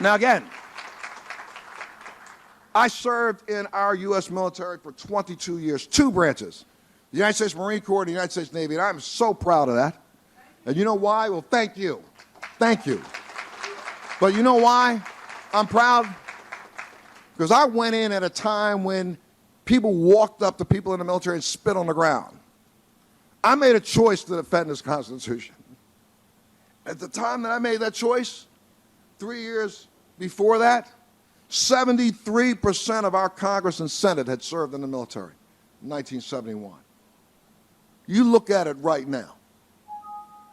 K: Now again, I served in our U.S. military for 22 years, 2 branches, the United States Marine Corps and the United States Navy, and I'm so proud of that. And you know why? Well, thank you. Thank you. But you know why I'm proud? Because I went in at a time when people walked up to people in the military and spit on the ground. I made a choice to defend this Constitution. At the time that I made that choice, 3 years before that, 73% of our Congress and Senate had served in the military in 1971. You look at it right now,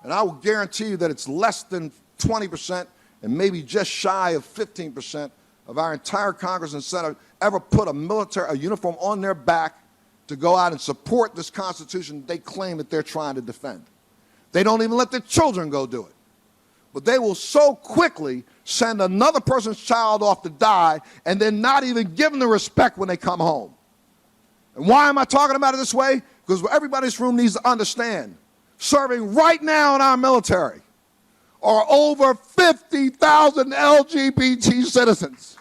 K: and I will guarantee you that it's less than 20% and maybe just shy of 15% of our entire Congress and Senate ever put a uniform on their back to go out and support this Constitution they claim that they're trying to defend. They don't even let their children go do it. But they will so quickly send another person's child off to die and then not even give them the respect when they come home. And why am I talking about it this way? Because everybody in this room needs to understand, serving right now in our military are over 50,000 LGBT citizens.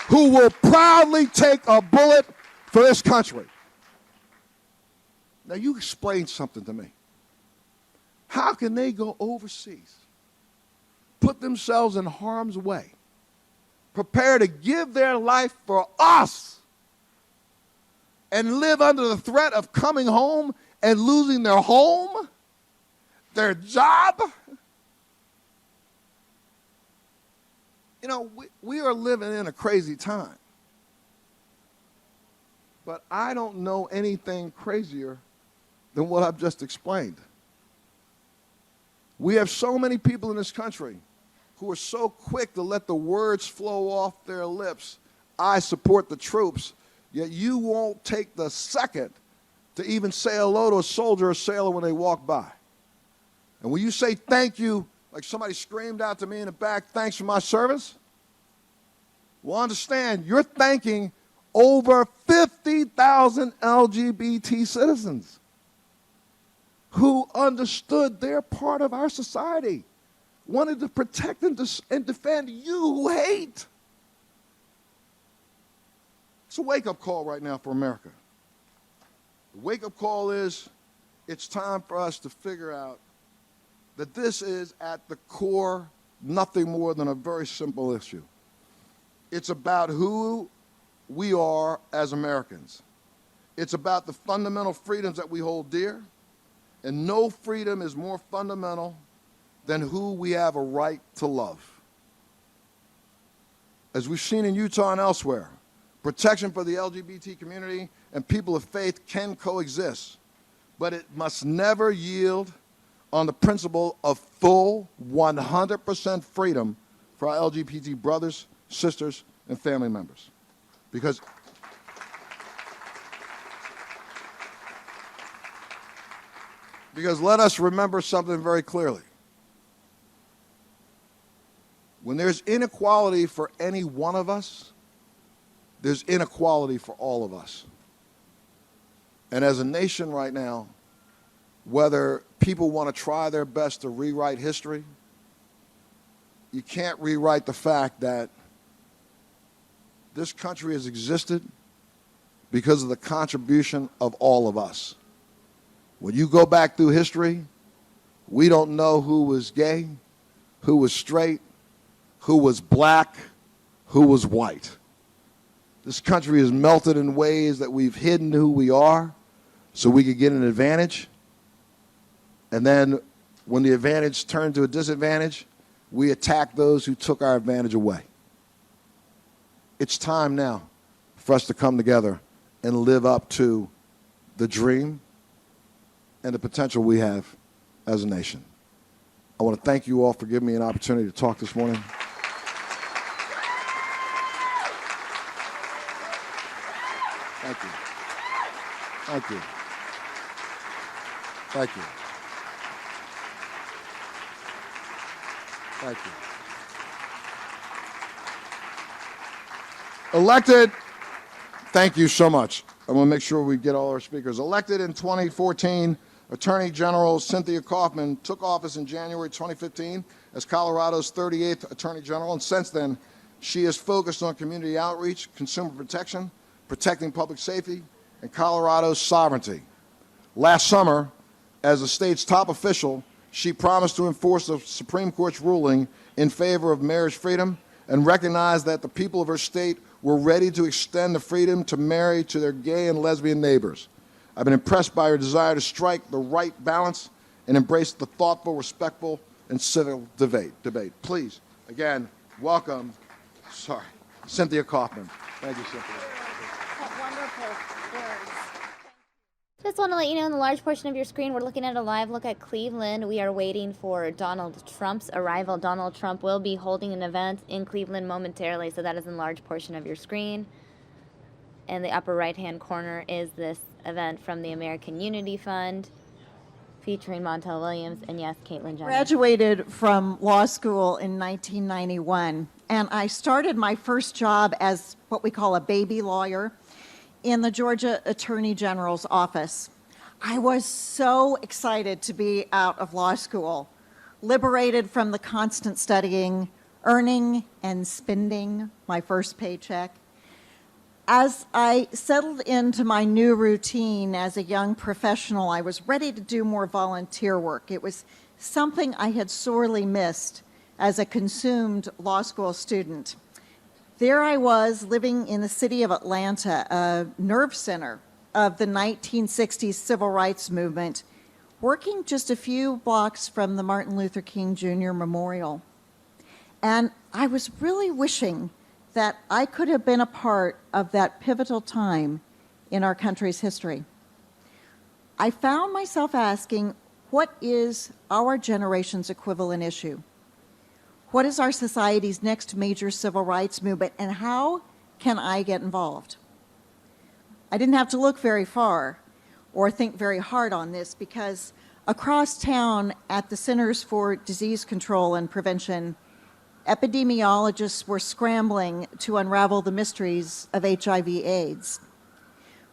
K: Who will proudly take a bullet for this country. Now you explain something to me. How can they go overseas, put themselves in harm's way, prepare to give their life for us, and live under the threat of coming home and losing their home, their job? You know, we are living in a crazy time. But I don't know anything crazier than what I've just explained. We have so many people in this country who are so quick to let the words flow off their lips, I support the troops, yet you won't take the second to even say hello to a soldier or sailor when they walk by. And when you say thank you like somebody screamed out to me in the back, thanks for my service. Well, understand, you're thanking over 50,000 LGBT citizens who understood they're part of our society, wanted to protect and defend you who hate. It's a wake-up call right now for America. The wake-up call is it's time for us to figure out that this is at the core nothing more than a very simple issue. It's about who we are as Americans. It's about the fundamental freedoms that we hold dear, and no freedom is more fundamental than who we have a right to love. As we've seen in Utah and elsewhere, protection for the LGBT community and people of faith can coexist, but it must never yield on the principle of full 100% freedom for our LGBT brothers, sisters, and family members. Because let us remember something very clearly. When there's inequality for any one of us, there's inequality for all of us. And as a nation right now, whether people want to try their best to rewrite history, you can't rewrite the fact that this country has existed because of the contribution of all of us. When you go back through history, we don't know who was gay, who was straight, who was black, who was white. This country has melted in ways that we've hidden who we are so we could get an advantage. And then when the advantage turned to a disadvantage, we attack those who took our advantage away. It's time now for us to come together and live up to the dream and the potential we have as a nation. I want to thank you all for giving me an opportunity to talk this morning. Thank you. Thank you. Thank you. Thank you. Elected, thank you so much. I want to make sure we get all our speakers. Elected in 2014, Attorney General Cynthia Kaufman took office in January 2015 as Colorado's 38th Attorney General, and since then, she has focused on community outreach, consumer protection, protecting public safety, and Colorado's sovereignty. Last summer, as the state's top official, she promised to enforce the Supreme Court's ruling in favor of marriage freedom and recognized that the people of her state were ready to extend the freedom to marry to their gay and lesbian neighbors. I've been impressed by her desire to strike the right balance and embrace the thoughtful, respectful, and civil debate. Please, again, welcome, Cynthia Kaufman. Thank you, Cynthia.
A: Wonderful words. Just want to let you know, in the large portion of your screen, we're looking at a live look at Cleveland. We are waiting for Donald Trump's arrival. Donald Trump will be holding an event in Cleveland momentarily, so that is in the large portion of your screen. In the upper right-hand corner is this event from the American Unity Fund, featuring Montel Williams and, yes, Caitlyn Jenner.
L: Graduated from law school in 1991, and I started my first job as what we call a baby lawyer in the Georgia Attorney General's office. I was so excited to be out of law school, liberated from the constant studying, earning and spending my first paycheck. As I settled into my new routine as a young professional, I was ready to do more volunteer work. It was something I had sorely missed as a consumed law school student. There I was, living in the city of Atlanta, a nerve center of the 1960s civil rights movement, working just a few blocks from the Martin Luther King Jr. Memorial. And I was really wishing that I could have been a part of that pivotal time in our country's history. I found myself asking, what is our generation's equivalent issue? What is our society's next major civil rights movement, and how can I get involved? I didn't have to look very far or think very hard on this, because Across town at the Centers for Disease Control and Prevention, epidemiologists were scrambling to unravel the mysteries of HIV/AIDS.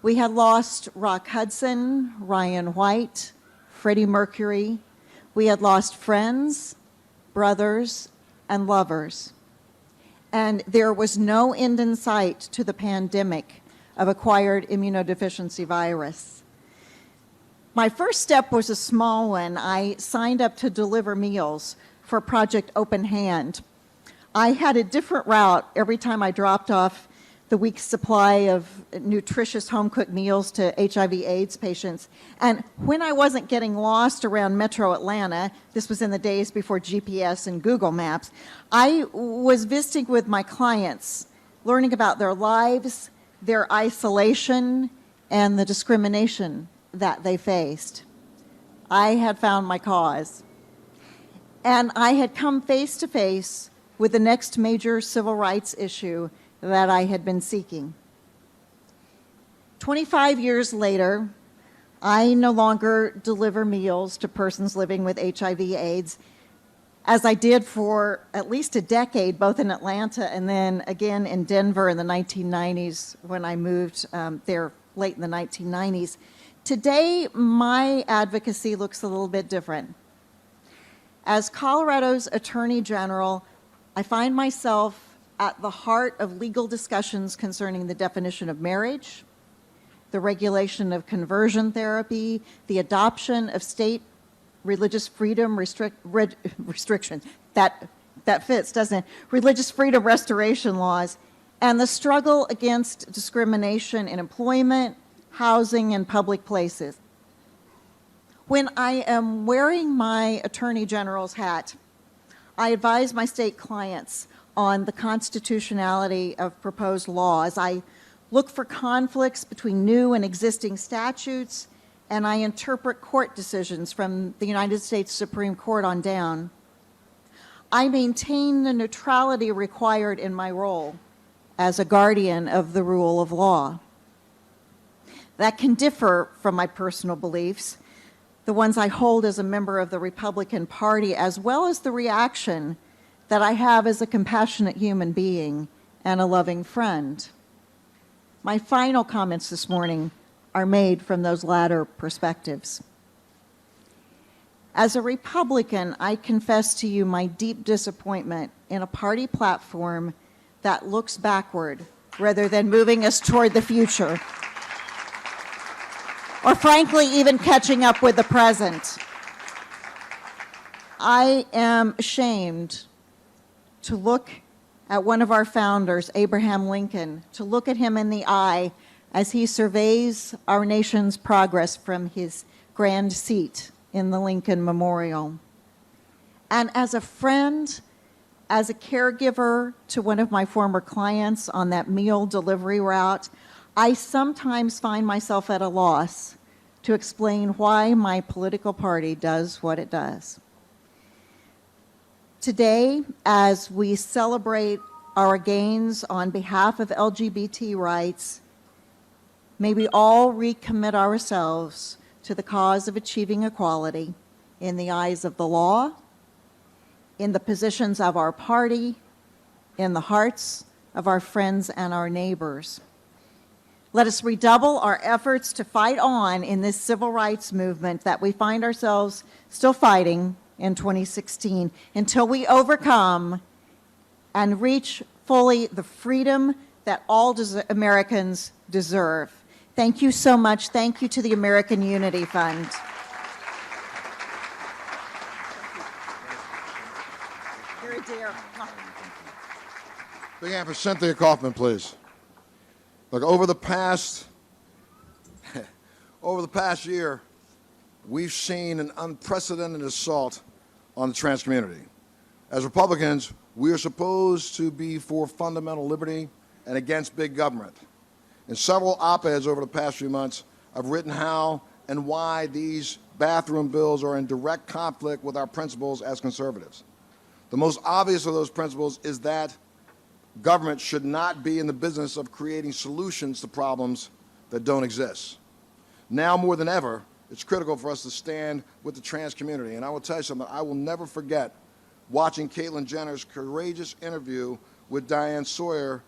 L: We had lost Rock Hudson, Ryan White, Freddie Mercury. We had lost friends, brothers, and lovers. And there was no end in sight to the pandemic of acquired immunodeficiency virus. My first step was a small one. I signed up to deliver meals for Project Open Hand. I had a different route every time I dropped off the week's supply of nutritious home-cooked meals to HIV/AIDS patients. And when I wasn't getting lost around Metro Atlanta, this was in the days before GPS and Google Maps, I was visiting with my clients, learning about their lives, their isolation, and the discrimination that they faced. I had found my cause. And I had come face to face with the next major civil rights issue that I had been seeking. 25 years later, I no longer deliver meals to persons living with HIV/AIDS, as I did for at least a decade, both in Atlanta and then again in Denver in the 1990s when I moved there late in the 1990s. Today, my advocacy looks a little bit different. As Colorado's Attorney General, I find myself at the heart of legal discussions concerning the definition of marriage, the regulation of conversion therapy, the adoption of state religious freedom restriction, that fits, doesn't it? Religious freedom restoration laws, and the struggle against discrimination in employment, housing, and public places. When I am wearing my Attorney General's hat, I advise my state clients on the constitutionality of proposed laws. I look for conflicts between new and existing statutes, and I interpret court decisions from the United States Supreme Court on down. I maintain the neutrality required in my role as a guardian of the rule of law. That can differ from my personal beliefs, the ones I hold as a member of the Republican Party, as well as the reaction that I have as a compassionate human being and a loving friend. My final comments this morning are made from those latter perspectives. As a Republican, I confess to you my deep disappointment in a party platform that looks backward rather than moving us toward the future, or frankly, even catching up with the present. I am ashamed to look at one of our founders, Abraham Lincoln, to look at him in the eye as he surveys our nation's progress from his grand seat in the Lincoln Memorial. And as a friend, as a caregiver to one of my former clients on that meal delivery route, I sometimes find myself at a loss to explain why my political party does what it does. Today, as we celebrate our gains on behalf of LGBT rights, may we all recommit ourselves to the cause of achieving equality in the eyes of the law, in the positions of our party, in the hearts of our friends and our neighbors. Let us redouble our efforts to fight on in this civil rights movement that we find ourselves still fighting in 2016 until we overcome and reach fully the freedom that all Americans deserve. Thank you so much. Thank you to the American Unity Fund. You're a dear.
K: Big hand for Cynthia Kaufman, please. Look, over the past year, we've seen an unprecedented assault on the trans community. As Republicans, we are supposed to be for fundamental liberty and against big government. In several op-eds over the past few months, I've written how and why these bathroom bills are in direct conflict with our principles as conservatives. The most obvious of those principles is that government should not be in the business of creating solutions to problems that don't exist. Now more than ever, it's critical for us to stand with the trans community. And I will tell you something, I will never forget watching Caitlyn Jenner's courageous interview with Diane Sawyer.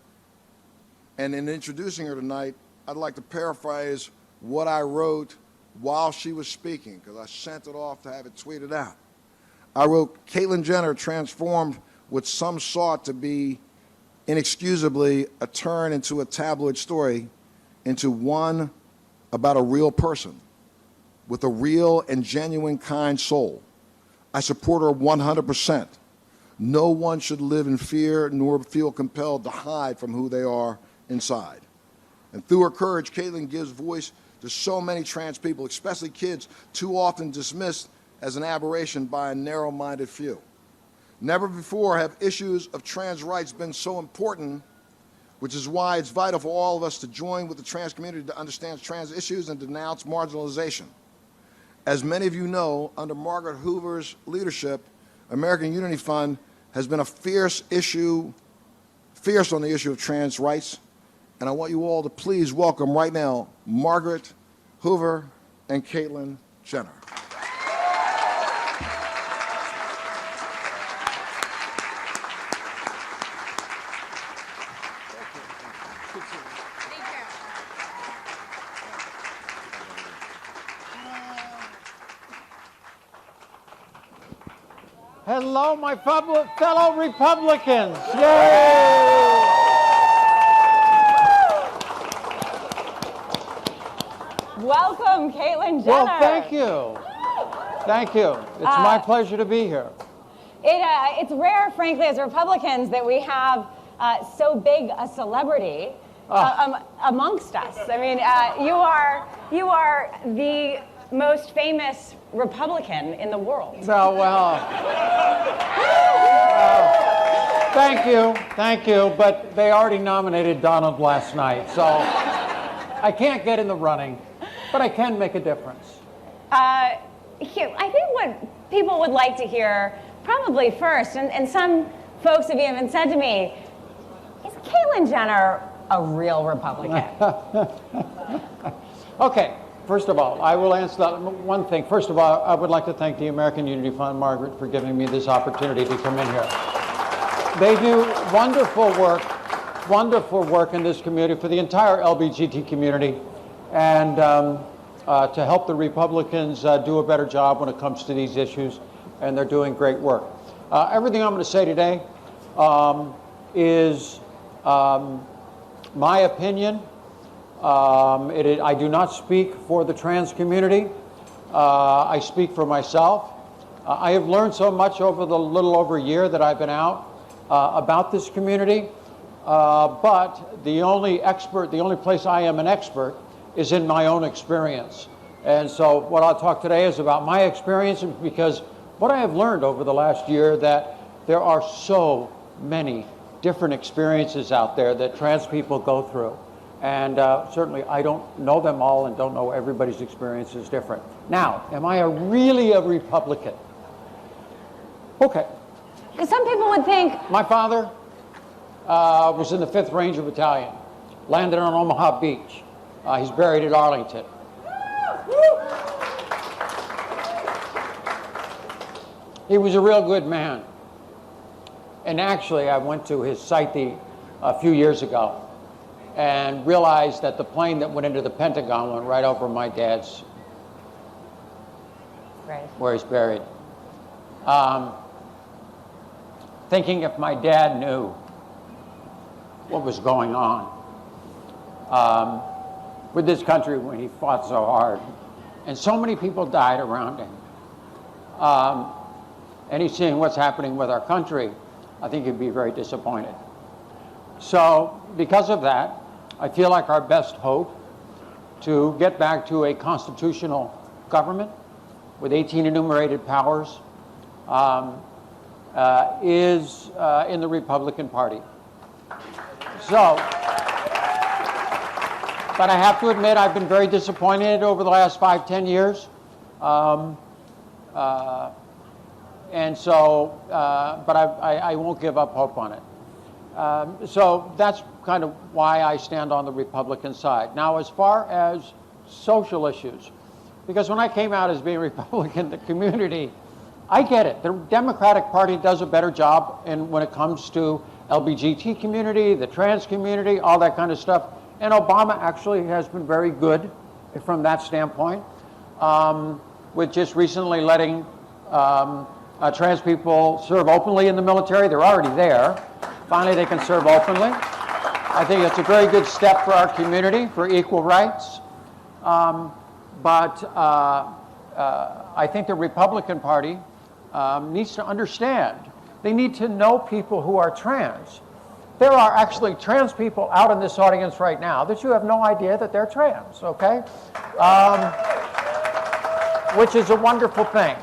K: And in introducing her tonight, I'd like to paraphrase what I wrote while she was speaking, because I sent it off to have it tweeted out. I wrote, Caitlyn Jenner transformed what some sought to be inexcusably a turn into a tabloid story into one about a real person with a real and genuine kind soul. I support her 100%. No one should live in fear nor feel compelled to hide from who they are inside. And through her courage, Caitlyn gives voice to so many trans people, especially kids, too often dismissed as an aberration by a narrow-minded few. Never before have issues of trans rights been so important, which is why it's vital for all of us to join with the trans community to understand trans issues and denounce marginalization. As many of you know, under Margaret Hoover's leadership, American Unity Fund has been a fierce on the issue of trans rights. And I want you all to please welcome right now Margaret Hoover and Caitlyn Jenner.
M: Hello, my fellow Republicans. Yay!
O: Welcome, Caitlyn Jenner.
M: Well, thank you. Thank you. It's my pleasure to be here.
O: It's rare, frankly, as Republicans, that we have so big a celebrity amongst us. I mean, you are the most famous Republican in the world.
M: Well, thank you, but they already nominated Donald last night, so I can't get in the running, but I can make a difference.
O: I think what people would like to hear, probably first, and some folks have even said to me, is Caitlyn Jenner a real Republican?
M: Okay. First of all, I will answer that one thing. First of all, I would like to thank the American Unity Fund, Margaret, for giving me this opportunity to come in here. They do wonderful work in this community for the entire LGBT community, and to help the Republicans do a better job when it comes to these issues, and they're doing great work. Everything I'm going to say today is my opinion. I do not speak for the trans community. I speak for myself. I have learned so much over the little over a year that I've been out about this community. But the only place I am an expert is in my own experience. And so what I'll talk today is about my experience, because what I have learned over the last year, that there are so many different experiences out there that trans people go through. And certainly I don't know them all and don't know everybody's experience is different. Now, am I really a Republican? Okay.
O: Because some people would think...
M: My father was in the 5th Ranger Battalion, landed on Omaha Beach. He's buried at Arlington. He was a real good man. And actually, I went to his site a few years ago and realized that the plane that went into the Pentagon went right over my dad's, where he's buried. Thinking if my dad knew what was going on with this country when he fought so hard, and so many people died around him, and he's seeing what's happening with our country, I think he'd be very disappointed. So because of that, I feel like our best hope to get back to a constitutional government with 18 enumerated powers is in the Republican Party. So, but I have to admit I've been very disappointed over the last 5-10 years. And so, but I won't give up hope on it. So that's kind of why I stand on the Republican side. Now, as far as social issues, because when I came out as being Republican, the community, I get it. The Democratic Party does a better job when it comes to LGBT community, the trans community, all that kind of stuff. And Obama actually has been very good from that standpoint, with just recently letting trans people serve openly in the military. They're already there. Finally, they can serve openly. I think it's a very good step for our community, for equal rights. But I think the Republican Party needs to understand. They need to know people who are trans. There are actually trans people out in this audience right now that you have no idea that they're trans, okay? Which is a wonderful thing.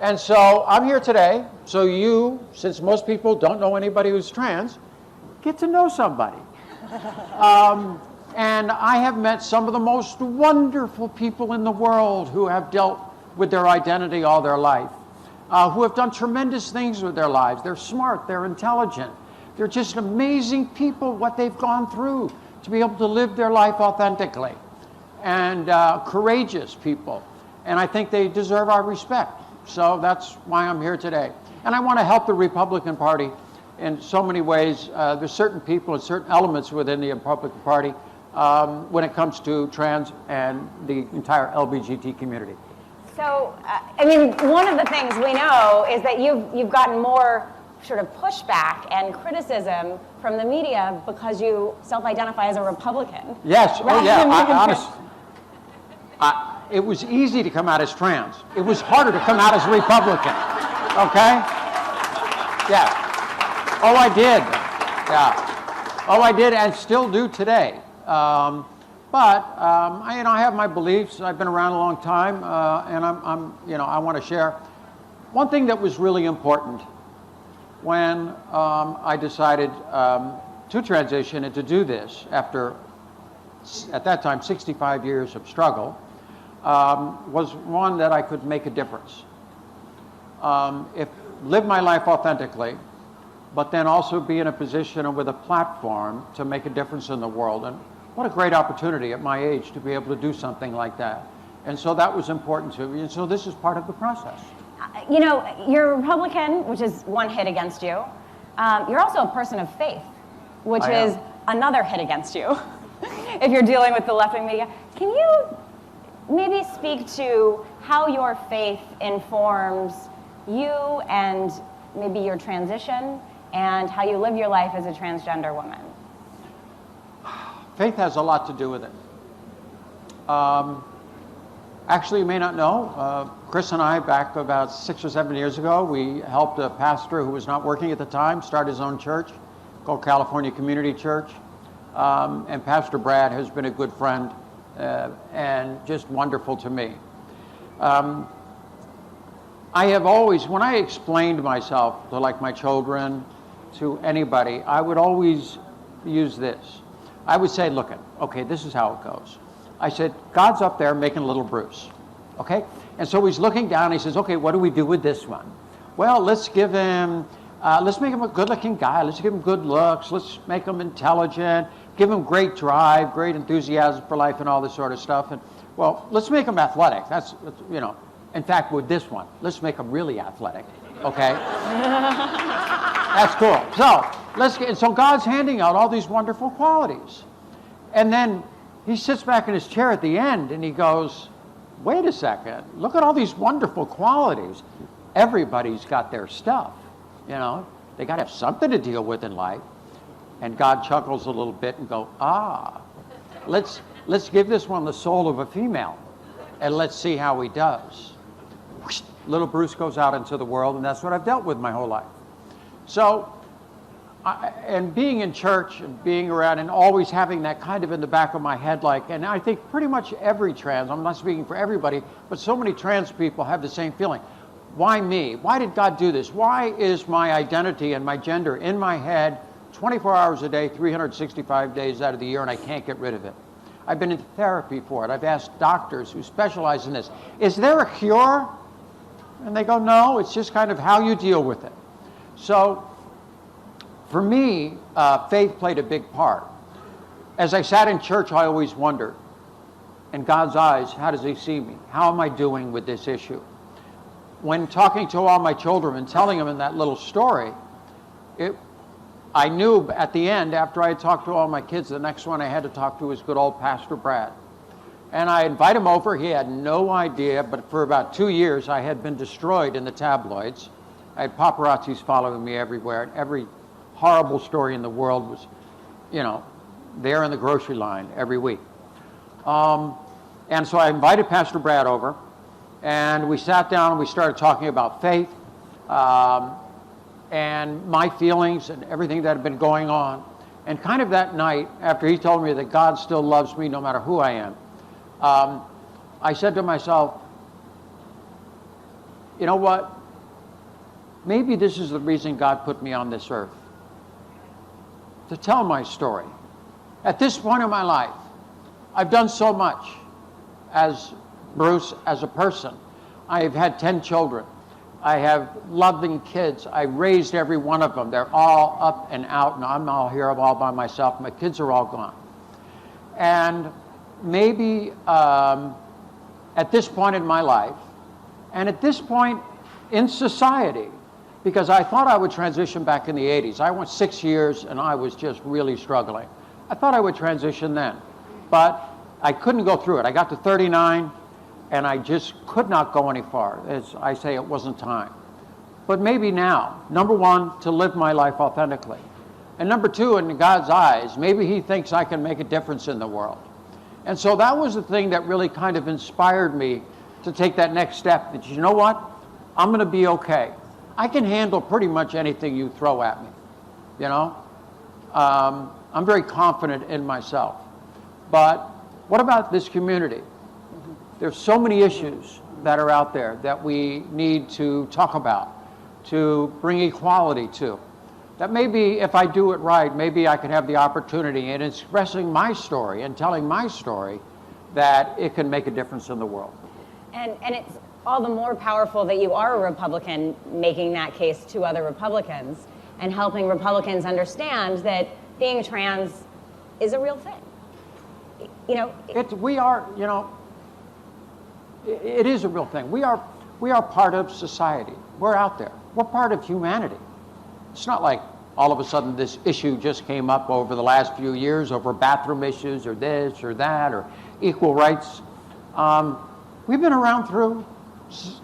M: And so I'm here today, so you, since most people don't know anybody who's trans, get to know somebody. And I have met some of the most wonderful people in the world who have dealt with their identity all their life, who have done tremendous things with their lives. They're smart, they're intelligent, they're just amazing people, what they've gone through to be able to live their life authentically, and courageous people. And I think they deserve our respect. So that's why I'm here today. And I want to help the Republican Party in so many ways. There's certain people and certain elements within the Republican Party when it comes to trans and the entire LGBT community.
O: So, I mean, one of the things we know is that you've gotten more sort of pushback and criticism from the media because you self-identify as a Republican.
M: Yes, oh yeah, it was easy to come out as trans. It was harder to come out as a Republican, okay? Yeah. Oh, I did. Yeah. Oh, I did and still do today. I have my beliefs. I've been around a long time, and I want to share. One thing that was really important when I decided to transition and to do this after, at that time, 65 years of struggle, was one that I could make a difference. Live my life authentically, but then also be in a position and with a platform to make a difference in the world. And what a great opportunity at my age to be able to do something like that. And so that was important to me. And so this is part of the process.
O: You know, you're a Republican, which is one hit against you. You're also a person of faith, which is another hit against you if you're dealing with the left-wing media. Can you maybe speak to how your faith informs you and maybe your transition and how you live your life as a transgender woman?
M: Faith has a lot to do with it. Actually, you may not know, Chris and I, back about 6 or 7 years ago, we helped a pastor who was not working at the time start his own church called California Community Church. And Pastor Brad has been a good friend and just wonderful to me. I have always, when I explained myself to like my children, to anybody, I would always use this. I would say, look, okay, this is how it goes. I said, God's up there making little Bruce, okay? And so he's looking down, and he says, okay, what do we do with this one? Well, let's give him, let's make him a good-looking guy. Let's give him good looks. Let's make him intelligent. Give him great drive, great enthusiasm for life, and all this sort of stuff. And, well, let's make him athletic. That's, you know, in fact, with this one, let's make him really athletic, okay? That's cool. So God's handing out all these wonderful qualities. And then he sits back in his chair at the end and he goes, wait a second, look at all these wonderful qualities. Everybody's got their stuff, you know. They got to have something to deal with in life. And God chuckles a little bit and goes, let's give this one the soul of a female and let's see how he does. Whoosh, little Bruce goes out into the world, and that's what I've dealt with my whole life. So, and being in church and being around and always having that kind of in the back of my head, like, and I think pretty much every trans, I'm not speaking for everybody, but so many trans people have the same feeling. Why me? Why did God do this? Why is my identity and my gender in my head 24 hours a day, 365 days out of the year, and I can't get rid of it? I've been in therapy for it. I've asked doctors who specialize in this, is there a cure? And they go, no, it's just kind of how you deal with it. So for me, faith played a big part. As I sat in church, I always wondered, in God's eyes, how does he see me? How am I doing with this issue? When talking to all my children and telling them in that little story, I knew at the end, after I had talked to all my kids, the next one I had to talk to was good old Pastor Brad. And I invite him over. He had no idea, but for about 2 years, I had been destroyed in the tabloids. I had paparazzis following me everywhere, and every horrible story in the world was, there in the grocery line every week. And so I invited Pastor Brad over, and we sat down and we started talking about faith and my feelings and everything that had been going on. And kind of that night, after he told me that God still loves me no matter who I am, I said to myself, you know what? Maybe this is the reason God put me on this earth, to tell my story. At this point in my life, I've done so much as Bruce, as a person. I have had 10 children. I have loving kids. I raised every one of them. They're all up and out, and I'm all here all by myself. My kids are all gone. And maybe at this point in my life, and at this point in society, because I thought I would transition back in the 80s. I went 6 years and I was just really struggling. I thought I would transition then, but I couldn't go through it. I got to 39 and I just could not go any far. As I say, it wasn't time. But maybe now, number one, to live my life authentically. And number two, in God's eyes, maybe he thinks I can make a difference in the world. And so that was the thing that really kind of inspired me to take that next step, that you know what? I'm going to be okay. I can handle pretty much anything you throw at me, I'm very confident in myself. But what about this community? There's so many issues that are out there that we need to talk about, to bring equality to. That maybe if I do it right, maybe I can have the opportunity in expressing my story and telling my story that it can make a difference in the world.
O: And it's all the more powerful that you are a Republican making that case to other Republicans and helping Republicans understand that being trans is a real thing.
M: It is a real thing. We are part of society. We're out there. We're part of humanity. It's not like all of a sudden this issue just came up over the last few years over bathroom issues or this or that or equal rights. We've been around through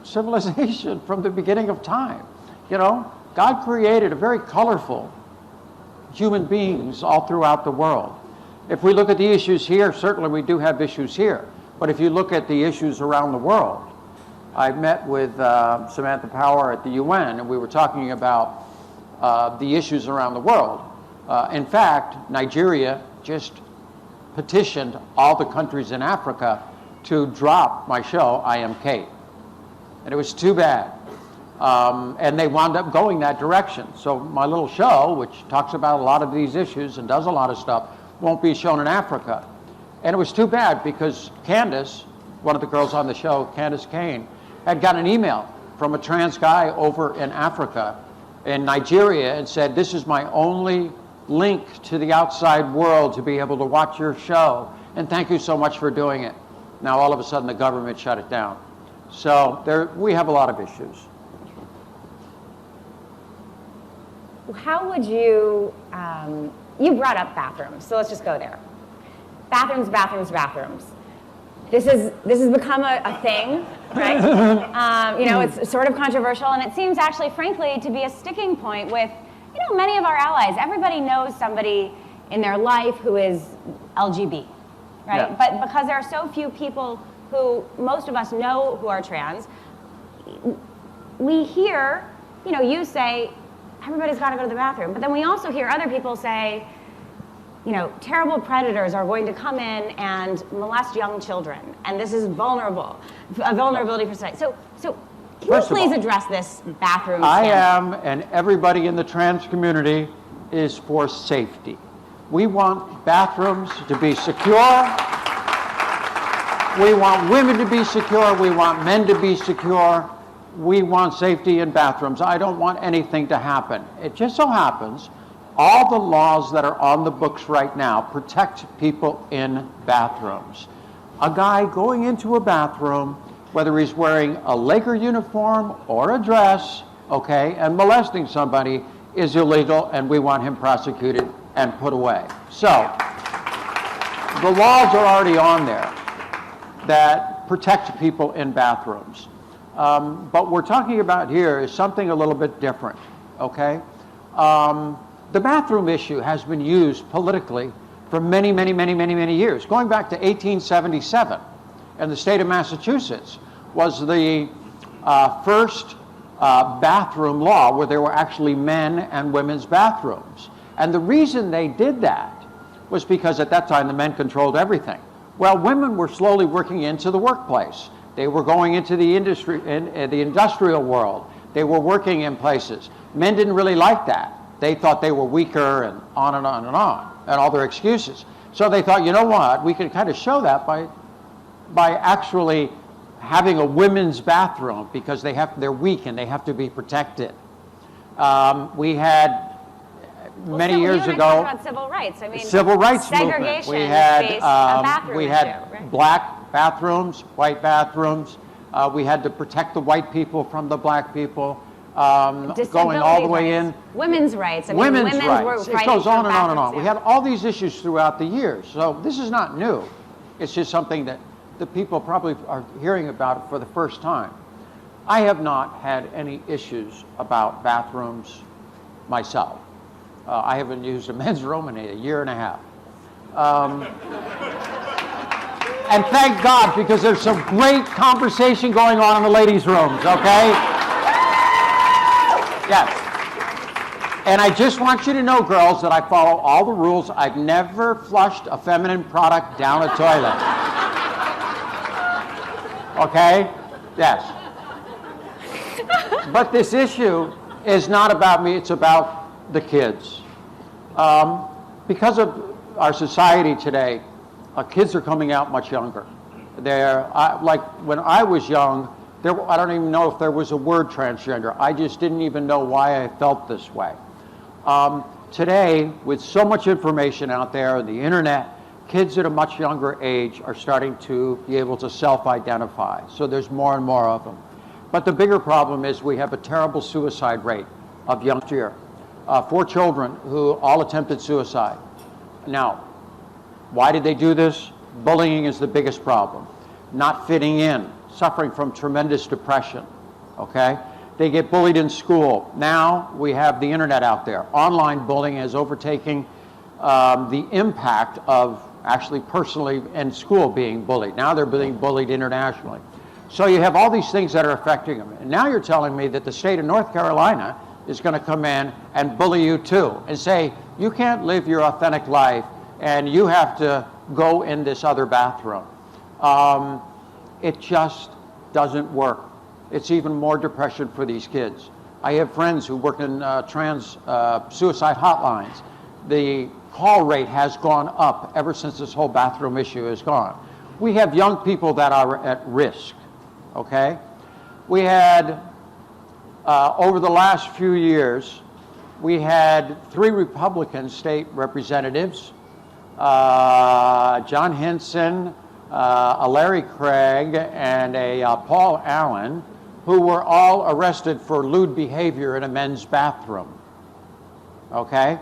M: civilization from the beginning of time. God created a very colorful human beings all throughout the world. If we look at the issues here, certainly we do have issues here. But if you look at the issues around the world, I met with Samantha Power at the UN, and we were talking about the issues around the world. In fact, Nigeria just petitioned all the countries in Africa to drop my show, I Am Kate. And it was too bad. And they wound up going that direction. So my little show, which talks about a lot of these issues and does a lot of stuff, won't be shown in Africa. And it was too bad because Candace, one of the girls on the show, Candace Kane, had got an email from a trans guy over in Africa, in Nigeria, and said, this is my only link to the outside world to be able to watch your show, and thank you so much for doing it. Now all of a sudden the government shut it down. So we have a lot of issues.
O: How would you, you brought up bathrooms, so let's just go there. Bathrooms, bathrooms, bathrooms. This has become a thing, right? It's sort of controversial, and it seems actually, frankly, to be a sticking point with, many of our allies. Everybody knows somebody in their life who is LGBT, right? Yeah. But because there are so few people who most of us know who are trans, we hear, you say, everybody's got to go to the bathroom. But then we also hear other people say, terrible predators are going to come in and molest young children, and this is a vulnerability for society. So can you please address this bathroom
M: I
O: scandal?
M: am, and everybody in the trans community is for safety. We want bathrooms to be secure. We want women to be secure. We want men to be secure. We want safety in bathrooms. I don't want anything to happen. It just so happens all the laws that are on the books right now protect people in bathrooms. a guy going into a bathroom, whether he's wearing a Laker uniform or a dress, okay, and molesting somebody is illegal, and we want him prosecuted and put away. So, the laws are already on there that protect people in bathrooms. But what we're talking about here is something a little bit different, okay? The bathroom issue has been used politically for many, many, many, many, many years. Going back to 1877, and the state of Massachusetts was the first bathroom law where there were actually men and women's bathrooms. And the reason they did that was because at that time the men controlled everything. Well, women were slowly working into the workplace. They were going into the industry, the industrial world. They were working in places. Men didn't really like that. They thought they were weaker and on and on and on, and all their excuses. So they thought, you know what, we can kind of show that by actually having a women's bathroom, because they're weak and they have to be protected. We had many years ago,
O: about civil rights. I mean,
M: civil rights movement.
O: segregation
M: We had
O: faced a bathroom
M: we had
O: issue, right?
M: black bathrooms, white bathrooms. We had to protect the white people from the black people. Going all the way in.
O: Women's rights. I mean,
M: Women's
O: women
M: rights.
O: were
M: It
O: fighting
M: goes on
O: for
M: and on and on.
O: bathrooms,
M: We
O: yeah.
M: had all these issues throughout the years. So this is not new. It's just something that the people probably are hearing about for the first time. I have not had any issues about bathrooms myself. I haven't used a men's room in a year and a half. And thank God, because there's some great conversation going on in the ladies' rooms, okay? Yes. And I just want you to know, girls, that I follow all the rules. I've never flushed a feminine product down a toilet. Okay? Yes. But this issue is not about me, it's about the kids. Because of our society today, kids are coming out much younger. Like when I was young, I don't even know if there was a word transgender. I just didn't even know why I felt this way. Today, with so much information out there, the internet, kids at a much younger age are starting to be able to self-identify. So there's more and more of them. But the bigger problem is we have a terrible suicide rate of young year. 4 children who all attempted suicide. Now, why did they do this? Bullying is the biggest problem. Not fitting in, suffering from tremendous depression, okay? They get bullied in school. Now we have the internet out there. Online bullying is overtaking the impact of actually personally in school being bullied. Now they're being bullied internationally. So you have all these things that are affecting them. And now you're telling me that the state of North Carolina is going to come in and bully you too and say, you can't live your authentic life and you have to go in this other bathroom. It just doesn't work. It's even more depression for these kids. I have friends who work in trans suicide hotlines. The call rate has gone up ever since this whole bathroom issue is gone. We have young people that are at risk, okay? We had, over the last few years, we had 3 Republican state representatives, John Hinson, a Larry Craig, and a Paul Allen, who were all arrested for lewd behavior in a men's bathroom. Okay?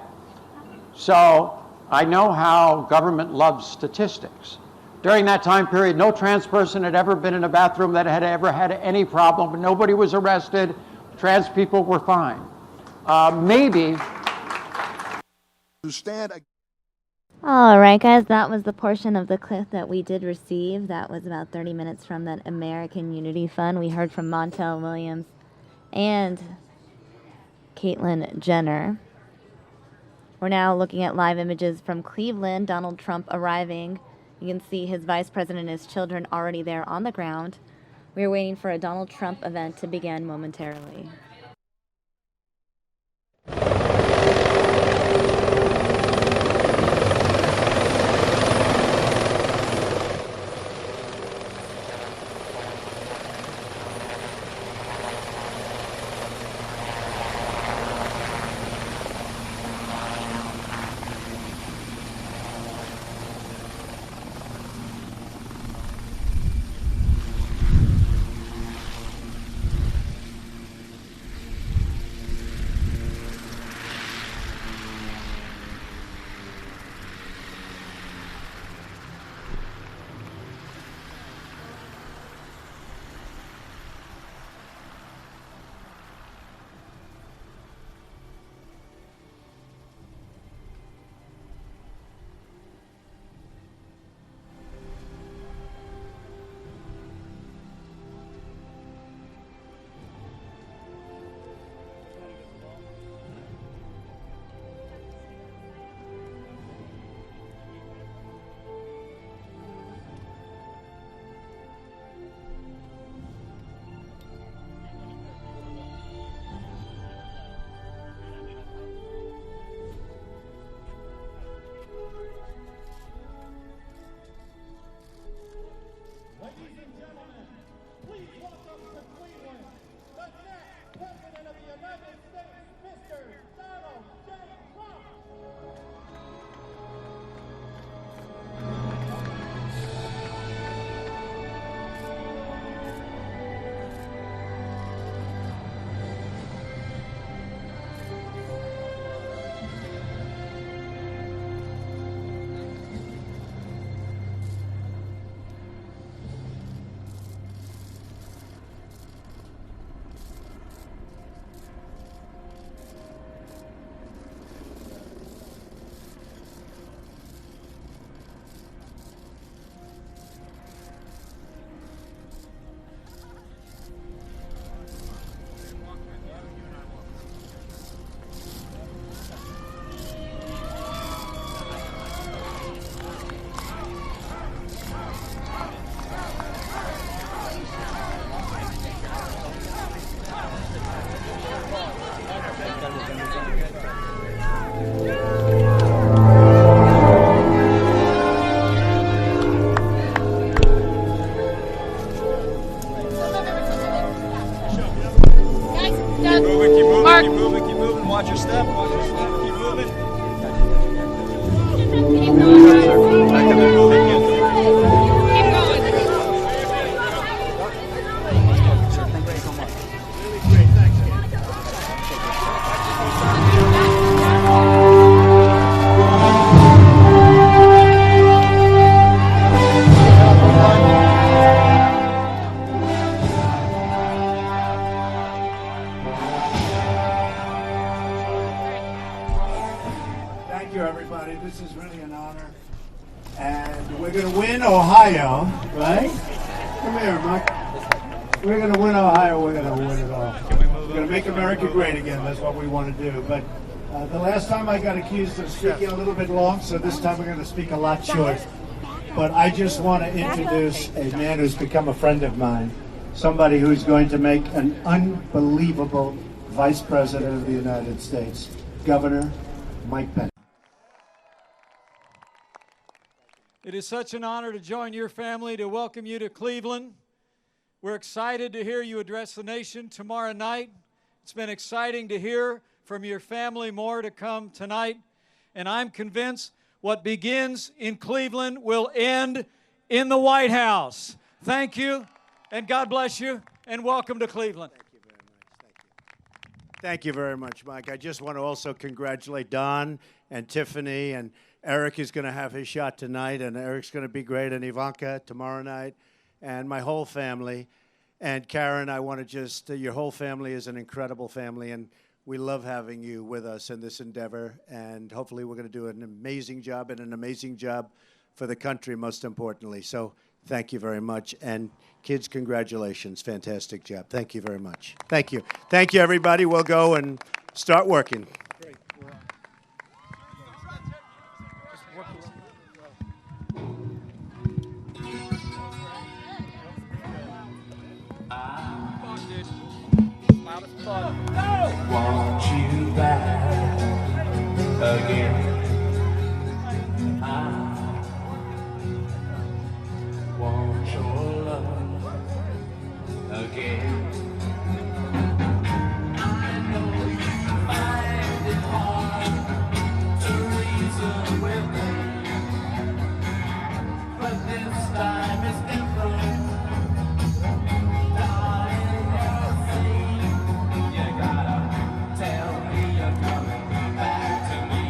M: So I know how government loves statistics. During that time period, no trans person had ever been in a bathroom that had ever had any problem. Nobody was arrested. Trans people were fine. Maybe
K: to stand.
A: All right, guys, that was the portion of the clip that we did receive. That was about 30 minutes from that American Unity Fund. We heard from Montel Williams and Caitlyn Jenner. We're now looking at live images from Cleveland, Donald Trump arriving. You can see his vice president and his children already there on the ground. We're waiting for a Donald Trump event to begin momentarily.
P: Keep moving, keep moving, keep moving, keep moving. Watch your step, keep moving. Back up and moving.
Q: Thank you, everybody. This is really an honor. And we're going to win Ohio, right? Come here, Mike. We're going to win Ohio. We're going to win it all. We're going to make America great again. That's what we want to do. But the last time I got accused of speaking a little bit long, so this time we're going to speak a lot short. But I just want to introduce a man who's become a friend of mine, somebody who's going to make an unbelievable Vice President of the United States, Governor Mike Pence.
M: It is such an honor to join your family, to welcome you to Cleveland. We're excited to hear you address the nation tomorrow night. It's been exciting to hear from your family, more to come tonight. And I'm convinced what begins in Cleveland will end in the White House. Thank you, and God bless you, and welcome to Cleveland.
Q: Thank you very much, Mike. I just want to also congratulate Don and Tiffany, and Eric is going to have his shot tonight, and Eric's going to be great, and Ivanka tomorrow night, and my whole family. And Karen, I want to just, your whole family is an incredible family, and we love having you with us in this endeavor, and hopefully we're going to do an amazing job, and an amazing job for the country, most importantly. So thank you very much. And kids, congratulations. Fantastic job. Thank you very much. Thank you. Thank you, everybody. We'll go and start working.
R: Want you back again. I want your love again. I know you find it hard to reason with me, but this time it's different. Tell me you're coming back to me.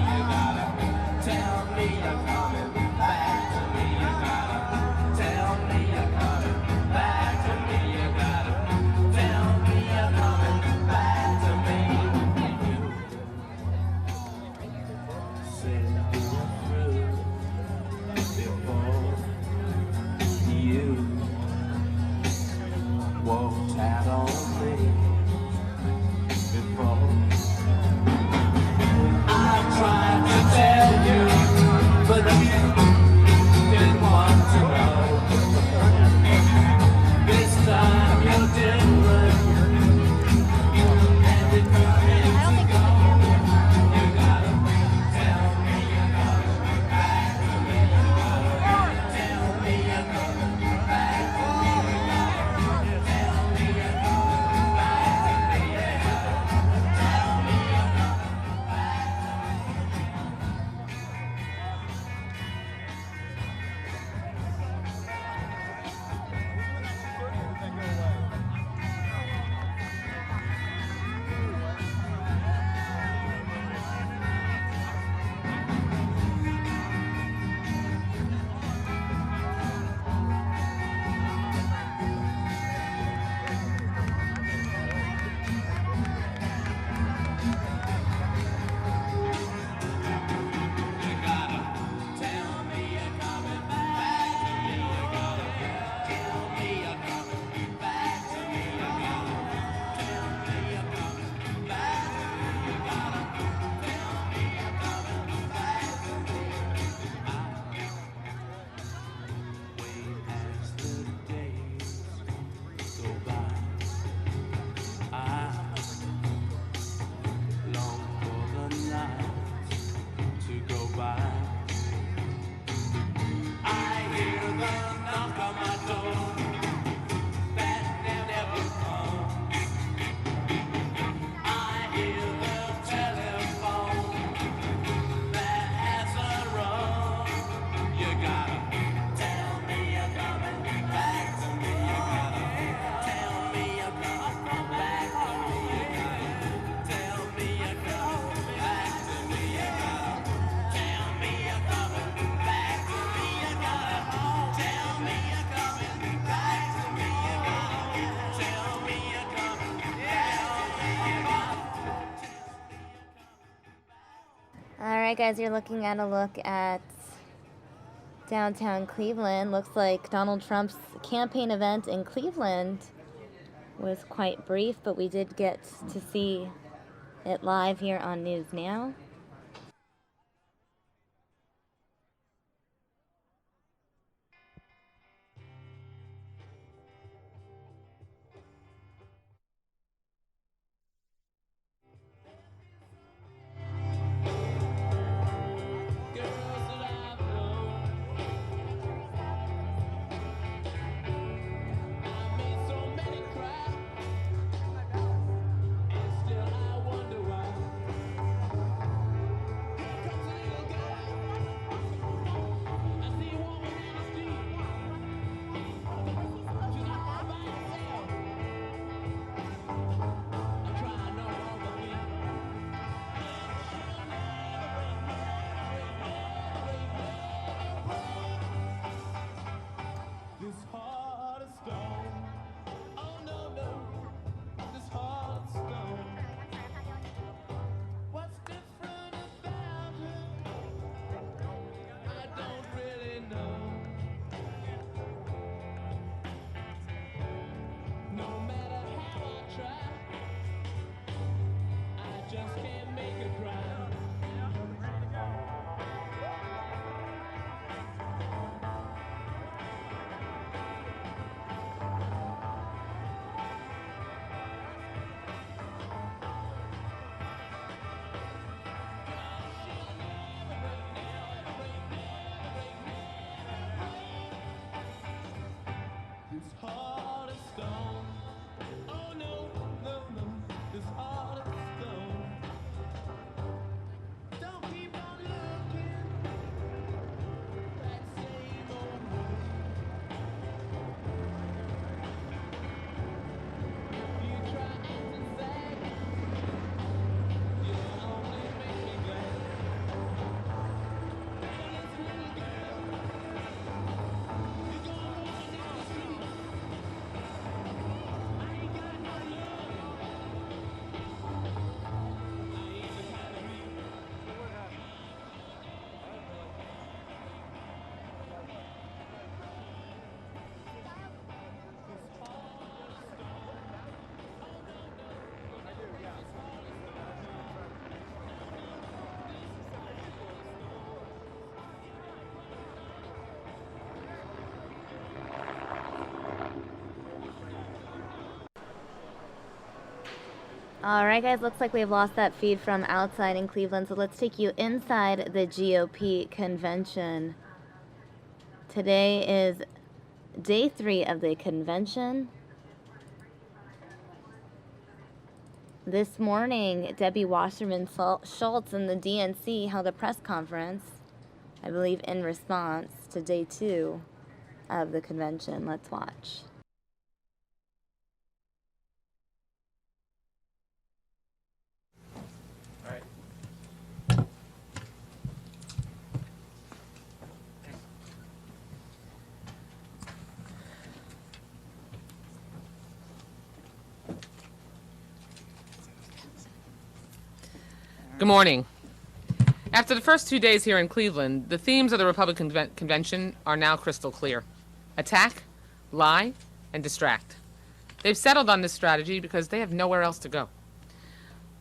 A: right, guys, you're looking at a look at downtown Cleveland. Looks like Donald Trump's campaign event in Cleveland was quite brief, but we did get to see it live here on News Now. All right, guys, looks like we've lost that feed from outside in Cleveland, so let's take you inside the GOP convention. Today is day 3 of the convention. This morning, Debbie Wasserman Schultz and the DNC held a press conference, I believe in response to day 2 of the convention. Let's watch.
F: Good morning. After the first 2 days here in Cleveland, the themes of the Republican convention are now crystal clear. Attack, lie, and distract. They've settled on this strategy because they have nowhere else to go.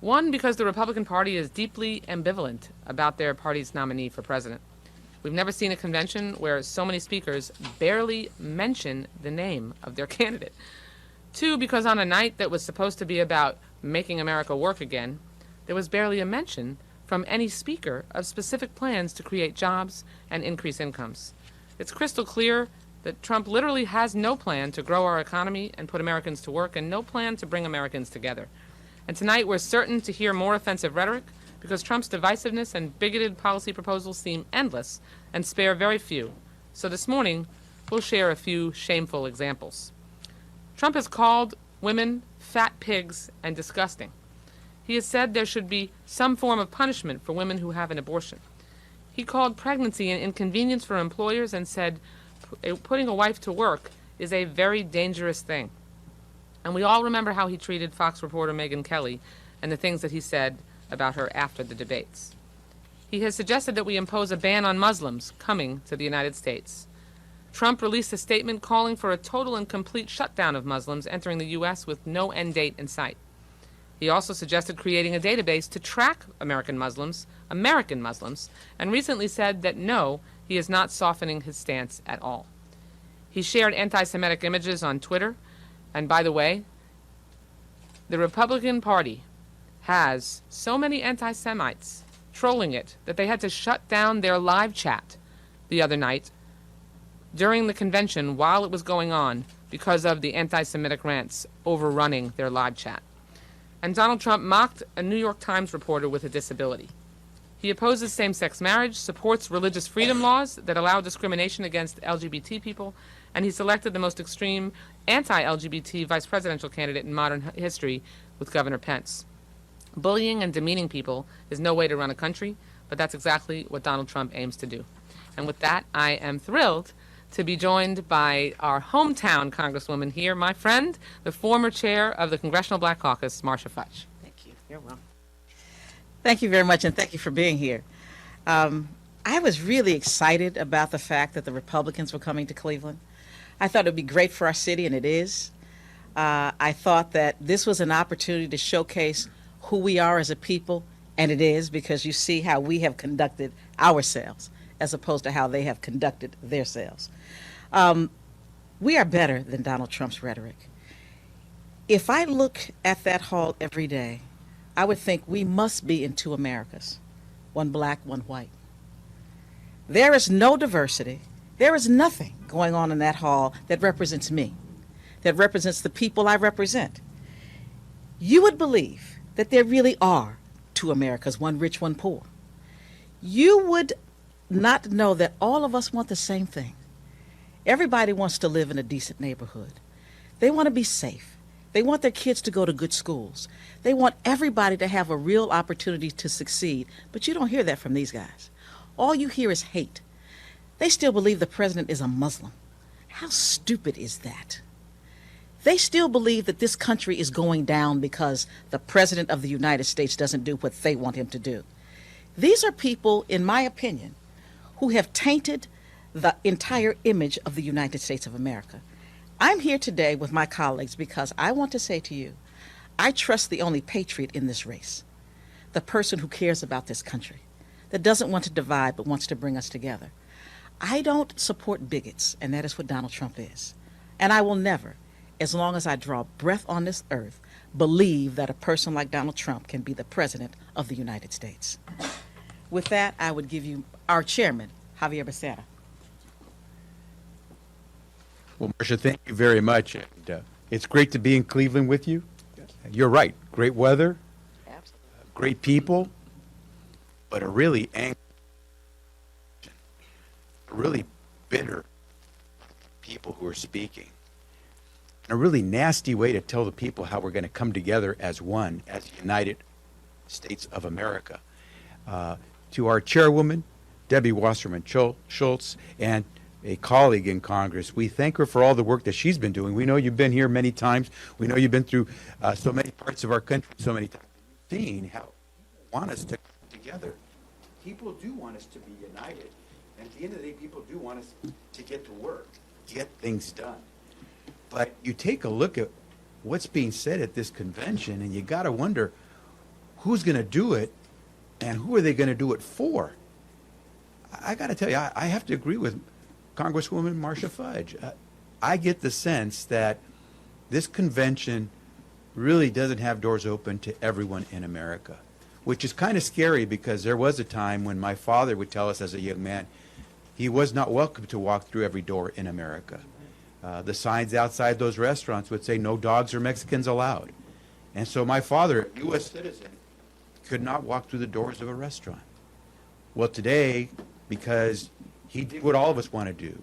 F: One, because the Republican Party is deeply ambivalent about their party's nominee for president. We've never seen a convention where so many speakers barely mention the name of their candidate. Two, because on a night that was supposed to be about making America work again, there was barely a mention from any speaker of specific plans to create jobs and increase incomes. It's crystal clear that Trump literally has no plan to grow our economy and put Americans to work, and no plan to bring Americans together. And tonight we're certain to hear more offensive rhetoric because Trump's divisiveness and bigoted policy proposals seem endless and spare very few. So this morning, we'll share a few shameful examples. Trump has called women fat pigs and disgusting. He has said there should be some form of punishment for women who have an abortion. He called pregnancy an inconvenience for employers and said putting a wife to work is a very dangerous thing. And we all remember how he treated Fox reporter Megyn Kelly and the things that he said about her after the debates. He has suggested that we impose a ban on Muslims coming to the United States. Trump released a statement calling for a total and complete shutdown of Muslims entering the U.S. with no end date in sight. He also suggested creating a database to track American Muslims, and recently said that no, he is not softening his stance at all. He shared anti-Semitic images on Twitter, and by the way, the Republican Party has so many anti-Semites trolling it that they had to shut down their live chat the other night during the convention while it was going on because of the anti-Semitic rants overrunning their live chat. And Donald Trump mocked a New York Times reporter with a disability. He opposes same-sex marriage, supports religious freedom laws that allow discrimination against LGBT people, and he selected the most extreme anti-LGBT vice presidential candidate in modern history with Governor Pence. Bullying and demeaning people is no way to run a country, but that's exactly what Donald Trump aims to do. And with that, I am thrilled to be joined by our hometown Congresswoman here, my friend, the former chair of the Congressional Black Caucus, Marcia Fudge.
I: Thank you. You're welcome. Thank you very much, and thank you for being here. I was really excited about the fact that the Republicans were coming to Cleveland. I thought it would be great for our city, and it is. I thought that this was an opportunity to showcase who we are as a people, and it is, because you see how we have conducted ourselves as opposed to how they have conducted themselves. We are better than Donald Trump's rhetoric. If I look at that hall every day, I would think we must be in two Americas, one black, one white. There is no diversity. There is nothing going on in that hall that represents me, that represents the people I represent. You would believe that there really are two Americas, one rich, one poor. You would not know that all of us want the same thing. Everybody wants to live in a decent neighborhood. They want to be safe. They want their kids to go to good schools. They want everybody to have a real opportunity to succeed. But you don't hear that from these guys. All you hear is hate. They still believe the president is a Muslim. How stupid is that? They still believe that this country is going down because the president of the United States doesn't do what they want him to do. These are people, in my opinion, who have tainted the entire image of the United States of America. I'm here today with my colleagues because I want to say to you, I trust the only patriot in this race, the person who cares about this country, that doesn't want to divide but wants to bring us together. I don't support bigots, and that is what Donald Trump is. And I will never, as long as I draw breath on this earth, believe that a person like Donald Trump can be the president of the United States. With that, I would give you our chairman, Javier Becerra.
U: Well, Marcia, thank you very much. And, it's great to be in Cleveland with you. You're right. Great weather, great people, but a really angry, really bitter people who are speaking. And a really nasty way to tell the people how we're going to come together as one, as the United States of America. To our chairwoman, Debbie Wasserman Schultz, and a colleague in Congress, we thank her for all the work that she's been doing. We know you've been here many times. We know you've been through so many parts of our country so many times. You've seen how people want us to come together. People do want us to be united. And at the end of the day, people do want us to get to work, get things done. But you take a look at what's being said at this convention, and you got to wonder who's going to do it and who are they going to do it for? I got to tell you, I have to agree with Congresswoman Marcia Fudge. I get the sense that this convention really doesn't have doors open to everyone in America, which is kind of scary because there was a time when my father would tell us as a young man he was not welcome to walk through every door in America. The signs outside those restaurants would say no dogs or Mexicans allowed. And so my father, a U.S. citizen, could not walk through the doors of a restaurant. Well, today, because he did what all of us want to do,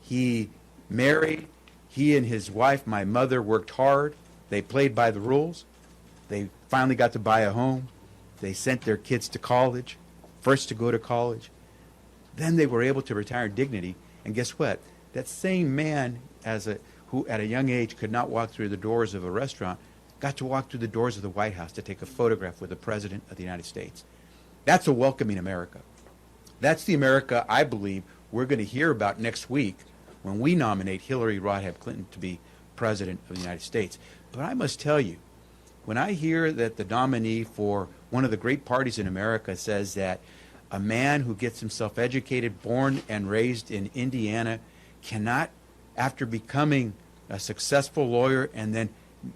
U: he married, he and his wife, my mother, worked hard. They played by the rules. They finally got to buy a home. They sent their kids to college, first to go to college. Then they were able to retire in dignity. And guess what? That same man who at a young age could not walk through the doors of a restaurant got to walk through the doors of the White House to take a photograph with the President of the United States. That's a welcoming America. That's the America I believe we're going to hear about next week when we nominate Hillary Rodham Clinton to be President of the United States. But I must tell you, when I hear that the nominee for one of the great parties in America says that a man who gets himself educated, born and raised in Indiana, cannot, after becoming a successful lawyer and then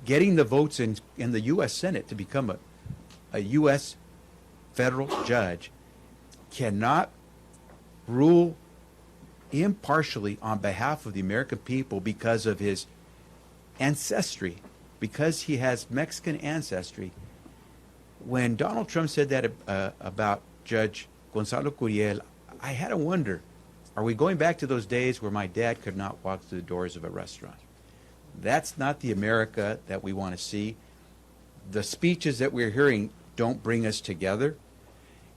U: getting the votes in the U.S. Senate to become a U.S. federal judge, cannot rule impartially on behalf of the American people because of his ancestry, because he has Mexican ancestry. When Donald Trump said that about Judge Gonzalo Curiel, I had to wonder, are we going back to those days where my dad could not walk through the doors of a restaurant? That's not the America that we want to see. The speeches that we're hearing don't bring us together,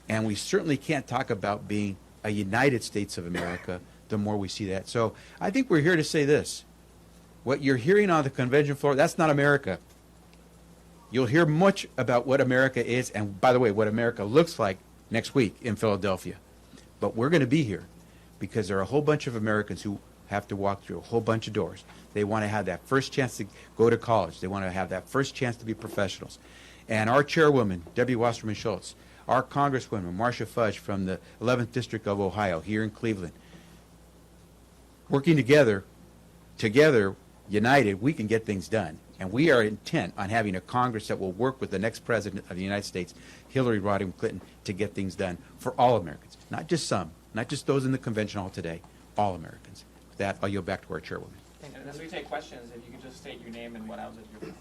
U: and we certainly can't talk about being a United States of America the more we see that. So I think we're here to say this. What you're hearing on the convention floor, that's not America. You'll hear much about what America is, and by the way, what America looks like next week in Philadelphia. But we're going to be here because there are a whole bunch of Americans who have to walk through a whole bunch of doors. They want to have that first chance to go to college. They want to have that first chance to be professionals. And our chairwoman, Debbie Wasserman Schultz, our Congresswoman, Marcia Fudge from the 11th District of Ohio here in Cleveland, working together, united, we can get things done. And we are intent on having a Congress that will work with the next president of the United States, Hillary Rodham Clinton, to get things done for all Americans, not just some, not just those in the convention hall today, all Americans. With that, I'll yield back to our chairwoman.
G: And as we take questions, if you could just state your name and what outlet you're from.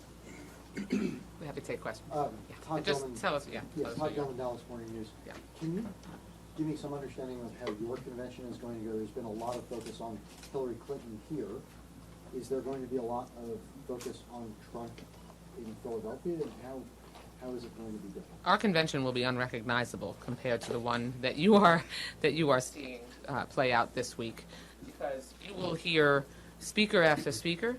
F: We have to take questions.
C: Todd
F: And just
C: Gilman-
F: tell us,
C: Yes,
F: tell us who
C: Todd
F: you are.
C: Gilman, Dallas Morning News.
F: Yeah.
C: Can you give me some understanding of how your convention is going to go? There's been a lot of focus on Hillary Clinton here. Is there going to be a lot of focus on Trump in Philadelphia, and how is it going to be different?
F: Our convention will be unrecognizable compared to the one that you are seeing play out this week, because you will hear speaker after speaker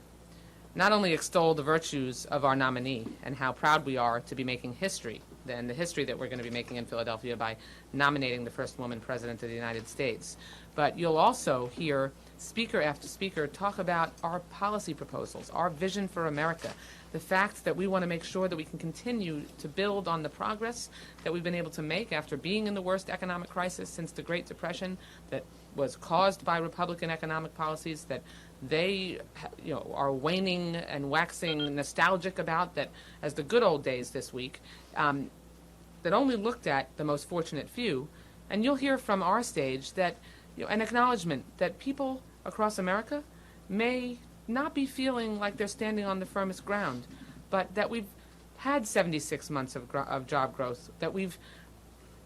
F: not only extol the virtues of our nominee and how proud we are to be making history, and the history that we're going to be making in Philadelphia by nominating the first woman president of the United States, but you'll also hear speaker after speaker talk about our policy proposals, our vision for America, the fact that we want to make sure that we can continue to build on the progress that we've been able to make after being in the worst economic crisis since the Great Depression that was caused by Republican economic policies that they are waning and waxing nostalgic about, that as the good old days this week, that only looked at the most fortunate few. And you'll hear from our stage that an acknowledgement that people across America may not be feeling like they're standing on the firmest ground, but that we've had 76 months of job growth, that we've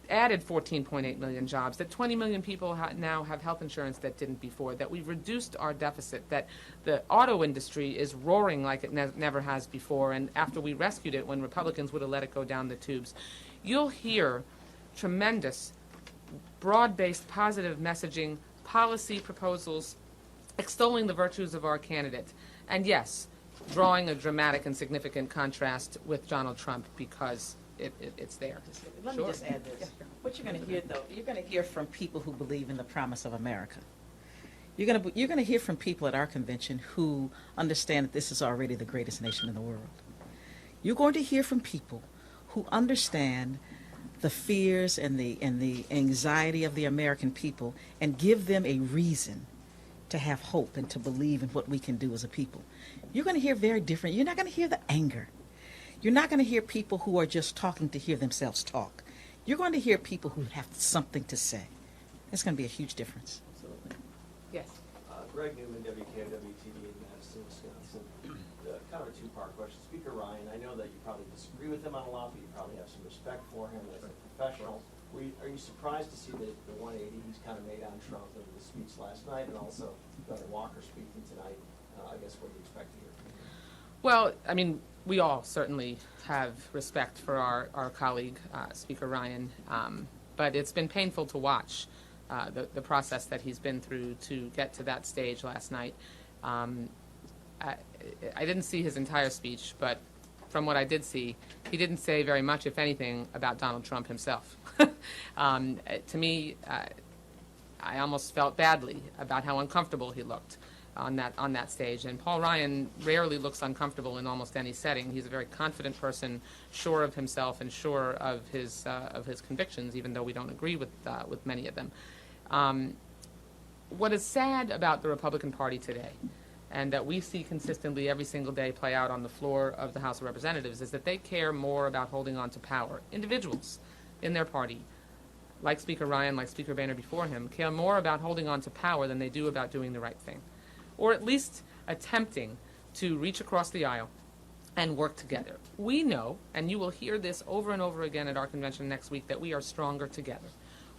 F: added 14.8 million jobs, that 20 million people now have health insurance that didn't before, that we've reduced our deficit, that the auto industry is roaring like it never has before, and after we rescued it when Republicans would have let it go down the tubes. You'll hear tremendous, broad-based, positive messaging, policy proposals, extolling the virtues of our candidate, and yes, drawing a dramatic and significant contrast with Donald Trump because it's there.
I: Let me just add this. What you're going to hear, though, you're going to hear from people who believe in the promise of America. You're going to hear from people at our convention who understand that this is already the greatest nation in the world. You're going to hear from people who understand the fears and the anxiety of the American people and give them a reason to have hope and to believe in what we can do as a people. You're going to hear very different. You're not going to hear the anger. You're not going to hear people who are just talking to hear themselves talk. You're going to hear people who have something to say. That's going to be a huge difference.
F: Absolutely. Yes.
N: Greg Newman, WKWTV in Madison, Wisconsin. Kind of a two-part question. Speaker Ryan, I know that you probably disagree with him on a lot, but you probably have some respect for him as a professional. Are you surprised to see the 180 he's kind of made on Trump in the speech last night, and also Governor Walker speaking tonight? I guess what do you expect to hear from him?
F: Well, I mean, we all certainly have respect for our colleague, Speaker Ryan, but it's been painful to watch the process that he's been through to get to that stage last night. I didn't see his entire speech, but from what I did see, he didn't say very much, if anything, about Donald Trump himself. To me, I almost felt badly about how uncomfortable he looked on that stage. And Paul Ryan rarely looks uncomfortable in almost any setting. He's a very confident person, sure of himself and sure of his convictions, even though we don't agree with many of them. What is sad about the Republican Party today, and that we see consistently every single day play out on the floor of the House of Representatives, is that they care more about holding on to power. Individuals in their party, like Speaker Ryan, like Speaker Boehner before him, care more about holding on to power than they do about doing the right thing, or at least attempting to reach across the aisle and work together. We know, and you will hear this over and over again at our convention next week, that we are stronger together.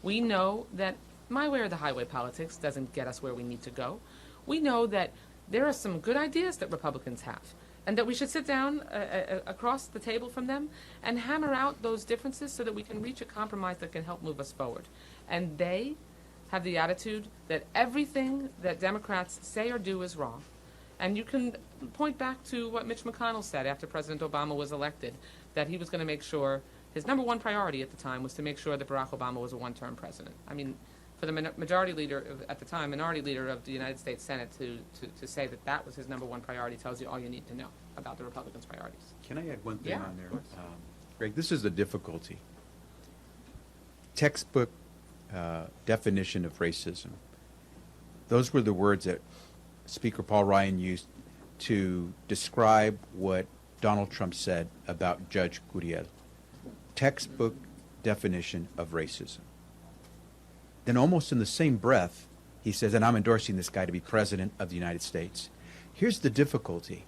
F: We know that my way or the highway politics doesn't get us where we need to go. We know that there are some good ideas that Republicans have, and that we should sit down across the table from them and hammer out those differences so that we can reach a compromise that can help move us forward. And they have the attitude that everything that Democrats say or do is wrong. And you can point back to what Mitch McConnell said after President Obama was elected, that he was going to make sure, his number one priority at the time was to make sure that Barack Obama was a one-term president. I mean, for the majority leader at the time, minority leader of the United States Senate, to say that that was his number one priority tells you all you need to know about the Republicans' priorities.
U: Can I add one thing
F: Yeah,
U: on there?
F: of course.
U: Greg, this is the difficulty. Textbook definition of racism. Those were the words that Speaker Paul Ryan used to describe what Donald Trump said about Judge Gurriel. Textbook definition of racism. Then almost in the same breath, he says, and I'm endorsing this guy to be president of the United States. Here's the difficulty.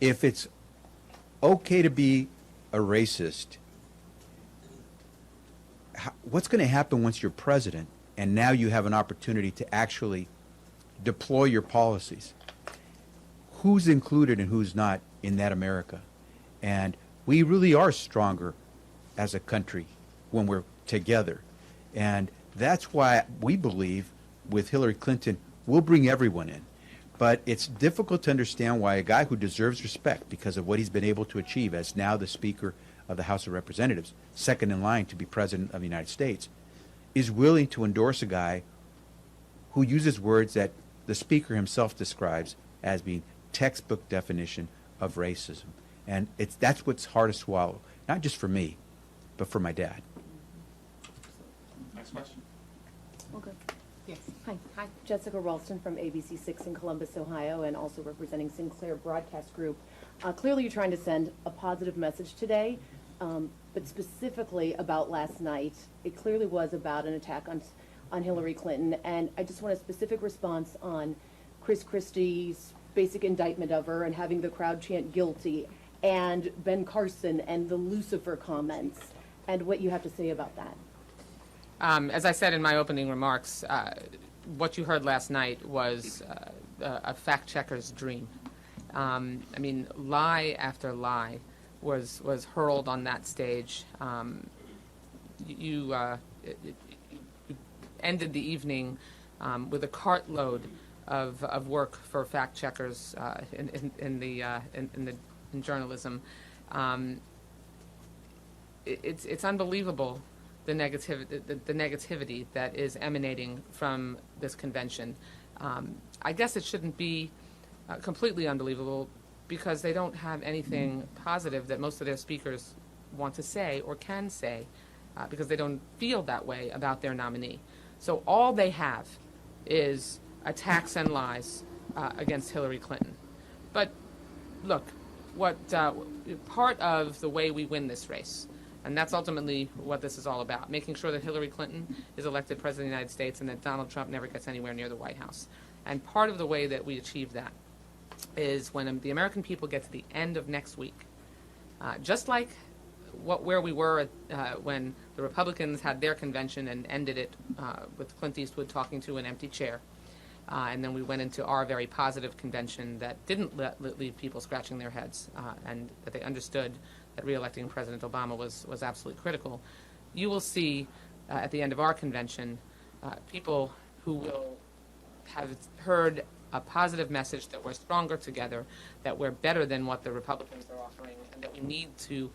U: If it's okay to be a racist, what's going to happen once you're president and now you have an opportunity to actually deploy your policies? Who's included and who's not in that America? And we really are stronger as a country when we're together. And that's why we believe with Hillary Clinton, we'll bring everyone in. But it's difficult to understand why a guy who deserves respect because of what he's been able to achieve as now the Speaker of the House of Representatives, second in line to be President of the United States, is willing to endorse a guy who uses words that the Speaker himself describes as being textbook definition of racism. And that's what's hard to swallow, not just for me, but for my dad.
F: Next question.
J: Okay.
F: Yes.
J: Hi. Jessica Ralston from ABC6 in Columbus, Ohio, and also representing Sinclair Broadcast Group. Clearly you're trying to send a positive message today, but specifically about last night. It clearly was about an attack on Hillary Clinton, and I just want a specific response on Chris Christie's basic indictment of her and having the crowd chant guilty, and Ben Carson and the Lucifer comments, and what you have to say about that.
F: As I said in my opening remarks, what you heard last night was a fact checker's dream. I mean, lie after lie was hurled on that stage. You ended the evening with a cartload of work for fact checkers in journalism. It's unbelievable. The negativity that is emanating from this convention. I guess it shouldn't be completely unbelievable because they don't have anything positive that most of their speakers want to say or can say because they don't feel that way about their nominee. So all they have is attacks and lies against Hillary Clinton. But look, what part of the way we win this race, and that's ultimately what this is all about, making sure that Hillary Clinton is elected President of the United States and that Donald Trump never gets anywhere near the White House. And part of the way that we achieve that is when the American people get to the end of next week, just like where we were when the Republicans had their convention and ended it with Clint Eastwood talking to an empty chair. And then we went into our very positive convention that didn't leave people scratching their heads and that they understood that re-electing President Obama was absolutely critical. You will see at the end of our convention people who will have heard a positive message that we're stronger together, that we're better than what the Republicans are offering, and that we need to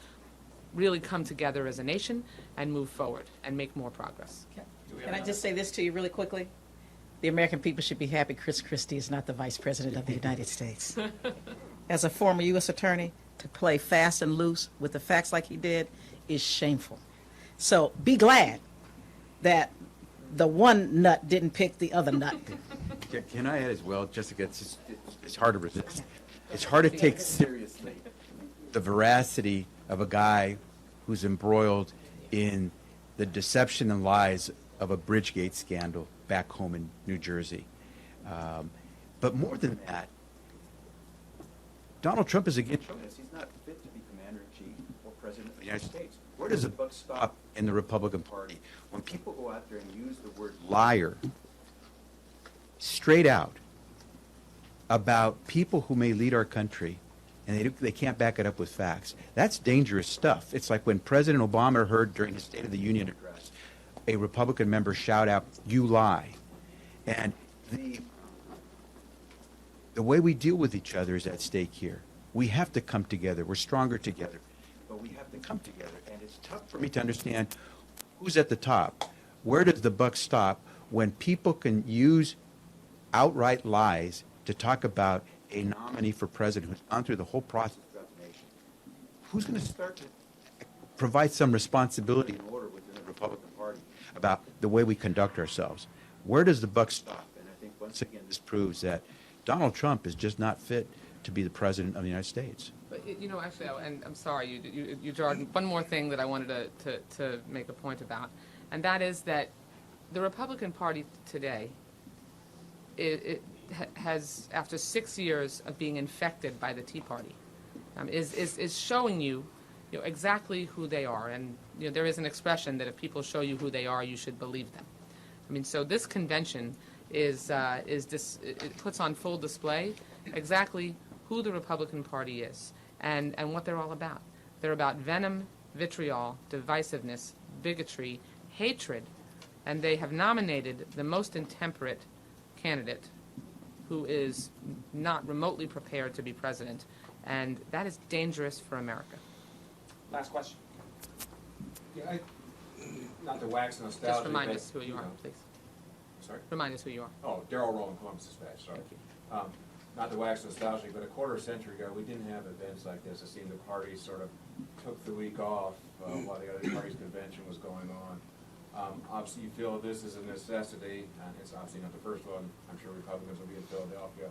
F: really come together as a nation and move forward and make more progress.
I: Can I just say this to you really quickly? The American people should be happy Chris Christie is not the Vice President of the United States. As a former U.S. attorney, to play fast and loose with the facts like he did is shameful. So be glad that the one nut didn't pick the other nut.
U: Can I add as well, Jessica, it's hard to resist. It's hard to take seriously the veracity of a guy who's embroiled in the deception and lies of a Bridgegate scandal back home in New Jersey. But more than that, Donald Trump is against us. He's not fit to be commander-in-chief or president of the United States. Where does the buck stop in the Republican Party? When people go out there and use the word liar straight out about people who may lead our country, and they can't back it up with facts, that's dangerous stuff. It's like when President Obama heard during his State of the Union address a Republican member shout out, "You lie." And the way we deal with each other is at stake here. We have to come together. We're stronger together. But we have to come together. And it's tough for me to understand who's at the top. Where does the buck stop when people can use outright lies to talk about a nominee for president who's gone through the whole process throughout the nation? Who's going to start to provide some responsibility and order within the Republican Party about the way we conduct ourselves? Where does the buck stop? And I think once again this proves that Donald Trump is just not fit to be the president of the United States.
F: But, actually, and I'm sorry, you jarred one more thing that I wanted to make a point about, and that is that the Republican Party today, it has, after 6 years of being infected by the Tea Party, is showing you, exactly who they are. And there is an expression that if people show you who they are, you should believe them. I mean, so this convention it puts on full display exactly who the Republican Party is and what they're all about. They're about venom, vitriol, divisiveness, bigotry, hatred, and they have nominated the most intemperate candidate who is not remotely prepared to be president, and that is dangerous for America.
G: Last question.
E: Yeah, not to wax nostalgia.
F: Just remind us who you are, please.
E: Sorry?
F: Remind us who you are.
E: Oh, Darrell Rowland, Columbus Dispatch, sorry. Not to wax nostalgic, but a quarter century ago, we didn't have events like this. It seemed the parties sort of took the week off while the other party's convention was going on. Obviously, you feel this is a necessity, and it's obviously not the first one. I'm sure Republicans will be in Philadelphia.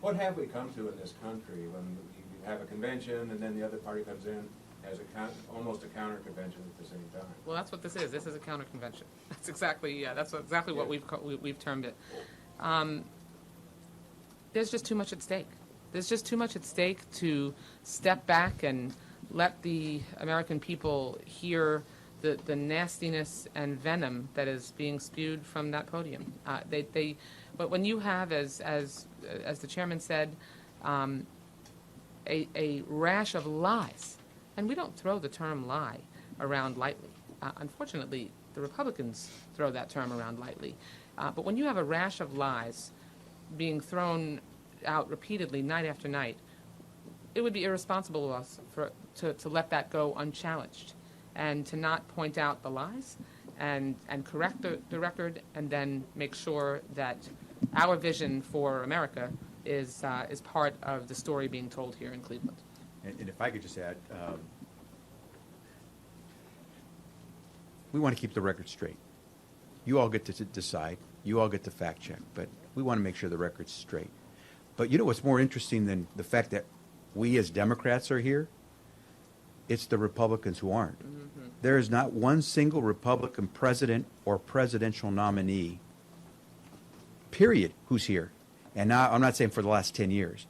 E: What have we come to in this country when you have a convention and then the other party comes in as almost a counter convention at the same time?
F: Well, that's what this is. This is a counter convention. That's exactly what we've termed it. There's just too much at stake. There's just too much at stake to step back and let the American people hear the nastiness and venom that is being spewed from that podium. But when you have, as the chairman said, a rash of lies, and we don't throw the term lie around lightly. Unfortunately, the Republicans throw that term around lightly. But when you have a rash of lies being thrown out repeatedly night after night, it would be irresponsible of us to let that go unchallenged and to not point out the lies and correct the record and then make sure that our vision for America is part of the story being told here in Cleveland.
U: And if I could just add, we want to keep the record straight. You all get to decide. You all get to fact check. But we want to make sure the record's straight. But you know what's more interesting than the fact that we as Democrats are here? It's the Republicans who aren't. Mm-hmm. There is not one single Republican president or presidential nominee, period, who's here. And now, I'm not saying for the last 10 years.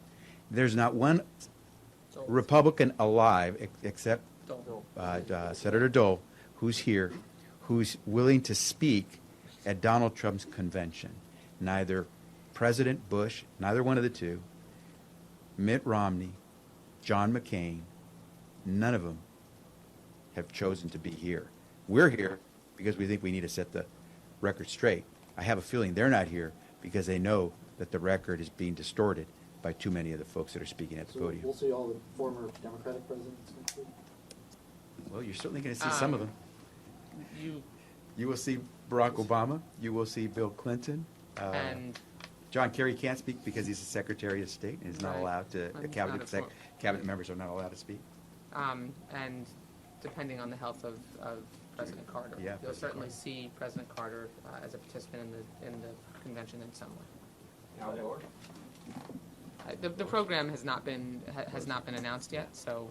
U: There's not one Republican alive except Senator Dole, who's here, who's willing to speak at Donald Trump's convention. Neither President Bush, neither one of the two, Mitt Romney, John McCain, none of them have chosen to be here. We're here because we think we need to set the record straight. I have a feeling they're not here because they know that the record is being distorted by too many of the folks that are speaking at the
C: So
U: podium.
C: we'll see all the former Democratic presidents next week?
U: Well, you're certainly going to see some of them.
F: You
U: You will see Barack Obama. You will see Bill Clinton.
F: and
U: John Kerry can't speak because he's a Secretary of State and is not
F: Right.
U: allowed to,
F: And
U: cabinet members are not allowed to speak.
F: and depending on the health of President Carter,
U: Yeah,
F: you'll
U: President
F: certainly
U: Carter.
F: see President Carter as a participant in the convention in some way.
N: Now, Lord.
F: The program has not been announced yet, so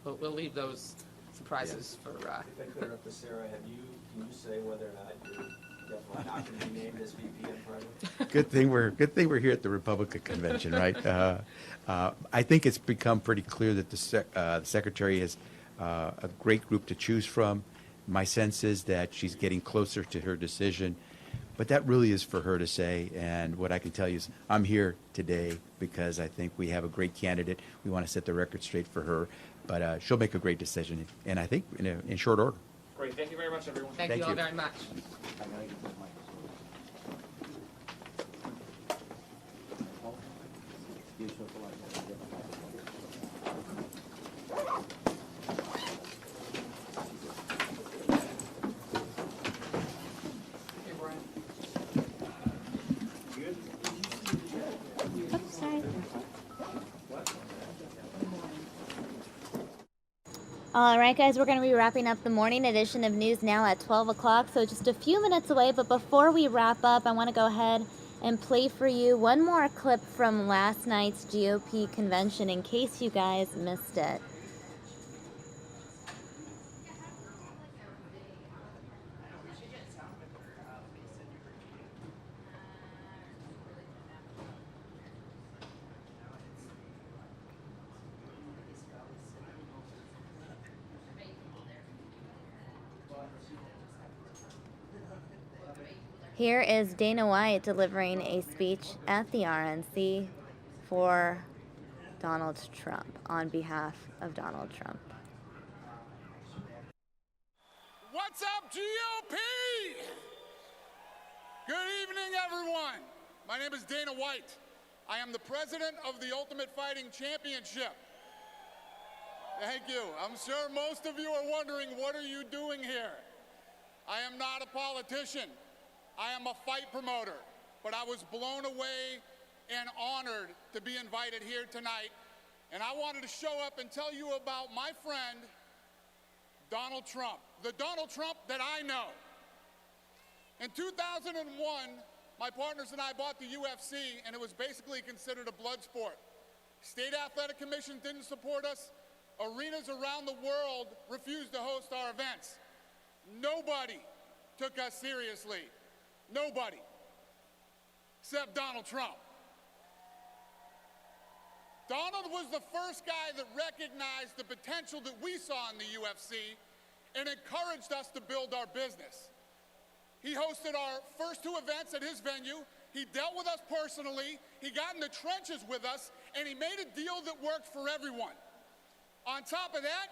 F: we'll leave those surprises for.
N: If I could interrupt this, Sarah, can you say whether or not you're definitely not going to be named as VP and President?
U: Good thing we're here at the Republican convention, right? I think it's become pretty clear that the Secretary has a great group to choose from. My sense is that she's getting closer to her decision, but that really is for her to say. And what I can tell you is I'm here today because I think we have a great candidate. We want to set the record straight for her, but she'll make a great decision, and I think in short order.
F: Great. Thank you very much, everyone. Thank
U: Thank
F: you all
U: you.
F: very much.
C: I gotta get that mic. You should go like that.
A: All right, guys, we're going to be wrapping up the morning edition of News Now at 12 o'clock, so just a few minutes away. But before we wrap up, I want to go ahead and play for you one more clip from last night's GOP convention in case you guys missed it. Here is Dana White delivering a speech at the RNC for Donald Trump, on behalf of Donald Trump.
D: What's up, GOP? Good evening, everyone. My name is Dana White. I am the president of the Ultimate Fighting Championship. Thank you. I'm sure most of you are wondering, what are you doing here? I am not a politician. I am a fight promoter, but I was blown away and honored to be invited here tonight. And I wanted to show up and tell you about my friend, Donald Trump, the Donald Trump that I know. In 2001, my partners and I bought the UFC, and it was basically considered a blood sport. State Athletic Commission didn't support us. Arenas around the world refused to host our events. Nobody took us seriously. Nobody, except Donald Trump. Donald was the first guy that recognized the potential that we saw in the UFC and encouraged us to build our business. He hosted our first two events at his venue. He dealt with us personally. He got in the trenches with us, and he made a deal that worked for everyone. On top of that,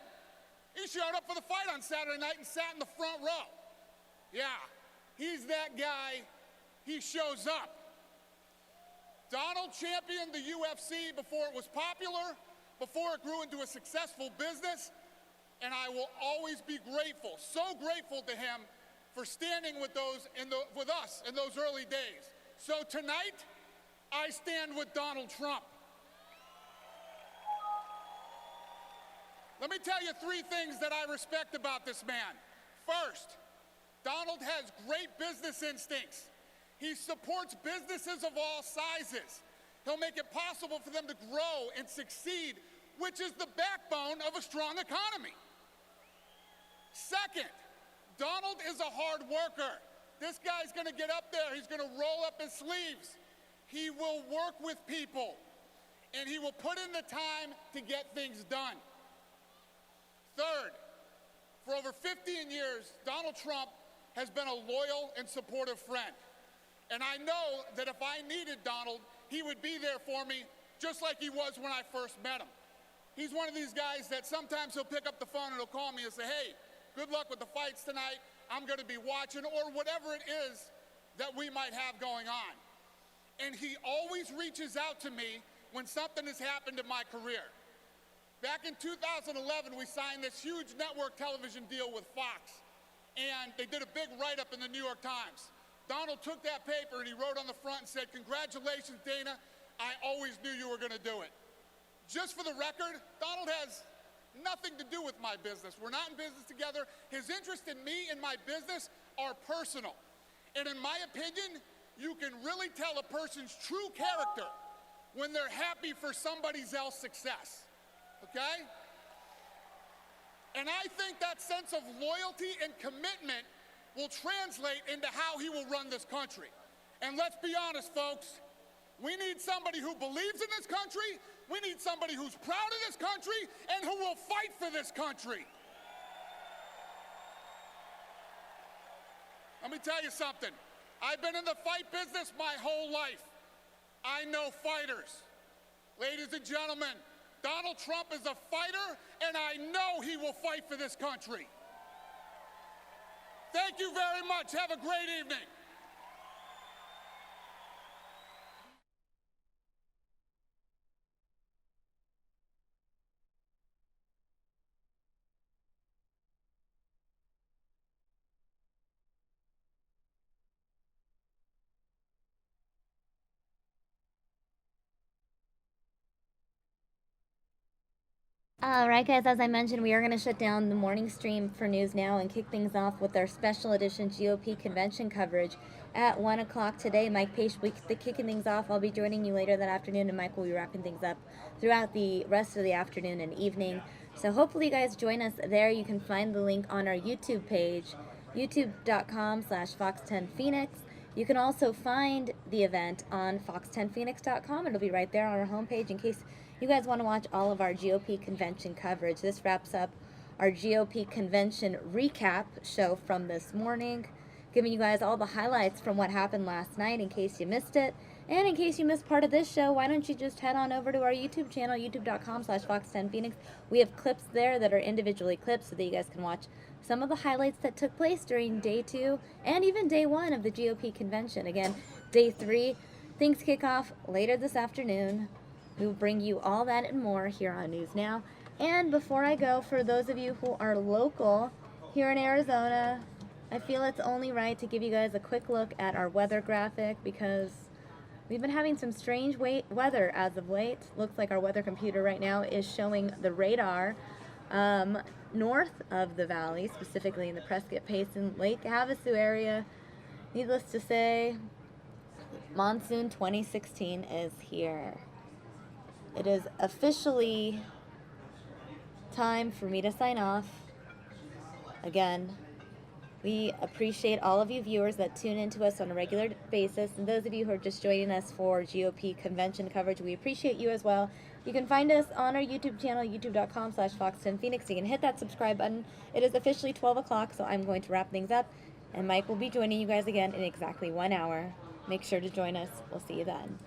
D: he showed up for the fight on Saturday night and sat in the front row. Yeah. He's that guy. He shows up. Donald championed the UFC before it was popular, before it grew into a successful business, and I will always be grateful, so grateful to him for standing with with us in those early days. So tonight, I stand with Donald Trump. Let me tell you three things that I respect about this man. First, Donald has great business instincts. He supports businesses of all sizes. He'll make it possible for them to grow and succeed, which is the backbone of a strong economy. Second, Donald is a hard worker. This guy's gonna get up there, he's gonna roll up his sleeves. He will work with people, and he will put in the time to get things done. Third, for over 15 years, Donald Trump has been a loyal and supportive friend. And I know that if I needed Donald, he would be there for me, just like he was when I first met him. He's one of these guys that sometimes he'll pick up the phone and he'll call me and say, hey, good luck with the fights tonight. I'm gonna be watching, or whatever it is that we might have going on. and he always reaches out to me when something has happened in my career. Back in 2011, we signed this huge network television deal with Fox, and they did a big write-up in the New York Times. Donald took that paper and he wrote on the front and said, "Congratulations, Dana, I always knew you were going to do it." Just for the record, Donald has nothing to do with my business. We're not in business together. His interest in me and my business are personal. And in my opinion, you can really tell a person's true character when they're happy for somebody else's success, okay? And I think that sense of loyalty and commitment will translate into how he will run this country. And let's be honest, folks, we need somebody who believes in this country, we need somebody who's proud of this country, and who will fight for this country. Let me tell you something. I've been in the fight business my whole life. I know fighters. Ladies and gentlemen, Donald Trump is a fighter, and I know he will fight for this country. Thank you very much. Have a great evening.
A: All right, guys, as I mentioned, we are going to shut down the morning stream for News Now and kick things off with our special edition GOP convention coverage at 1 o'clock today. Mike Page will be kicking things off. I'll be joining you later that afternoon, and Mike will be wrapping things up throughout the rest of the afternoon and evening. So hopefully you guys join us there. You can find the link on our YouTube page, youtube.com/Fox10Phoenix. You can also find the event on fox10phoenix.com. It'll be right there on our homepage in case you guys want to watch all of our GOP convention coverage. This wraps up our GOP convention recap show from this morning, giving you guys all the highlights from what happened last night in case you missed it. And in case you missed part of this show, why don't you just head on over to our YouTube channel, youtube.com/Fox10Phoenix. We have clips there that are individually clipped so that you guys can watch some of the highlights that took place during day 2 and even day 1 of the GOP convention. Again, day 3, things kick off later this afternoon. We will bring you all that and more here on News Now. And before I go, for those of you who are local here in Arizona, I feel it's only right to give you guys a quick look at our weather graphic because we've been having some strange weather as of late. Looks like our weather computer right now is showing the radar north of the valley, specifically in the Prescott-Payson, Lake Havasu area. Needless to say, monsoon 2016 is here. It is officially time for me to sign off. Again, we appreciate all of you viewers that tune into us on a regular basis, and those of you who are just joining us for GOP convention coverage, we appreciate you as well. You can find us on our YouTube channel, youtube.com/Fox10Phoenix. You can hit that subscribe button. It is officially 12 o'clock, so I'm going to wrap things up, and Mike will be joining you guys again in exactly 1 hour. Make sure to join us. We'll see you then.